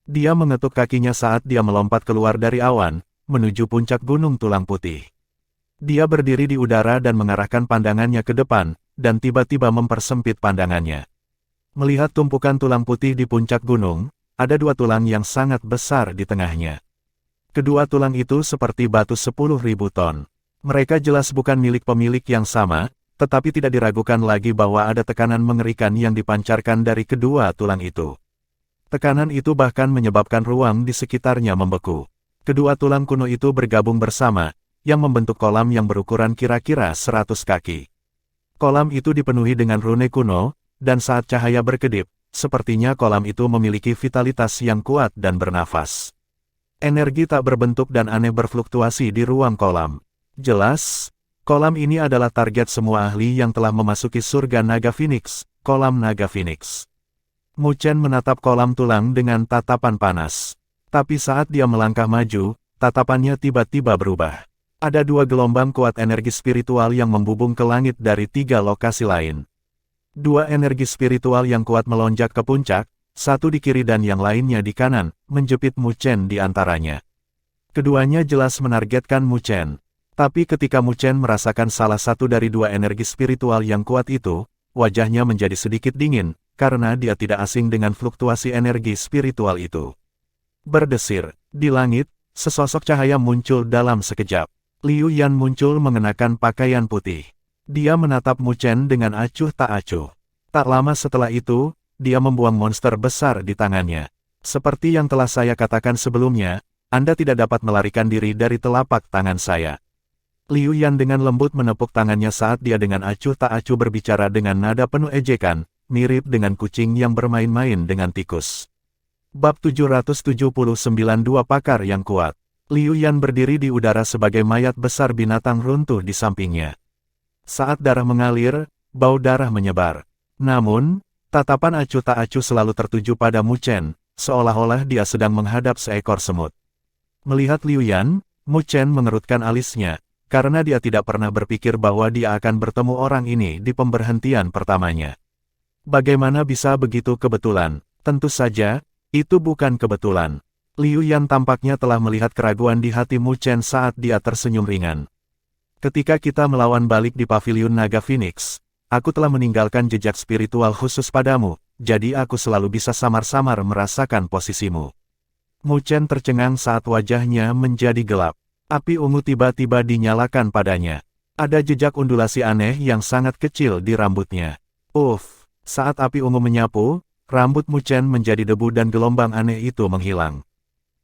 A: Dia mengetuk kakinya saat dia melompat keluar dari awan, menuju puncak Gunung Tulang Putih. Dia berdiri di udara dan mengarahkan pandangannya ke depan, dan tiba-tiba mempersempit pandangannya. Melihat tumpukan tulang putih di puncak gunung, ada dua tulang yang sangat besar di tengahnya. Kedua tulang itu seperti batu 10.000 ton. Mereka jelas bukan milik pemilik yang sama, tetapi tidak diragukan lagi bahwa ada tekanan mengerikan yang dipancarkan dari kedua tulang itu. Tekanan itu bahkan menyebabkan ruang di sekitarnya membeku. Kedua tulang kuno itu bergabung bersama, yang membentuk kolam yang berukuran kira-kira 100 kaki. Kolam itu dipenuhi dengan rune kuno, dan saat cahaya berkedip, sepertinya kolam itu memiliki vitalitas yang kuat dan bernafas. Energi tak berbentuk dan aneh berfluktuasi di ruang kolam. Jelas, kolam ini adalah target semua ahli yang telah memasuki surga Naga Phoenix, kolam Naga Phoenix. Mu Chen menatap kolam tulang dengan tatapan panas. Tapi saat dia melangkah maju, tatapannya tiba-tiba berubah. Ada dua gelombang kuat energi spiritual yang membubung ke langit dari tiga lokasi lain. Dua energi spiritual yang kuat melonjak ke puncak, satu di kiri dan yang lainnya di kanan, menjepit Mu Chen di antaranya. Keduanya jelas menargetkan Mu Chen. Tapi ketika Mu Chen merasakan salah satu dari dua energi spiritual yang kuat itu, wajahnya menjadi sedikit dingin, karena dia tidak asing dengan fluktuasi energi spiritual itu. Berdesir, di langit, sesosok cahaya muncul dalam sekejap. Liu Yan muncul mengenakan pakaian putih. Dia menatap Mu Chen dengan acuh tak acuh. Tak lama setelah itu, dia membuang monster besar di tangannya. Seperti yang telah saya katakan sebelumnya, Anda tidak dapat melarikan diri dari telapak tangan saya. Liu Yan dengan lembut menepuk tangannya saat dia dengan acuh tak acuh berbicara dengan nada penuh ejekan, mirip dengan kucing yang bermain-main dengan tikus. Bab 779 Dua Pakar yang Kuat. Liu Yan berdiri di udara sebagai mayat besar binatang runtuh di sampingnya. Saat darah mengalir, bau darah menyebar. Namun, tatapan acuh tak acuh selalu tertuju pada Mu Chen, seolah-olah dia sedang menghadap seekor semut. Melihat Liu Yan, Mu Chen mengerutkan alisnya, karena dia tidak pernah berpikir bahwa dia akan bertemu orang ini di pemberhentian pertamanya. Bagaimana bisa begitu kebetulan? Tentu saja, itu bukan kebetulan. Liu Yan tampaknya telah melihat keraguan di hati Mu Chen saat dia tersenyum ringan. Ketika kita melawan balik di pavilion Naga Phoenix, aku telah meninggalkan jejak spiritual khusus padamu, jadi aku selalu bisa samar-samar merasakan posisimu. Mu Chen tercengang saat wajahnya menjadi gelap. Api ungu tiba-tiba dinyalakan padanya. Ada jejak undulasi aneh yang sangat kecil di rambutnya. Saat api ungu menyapu, rambut Mu Chen menjadi debu dan gelombang aneh itu menghilang.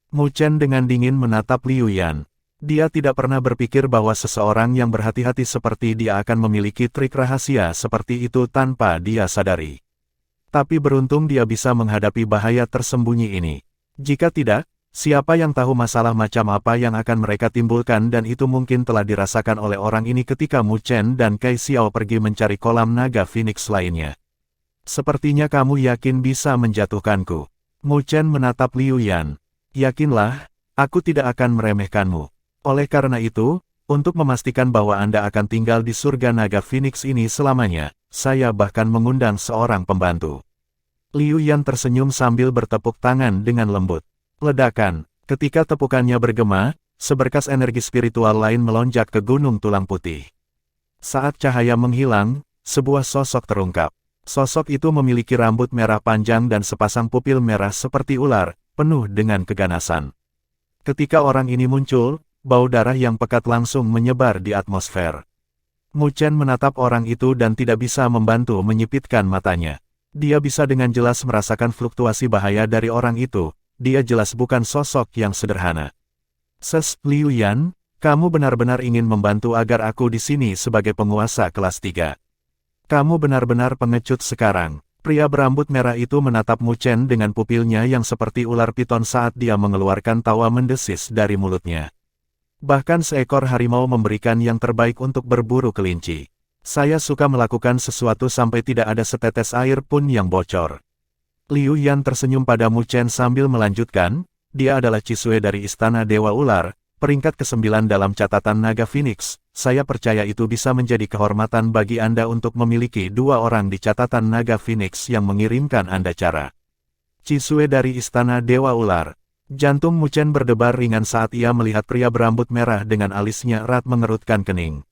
A: Mu Chen dengan dingin menatap Liu Yan. Dia tidak pernah berpikir bahwa seseorang yang berhati-hati seperti dia akan memiliki trik rahasia seperti itu tanpa dia sadari. Tapi beruntung dia bisa menghadapi bahaya tersembunyi ini. Jika tidak, siapa yang tahu masalah macam apa yang akan mereka timbulkan dan itu mungkin telah dirasakan oleh orang ini ketika Mu Chen dan Kai Xiao pergi mencari kolam Naga Phoenix lainnya. Sepertinya kamu yakin bisa menjatuhkanku. Mu Chen menatap Liu Yan. Yakinlah, aku tidak akan meremehkanmu. Oleh karena itu, untuk memastikan bahwa Anda akan tinggal di surga Naga Phoenix ini selamanya, saya bahkan mengundang seorang pembantu. Liu Yan tersenyum sambil bertepuk tangan dengan lembut. Ledakan, ketika tepukannya bergema, seberkas energi spiritual lain melonjak ke gunung tulang putih. Saat cahaya menghilang, sebuah sosok terungkap. Sosok itu memiliki rambut merah panjang dan sepasang pupil merah seperti ular, penuh dengan keganasan. Ketika orang ini muncul, bau darah yang pekat langsung menyebar di atmosfer. Mu Chen menatap orang itu dan tidak bisa membantu menyipitkan matanya. Dia bisa dengan jelas merasakan fluktuasi bahaya dari orang itu, dia jelas bukan sosok yang sederhana. Liu Yan, kamu benar-benar ingin membantu agar aku di sini sebagai penguasa kelas 3. Kamu benar-benar pengecut sekarang. Pria berambut merah itu menatap Mu Chen dengan pupilnya yang seperti ular piton saat dia mengeluarkan tawa mendesis dari mulutnya. Bahkan seekor harimau memberikan yang terbaik untuk berburu kelinci. Saya suka melakukan sesuatu sampai tidak ada setetes air pun yang bocor. Liu Yan tersenyum pada Mu Chen sambil melanjutkan, dia adalah Cisue dari Istana Dewa Ular, peringkat ke-9 dalam catatan Naga Phoenix. Saya percaya itu bisa menjadi kehormatan bagi Anda untuk memiliki dua orang di catatan Naga Phoenix yang mengirimkan Anda cara. Cisue dari Istana Dewa Ular. Jantung Mu Chen berdebar ringan saat ia melihat pria berambut merah dengan alisnya erat mengerutkan kening.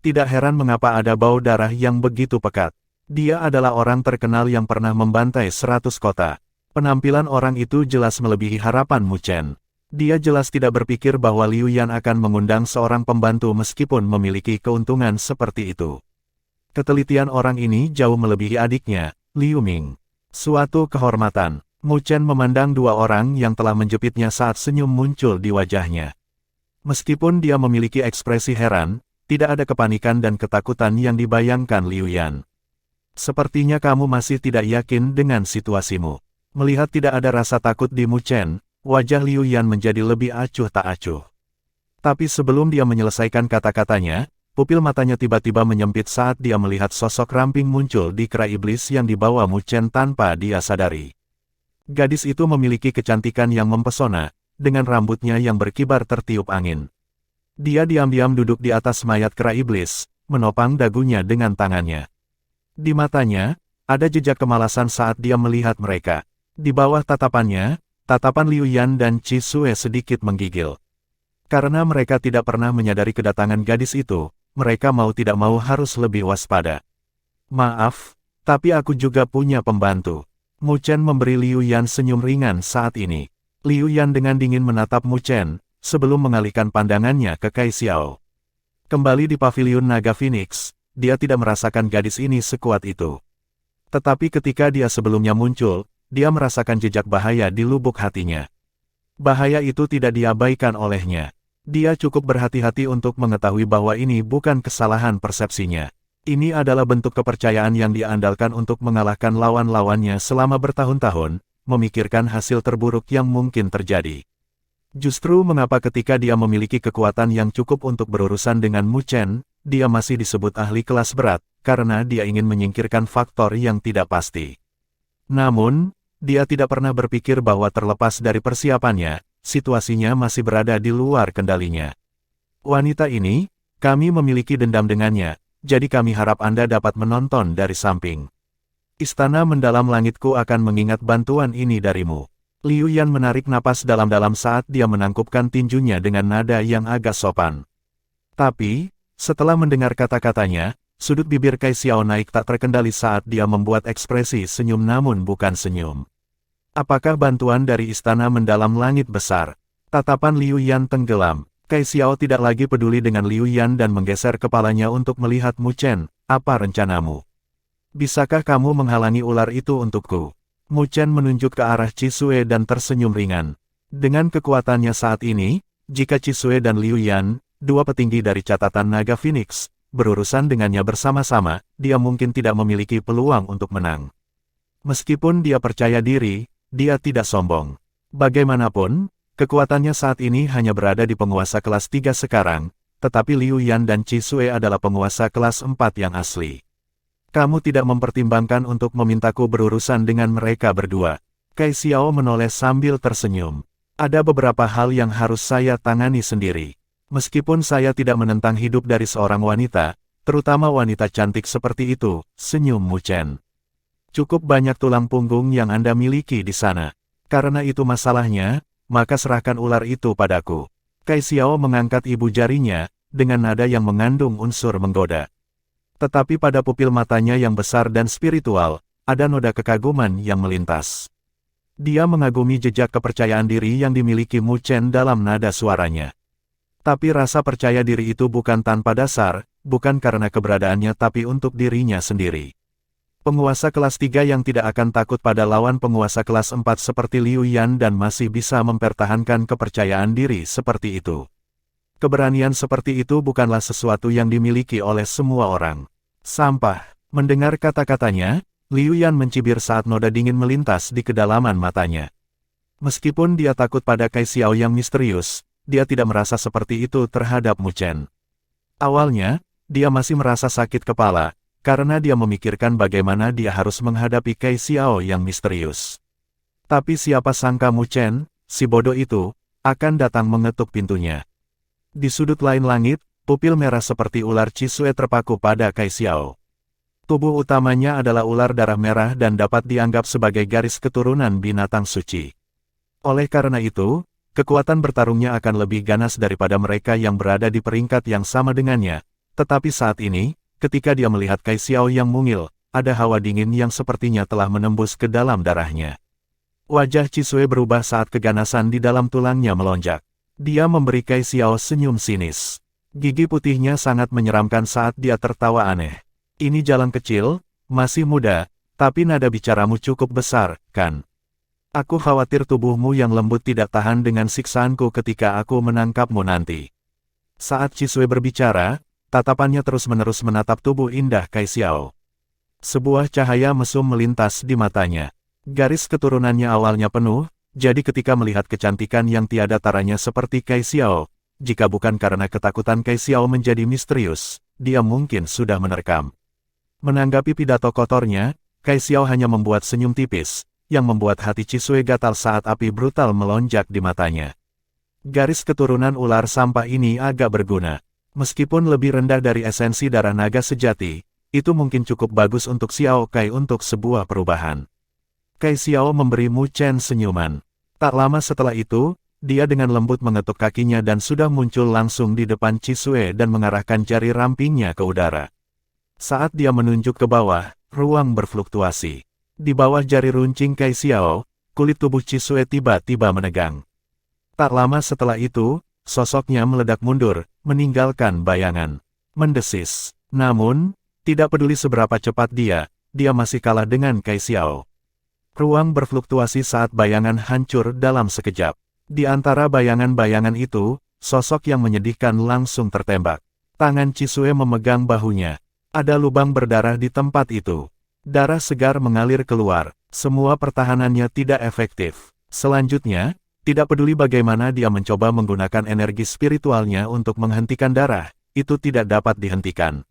A: Tidak heran mengapa ada bau darah yang begitu pekat. Dia adalah orang terkenal yang pernah membantai 100 kota. Penampilan orang itu jelas melebihi harapan Mu Chen. Dia jelas tidak berpikir bahwa Liu Yan akan mengundang seorang pembantu meskipun memiliki keuntungan seperti itu. Ketelitian orang ini jauh melebihi adiknya, Liu Ming. Suatu kehormatan. Mu Chen memandang dua orang yang telah menjepitnya saat senyum muncul di wajahnya. Meskipun dia memiliki ekspresi heran, tidak ada kepanikan dan ketakutan yang dibayangkan Liu Yan. Sepertinya kamu masih tidak yakin dengan situasimu. Melihat tidak ada rasa takut di Mu Chen, wajah Liu Yan menjadi lebih acuh tak acuh. Tapi sebelum dia menyelesaikan kata-katanya, pupil matanya tiba-tiba menyempit saat dia melihat sosok ramping muncul di kera iblis yang dibawa Mu Chen tanpa dia sadari. Gadis itu memiliki kecantikan yang mempesona, dengan rambutnya yang berkibar tertiup angin. Dia diam-diam duduk di atas mayat kera iblis, menopang dagunya dengan tangannya. Di matanya, ada jejak kemalasan saat dia melihat mereka. Di bawah tatapannya, tatapan Liu Yan dan Qi Sue sedikit menggigil. Karena mereka tidak pernah menyadari kedatangan gadis itu, mereka mau tidak mau harus lebih waspada. Maaf, tapi aku juga punya pembantu. Mu Chen memberi Liu Yan senyum ringan saat ini. Liu Yan dengan dingin menatap Mu Chen, sebelum mengalihkan pandangannya ke Kai Xiao. Kembali di pavilion Naga Phoenix, dia tidak merasakan gadis ini sekuat itu. Tetapi ketika dia sebelumnya muncul, dia merasakan jejak bahaya di lubuk hatinya. Bahaya itu tidak diabaikan olehnya. Dia cukup berhati-hati untuk mengetahui bahwa ini bukan kesalahan persepsinya. Ini adalah bentuk kepercayaan yang dia andalkan untuk mengalahkan lawan-lawannya selama bertahun-tahun, memikirkan hasil terburuk yang mungkin terjadi. Justru mengapa ketika dia memiliki kekuatan yang cukup untuk berurusan dengan Mu Chen, dia masih disebut ahli kelas berat, karena dia ingin menyingkirkan faktor yang tidak pasti. Namun, dia tidak pernah berpikir bahwa terlepas dari persiapannya, situasinya masih berada di luar kendalinya. Wanita ini, kami memiliki dendam dengannya, jadi kami harap Anda dapat menonton dari samping. Istana mendalam langitku akan mengingat bantuan ini darimu. Liu Yan menarik napas dalam-dalam saat dia menangkupkan tinjunya dengan nada yang agak sopan. Tapi, setelah mendengar kata-katanya, sudut bibir Kai Xiao naik tak terkendali saat dia membuat ekspresi senyum namun bukan senyum. Apakah bantuan dari istana mendalam langit besar? Tatapan Liu Yan tenggelam. Kai Xiao tidak lagi peduli dengan Liu Yan dan menggeser kepalanya untuk melihat Mu Chen. Apa rencanamu? Bisakah kamu menghalangi ular itu untukku? Mu Chen menunjuk ke arah Qi Sue dan tersenyum ringan. Dengan kekuatannya saat ini, jika Qi Sue dan Liu Yan, dua petinggi dari catatan Naga Phoenix, berurusan dengannya bersama-sama, dia mungkin tidak memiliki peluang untuk menang. Meskipun dia percaya diri, dia tidak sombong. Bagaimanapun, kekuatannya saat ini hanya berada di penguasa kelas 3 sekarang, tetapi Liu Yan dan Qi Sue adalah penguasa kelas 4 yang asli. Kamu tidak mempertimbangkan untuk memintaku berurusan dengan mereka berdua. Kai Xiao menoleh sambil tersenyum. Ada beberapa hal yang harus saya tangani sendiri. Meskipun saya tidak menentang hidup dari seorang wanita, terutama wanita cantik seperti itu, senyum Mu Chen. Cukup banyak tulang punggung yang Anda miliki di sana. Karena itu masalahnya, maka serahkan ular itu padaku. Kai Xiao mengangkat ibu jarinya, dengan nada yang mengandung unsur menggoda. Tetapi pada pupil matanya yang besar dan spiritual, ada noda kekaguman yang melintas. Dia mengagumi jejak kepercayaan diri yang dimiliki Mu Chen dalam nada suaranya. Tapi rasa percaya diri itu bukan tanpa dasar, bukan karena keberadaannya tapi untuk dirinya sendiri. Penguasa kelas 3 yang tidak akan takut pada lawan penguasa kelas 4 seperti Liu Yan dan masih bisa mempertahankan kepercayaan diri seperti itu. Keberanian seperti itu bukanlah sesuatu yang dimiliki oleh semua orang. Sampah. Mendengar kata-katanya, Liu Yan mencibir saat noda dingin melintas di kedalaman matanya. Meskipun dia takut pada Kai Xiao yang misterius, dia tidak merasa seperti itu terhadap Mu Chen. Awalnya, dia masih merasa sakit kepala, karena dia memikirkan bagaimana dia harus menghadapi Kai Xiao yang misterius. Tapi siapa sangka Mu Chen, si bodoh itu, akan datang mengetuk pintunya. Di sudut lain langit, pupil merah seperti ular Qi Sue terpaku pada Kai Xiao. Tubuh utamanya adalah ular darah merah dan dapat dianggap sebagai garis keturunan binatang suci. Oleh karena itu, kekuatan bertarungnya akan lebih ganas daripada mereka yang berada di peringkat yang sama dengannya. Tetapi saat ini, ketika dia melihat Kai Xiao yang mungil, ada hawa dingin yang sepertinya telah menembus ke dalam darahnya. Wajah Qi Sue berubah saat keganasan di dalam tulangnya melonjak. Dia memberi Kai Xiao senyum sinis. Gigi putihnya sangat menyeramkan saat dia tertawa aneh. Ini jalan kecil, masih muda, tapi nada bicaramu cukup besar, kan? Aku khawatir tubuhmu yang lembut tidak tahan dengan siksaanku ketika aku menangkapmu nanti. Saat Cisue berbicara, tatapannya terus-menerus menatap tubuh indah Kai Xiao. Sebuah cahaya mesum melintas di matanya. Garis keturunannya awalnya penuh, jadi ketika melihat kecantikan yang tiada taranya seperti Kai Xiao, jika bukan karena ketakutan Kai Xiao menjadi misterius, dia mungkin sudah menerkam. Menanggapi pidato kotornya, Kai Xiao hanya membuat senyum tipis, yang membuat hati Cisue gatal saat api brutal melonjak di matanya. Garis keturunan ular sampah ini agak berguna. Meskipun lebih rendah dari esensi darah naga sejati, itu mungkin cukup bagus untuk Xiao Kai untuk sebuah perubahan. Kai Xiao memberi Mu Chen senyuman. Tak lama setelah itu, dia dengan lembut mengetuk kakinya dan sudah muncul langsung di depan Cisue dan mengarahkan jari rampingnya ke udara. Saat dia menunjuk ke bawah, ruang berfluktuasi. Di bawah jari runcing Kai Xiao, kulit tubuh Cisue tiba-tiba menegang. Tak lama setelah itu, sosoknya meledak mundur, meninggalkan bayangan. Mendesis. Namun, tidak peduli seberapa cepat dia masih kalah dengan Kai Xiao. Ruang berfluktuasi saat bayangan hancur dalam sekejap. Di antara bayangan-bayangan itu, sosok yang menyedihkan langsung tertembak. Tangan Cisue memegang bahunya. Ada lubang berdarah di tempat itu. Darah segar mengalir keluar. Semua pertahanannya tidak efektif. Selanjutnya, tidak peduli bagaimana dia mencoba menggunakan energi spiritualnya untuk menghentikan darah, itu tidak dapat dihentikan.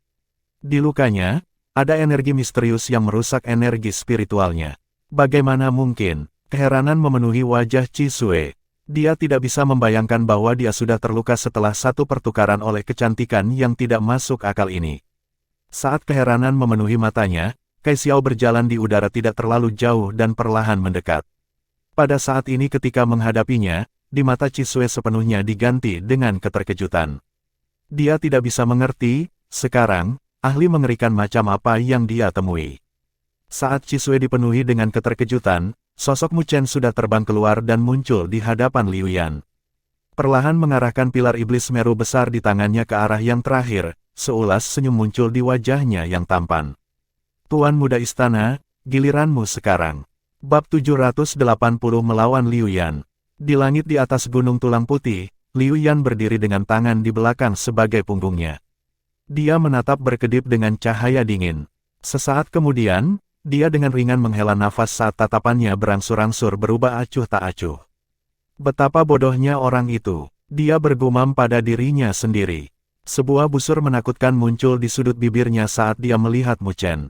A: Di lukanya, ada energi misterius yang merusak energi spiritualnya. Bagaimana mungkin? Keheranan memenuhi wajah Cisue. Dia tidak bisa membayangkan bahwa dia sudah terluka setelah satu pertukaran oleh kecantikan yang tidak masuk akal ini. Saat keheranan memenuhi matanya, Kai Xiao berjalan di udara tidak terlalu jauh dan perlahan mendekat. Pada saat ini ketika menghadapinya, di mata Cisue sepenuhnya diganti dengan keterkejutan. Dia tidak bisa mengerti, sekarang, ahli mengerikan macam apa yang dia temui. Saat Cisue dipenuhi dengan keterkejutan, sosok Mu Chen sudah terbang keluar dan muncul di hadapan Liu Yan. Perlahan mengarahkan pilar iblis meru besar di tangannya ke arah yang terakhir, seulas senyum muncul di wajahnya yang tampan. Tuan Muda Istana, giliranmu sekarang. Bab 780 melawan Liu Yan. Di langit di atas gunung tulang putih, Liu Yan berdiri dengan tangan di belakang sebagai punggungnya. Dia menatap berkedip dengan cahaya dingin. Sesaat kemudian, dia dengan ringan menghela nafas saat tatapannya berangsur-angsur berubah acuh tak acuh. Betapa bodohnya orang itu. Dia bergumam pada dirinya sendiri. Sebuah busur menakutkan muncul di sudut bibirnya saat dia melihat Mu Chen.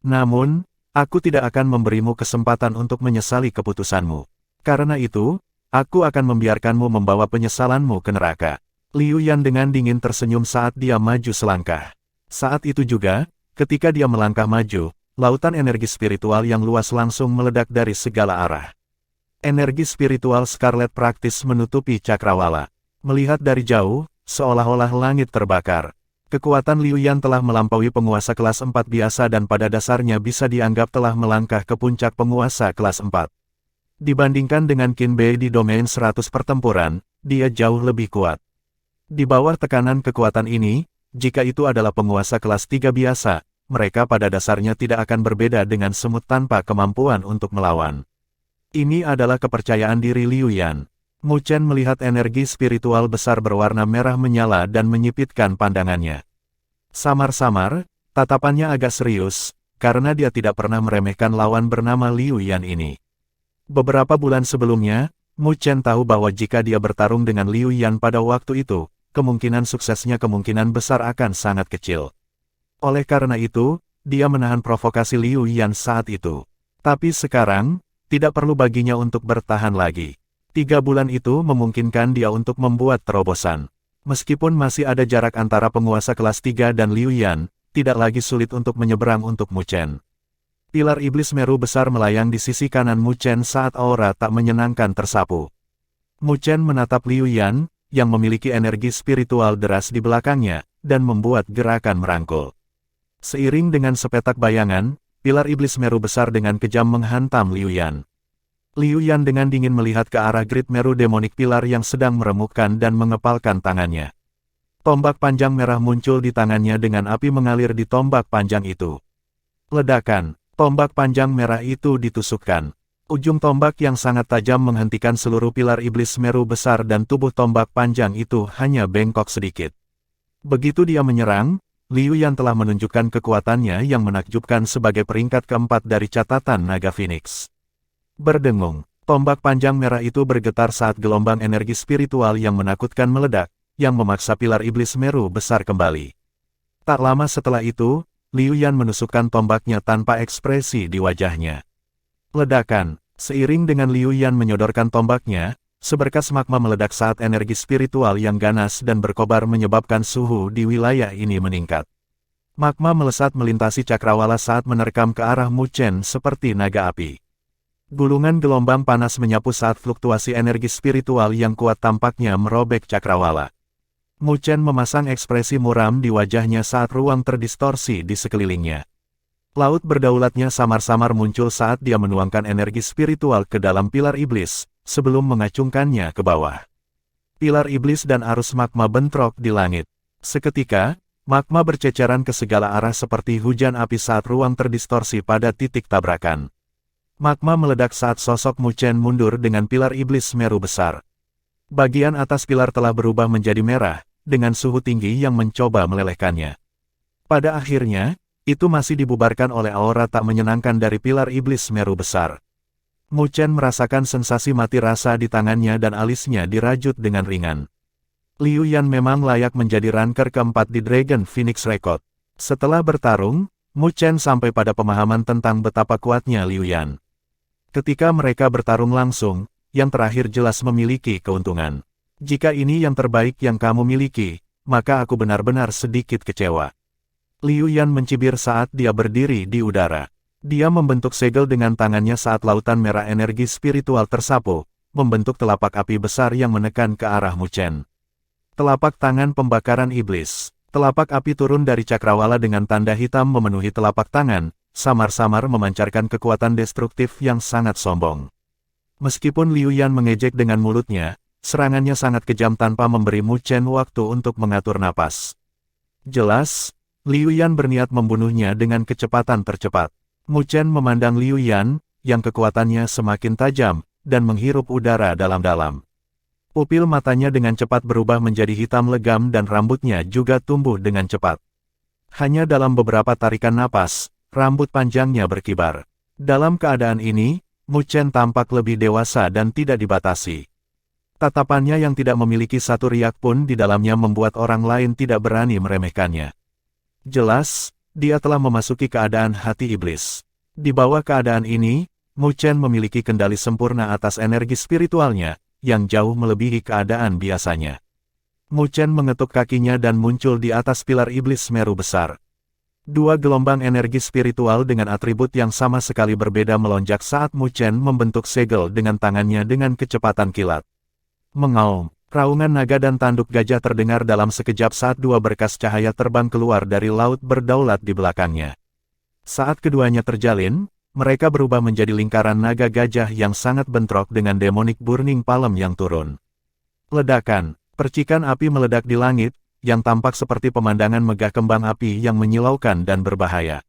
A: Namun, aku tidak akan memberimu kesempatan untuk menyesali keputusanmu. Karena itu, aku akan membiarkanmu membawa penyesalanmu ke neraka. Liu Yan dengan dingin tersenyum saat dia maju selangkah. Saat itu juga, ketika dia melangkah maju, lautan energi spiritual yang luas langsung meledak dari segala arah. Energi spiritual Scarlet praktis menutupi cakrawala. Melihat dari jauh, seolah-olah langit terbakar. Kekuatan Liu Yan telah melampaui penguasa kelas 4 biasa dan pada dasarnya bisa dianggap telah melangkah ke puncak penguasa kelas 4. Dibandingkan dengan Qin Bei di domain 100 pertempuran, dia jauh lebih kuat. Di bawah tekanan kekuatan ini, jika itu adalah penguasa kelas 3 biasa, mereka pada dasarnya tidak akan berbeda dengan semut tanpa kemampuan untuk melawan. Ini adalah kepercayaan diri Liu Yan. Mu Chen melihat energi spiritual besar berwarna merah menyala dan menyipitkan pandangannya. Samar-samar, tatapannya agak serius, karena dia tidak pernah meremehkan lawan bernama Liu Yan ini. Beberapa bulan sebelumnya, Mu Chen tahu bahwa jika dia bertarung dengan Liu Yan pada waktu itu, kemungkinan suksesnya kemungkinan besar akan sangat kecil. Oleh karena itu, dia menahan provokasi Liu Yan saat itu. Tapi sekarang, tidak perlu baginya untuk bertahan lagi. 3 bulan itu memungkinkan dia untuk membuat terobosan. Meskipun masih ada jarak antara penguasa kelas 3 dan Liu Yan, tidak lagi sulit untuk menyeberang untuk Mu Chen. Pilar iblis meru besar melayang di sisi kanan Mu Chen saat aura tak menyenangkan tersapu. Mu Chen menatap Liu Yan, yang memiliki energi spiritual deras di belakangnya, dan membuat gerakan merangkul. Seiring dengan sepetak bayangan, pilar iblis meru besar dengan kejam menghantam Liu Yan. Liu Yan dengan dingin melihat ke arah grid meru demonik pilar yang sedang meremukkan dan mengepalkan tangannya. Tombak panjang merah muncul di tangannya dengan api mengalir di tombak panjang itu. Ledakan, tombak panjang merah itu ditusukkan. Ujung tombak yang sangat tajam menghentikan seluruh pilar iblis Meru besar dan tubuh tombak panjang itu hanya bengkok sedikit. Begitu dia menyerang, Liu Yan telah menunjukkan kekuatannya yang menakjubkan sebagai peringkat keempat dari catatan naga Phoenix. Berdengung, tombak panjang merah itu bergetar saat gelombang energi spiritual yang menakutkan meledak, yang memaksa pilar iblis Meru besar kembali. Tak lama setelah itu, Liu Yan menusukkan tombaknya tanpa ekspresi di wajahnya. Ledakan, seiring dengan Liu Yan menyodorkan tombaknya, seberkas magma meledak saat energi spiritual yang ganas dan berkobar menyebabkan suhu di wilayah ini meningkat. Magma melesat melintasi cakrawala saat menerkam ke arah Mu Chen seperti naga api. Gulungan gelombang panas menyapu saat fluktuasi energi spiritual yang kuat tampaknya merobek cakrawala. Mu Chen memasang ekspresi muram di wajahnya saat ruang terdistorsi di sekelilingnya. Laut berdaulatnya samar-samar muncul saat dia menuangkan energi spiritual ke dalam pilar iblis, sebelum mengacungkannya ke bawah. Pilar iblis dan arus magma bentrok di langit. Seketika, magma berceceran ke segala arah seperti hujan api saat ruang terdistorsi pada titik tabrakan. Magma meledak saat sosok Mu Chen mundur dengan pilar iblis Meru besar. Bagian atas pilar telah berubah menjadi merah, dengan suhu tinggi yang mencoba melelehkannya. Pada akhirnya, itu masih dibubarkan oleh aura tak menyenangkan dari pilar iblis Meru besar. Mu Chen merasakan sensasi mati rasa di tangannya dan alisnya dirajut dengan ringan. Liu Yan memang layak menjadi ranker keempat di Dragon Phoenix Record. Setelah bertarung, Mu Chen sampai pada pemahaman tentang betapa kuatnya Liu Yan. Ketika mereka bertarung langsung, yang terakhir jelas memiliki keuntungan. Jika ini yang terbaik yang kamu miliki, maka aku benar-benar sedikit kecewa. Liu Yan mencibir saat dia berdiri di udara. Dia membentuk segel dengan tangannya saat lautan merah energi spiritual tersapu, membentuk telapak api besar yang menekan ke arah Mu Chen. Telapak tangan pembakaran iblis. Telapak api turun dari cakrawala dengan tanda hitam memenuhi telapak tangan, samar-samar memancarkan kekuatan destruktif yang sangat sombong. Meskipun Liu Yan mengejek dengan mulutnya, serangannya sangat kejam tanpa memberi Mu Chen waktu untuk mengatur napas. Jelas, Liu Yan berniat membunuhnya dengan kecepatan tercepat. Mu Chen memandang Liu Yan, yang kekuatannya semakin tajam, dan menghirup udara dalam-dalam. Pupil matanya dengan cepat berubah menjadi hitam legam dan rambutnya juga tumbuh dengan cepat. Hanya dalam beberapa tarikan napas, rambut panjangnya berkibar. Dalam keadaan ini, Mu Chen tampak lebih dewasa dan tidak dibatasi. Tatapannya yang tidak memiliki satu riak pun di dalamnya membuat orang lain tidak berani meremehkannya. Jelas, dia telah memasuki keadaan hati iblis. Di bawah keadaan ini, Mu Chen memiliki kendali sempurna atas energi spiritualnya, yang jauh melebihi keadaan biasanya. Mu Chen mengetuk kakinya dan muncul di atas pilar iblis Meru besar. Dua gelombang energi spiritual dengan atribut yang sama sekali berbeda melonjak saat Mu Chen membentuk segel dengan tangannya dengan kecepatan kilat. Mengaum, raungan naga dan tanduk gajah terdengar dalam sekejap saat dua berkas cahaya terbang keluar dari laut berdaulat di belakangnya. Saat keduanya terjalin, mereka berubah menjadi lingkaran naga gajah yang sangat bentrok dengan demonic burning palm yang turun. Ledakan, percikan api meledak di langit, yang tampak seperti pemandangan megah kembang api yang menyilaukan dan berbahaya.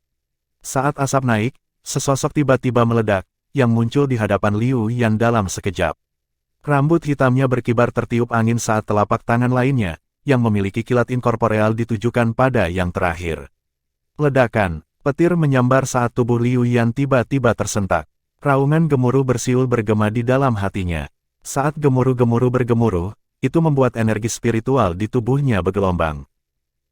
A: Saat asap naik, sesosok tiba-tiba meledak, yang muncul di hadapan Liu Yan dalam sekejap. Rambut hitamnya berkibar tertiup angin saat telapak tangan lainnya, yang memiliki kilat inkorporeal ditujukan pada yang terakhir. Ledakan, petir menyambar saat tubuh Liu Yan tiba-tiba tersentak. Raungan gemuruh bersiul bergema di dalam hatinya. Saat gemuruh-gemuruh bergemuruh, itu membuat energi spiritual di tubuhnya bergelombang.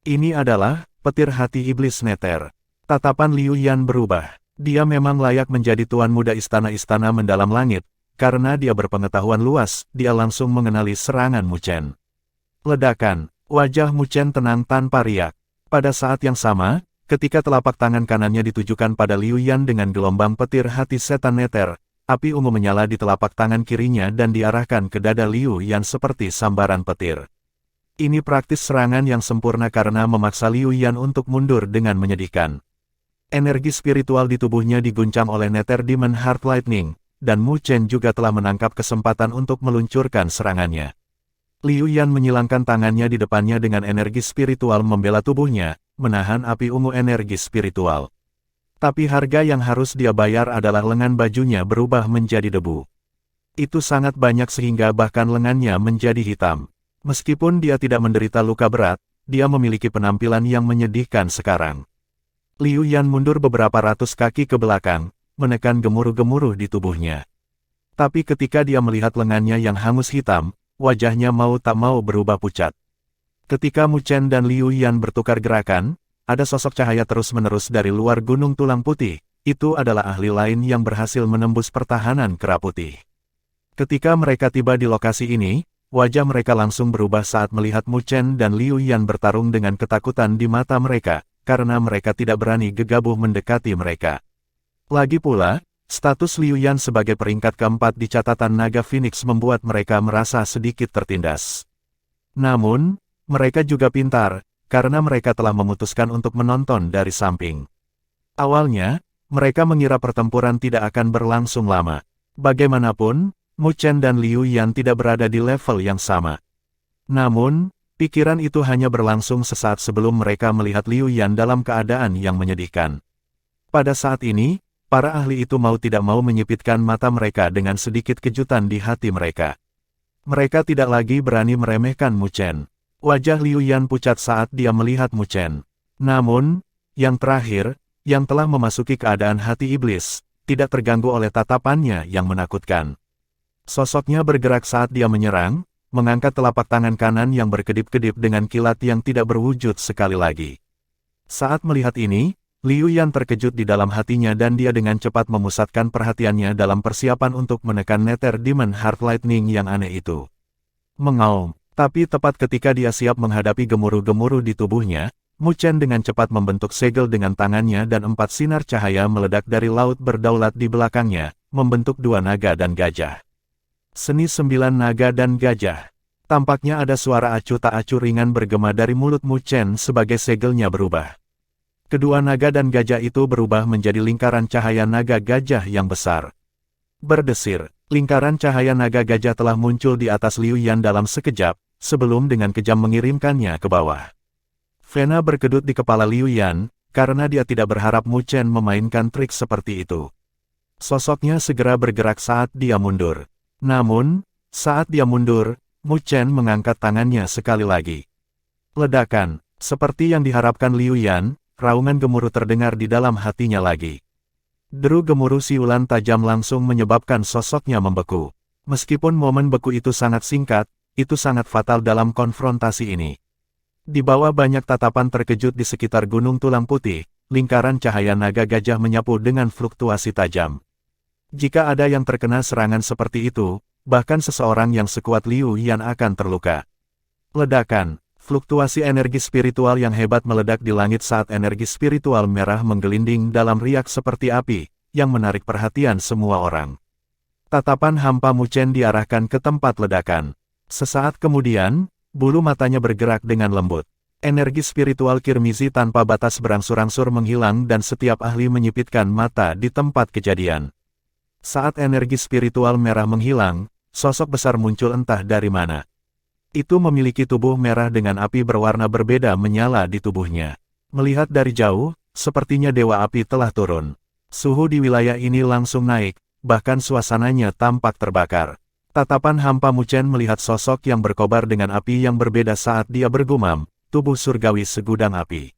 A: Ini adalah petir hati iblis neter. Tatapan Liu Yan berubah. Dia memang layak menjadi tuan muda istana-istana mendalam langit. Karena dia berpengetahuan luas, dia langsung mengenali serangan Mu Chen. Ledakan, wajah Mu Chen tenang tanpa riak. Pada saat yang sama, ketika telapak tangan kanannya ditujukan pada Liu Yan dengan gelombang petir hati setan neter, api ungu menyala di telapak tangan kirinya dan diarahkan ke dada Liu Yan seperti sambaran petir. Ini praktis serangan yang sempurna karena memaksa Liu Yan untuk mundur dengan menyedihkan. Energi spiritual di tubuhnya diguncang oleh Nether Demon Heart Lightning, dan Mu Chen juga telah menangkap kesempatan untuk meluncurkan serangannya. Liu Yan menyilangkan tangannya di depannya dengan energi spiritual membela tubuhnya, menahan api ungu energi spiritual. Tapi harga yang harus dia bayar adalah lengan bajunya berubah menjadi debu. Itu sangat banyak sehingga bahkan lengannya menjadi hitam. Meskipun dia tidak menderita luka berat, dia memiliki penampilan yang menyedihkan sekarang. Liu Yan mundur beberapa ratus kaki ke belakang, menekan gemuruh-gemuruh di tubuhnya. Tapi ketika dia melihat lengannya yang hangus hitam, wajahnya mau tak mau berubah pucat. Ketika Mu Chen dan Liu Yan bertukar gerakan, ada sosok cahaya terus-menerus dari luar gunung tulang putih. Itu adalah ahli lain yang berhasil menembus pertahanan kera putih. Ketika mereka tiba di lokasi ini, wajah mereka langsung berubah saat melihat Mu Chen dan Liu Yan bertarung dengan ketakutan di mata mereka, karena mereka tidak berani gegabah mendekati mereka. Lagi pula, status Liu Yan sebagai peringkat keempat di catatan Naga Phoenix membuat mereka merasa sedikit tertindas. Namun, mereka juga pintar, karena mereka telah memutuskan untuk menonton dari samping. Awalnya, mereka mengira pertempuran tidak akan berlangsung lama. Bagaimanapun, Mu Chen dan Liu Yan tidak berada di level yang sama. Namun, pikiran itu hanya berlangsung sesaat sebelum mereka melihat Liu Yan dalam keadaan yang menyedihkan. Pada saat ini, para ahli itu mau tidak mau menyipitkan mata mereka dengan sedikit kejutan di hati mereka. Mereka tidak lagi berani meremehkan Mu Chen. Wajah Liu Yan pucat saat dia melihat Mu Chen. Namun, yang terakhir, yang telah memasuki keadaan hati iblis, tidak terganggu oleh tatapannya yang menakutkan. Sosoknya bergerak saat dia menyerang, mengangkat telapak tangan kanan yang berkedip-kedip dengan kilat yang tidak berwujud sekali lagi. Saat melihat ini, Liu Yan terkejut di dalam hatinya dan dia dengan cepat memusatkan perhatiannya dalam persiapan untuk menekan Nether Demon Heart Lightning yang aneh itu. Mengaum. Tapi tepat ketika dia siap menghadapi gemuruh-gemuruh di tubuhnya, Mu Chen dengan cepat membentuk segel dengan tangannya dan 4 sinar cahaya meledak dari laut berdaulat di belakangnya, membentuk 2 naga dan gajah. Seni 9 naga dan gajah. Tampaknya ada suara acuh tak acuh ringan bergema dari mulut Mu Chen sebagai segelnya berubah. Kedua naga dan gajah itu berubah menjadi lingkaran cahaya naga gajah yang besar. Berdesir. Lingkaran cahaya naga gajah telah muncul di atas Liu Yan dalam sekejap, sebelum dengan kejam mengirimkannya ke bawah. Vena berkedut di kepala Liu Yan, karena dia tidak berharap Mu Chen memainkan trik seperti itu. Sosoknya segera bergerak saat dia mundur. Namun, saat dia mundur, Mu Chen mengangkat tangannya sekali lagi. Ledakan, seperti yang diharapkan Liu Yan, raungan gemuruh terdengar di dalam hatinya lagi. Deru gemuruh siulan tajam langsung menyebabkan sosoknya membeku. Meskipun momen beku itu sangat singkat, itu sangat fatal dalam konfrontasi ini. Di bawah banyak tatapan terkejut di sekitar Gunung Tulang Putih, lingkaran cahaya naga gajah menyapu dengan fluktuasi tajam. Jika ada yang terkena serangan seperti itu, bahkan seseorang yang sekuat Liu Yan akan terluka. Ledakan. Fluktuasi energi spiritual yang hebat meledak di langit saat energi spiritual merah menggelinding dalam riak seperti api, yang menarik perhatian semua orang. Tatapan hampa Mu Chen diarahkan ke tempat ledakan. Sesaat kemudian, bulu matanya bergerak dengan lembut. Energi spiritual Kirmizi tanpa batas berangsur-angsur menghilang dan setiap ahli menyipitkan mata di tempat kejadian. Saat energi spiritual merah menghilang, sosok besar muncul entah dari mana. Itu memiliki tubuh merah dengan api berwarna berbeda menyala di tubuhnya. Melihat dari jauh, sepertinya dewa api telah turun. Suhu di wilayah ini langsung naik, bahkan suasananya tampak terbakar. Tatapan hampa Mu Chen melihat sosok yang berkobar dengan api yang berbeda saat dia bergumam, tubuh surgawi segudang api.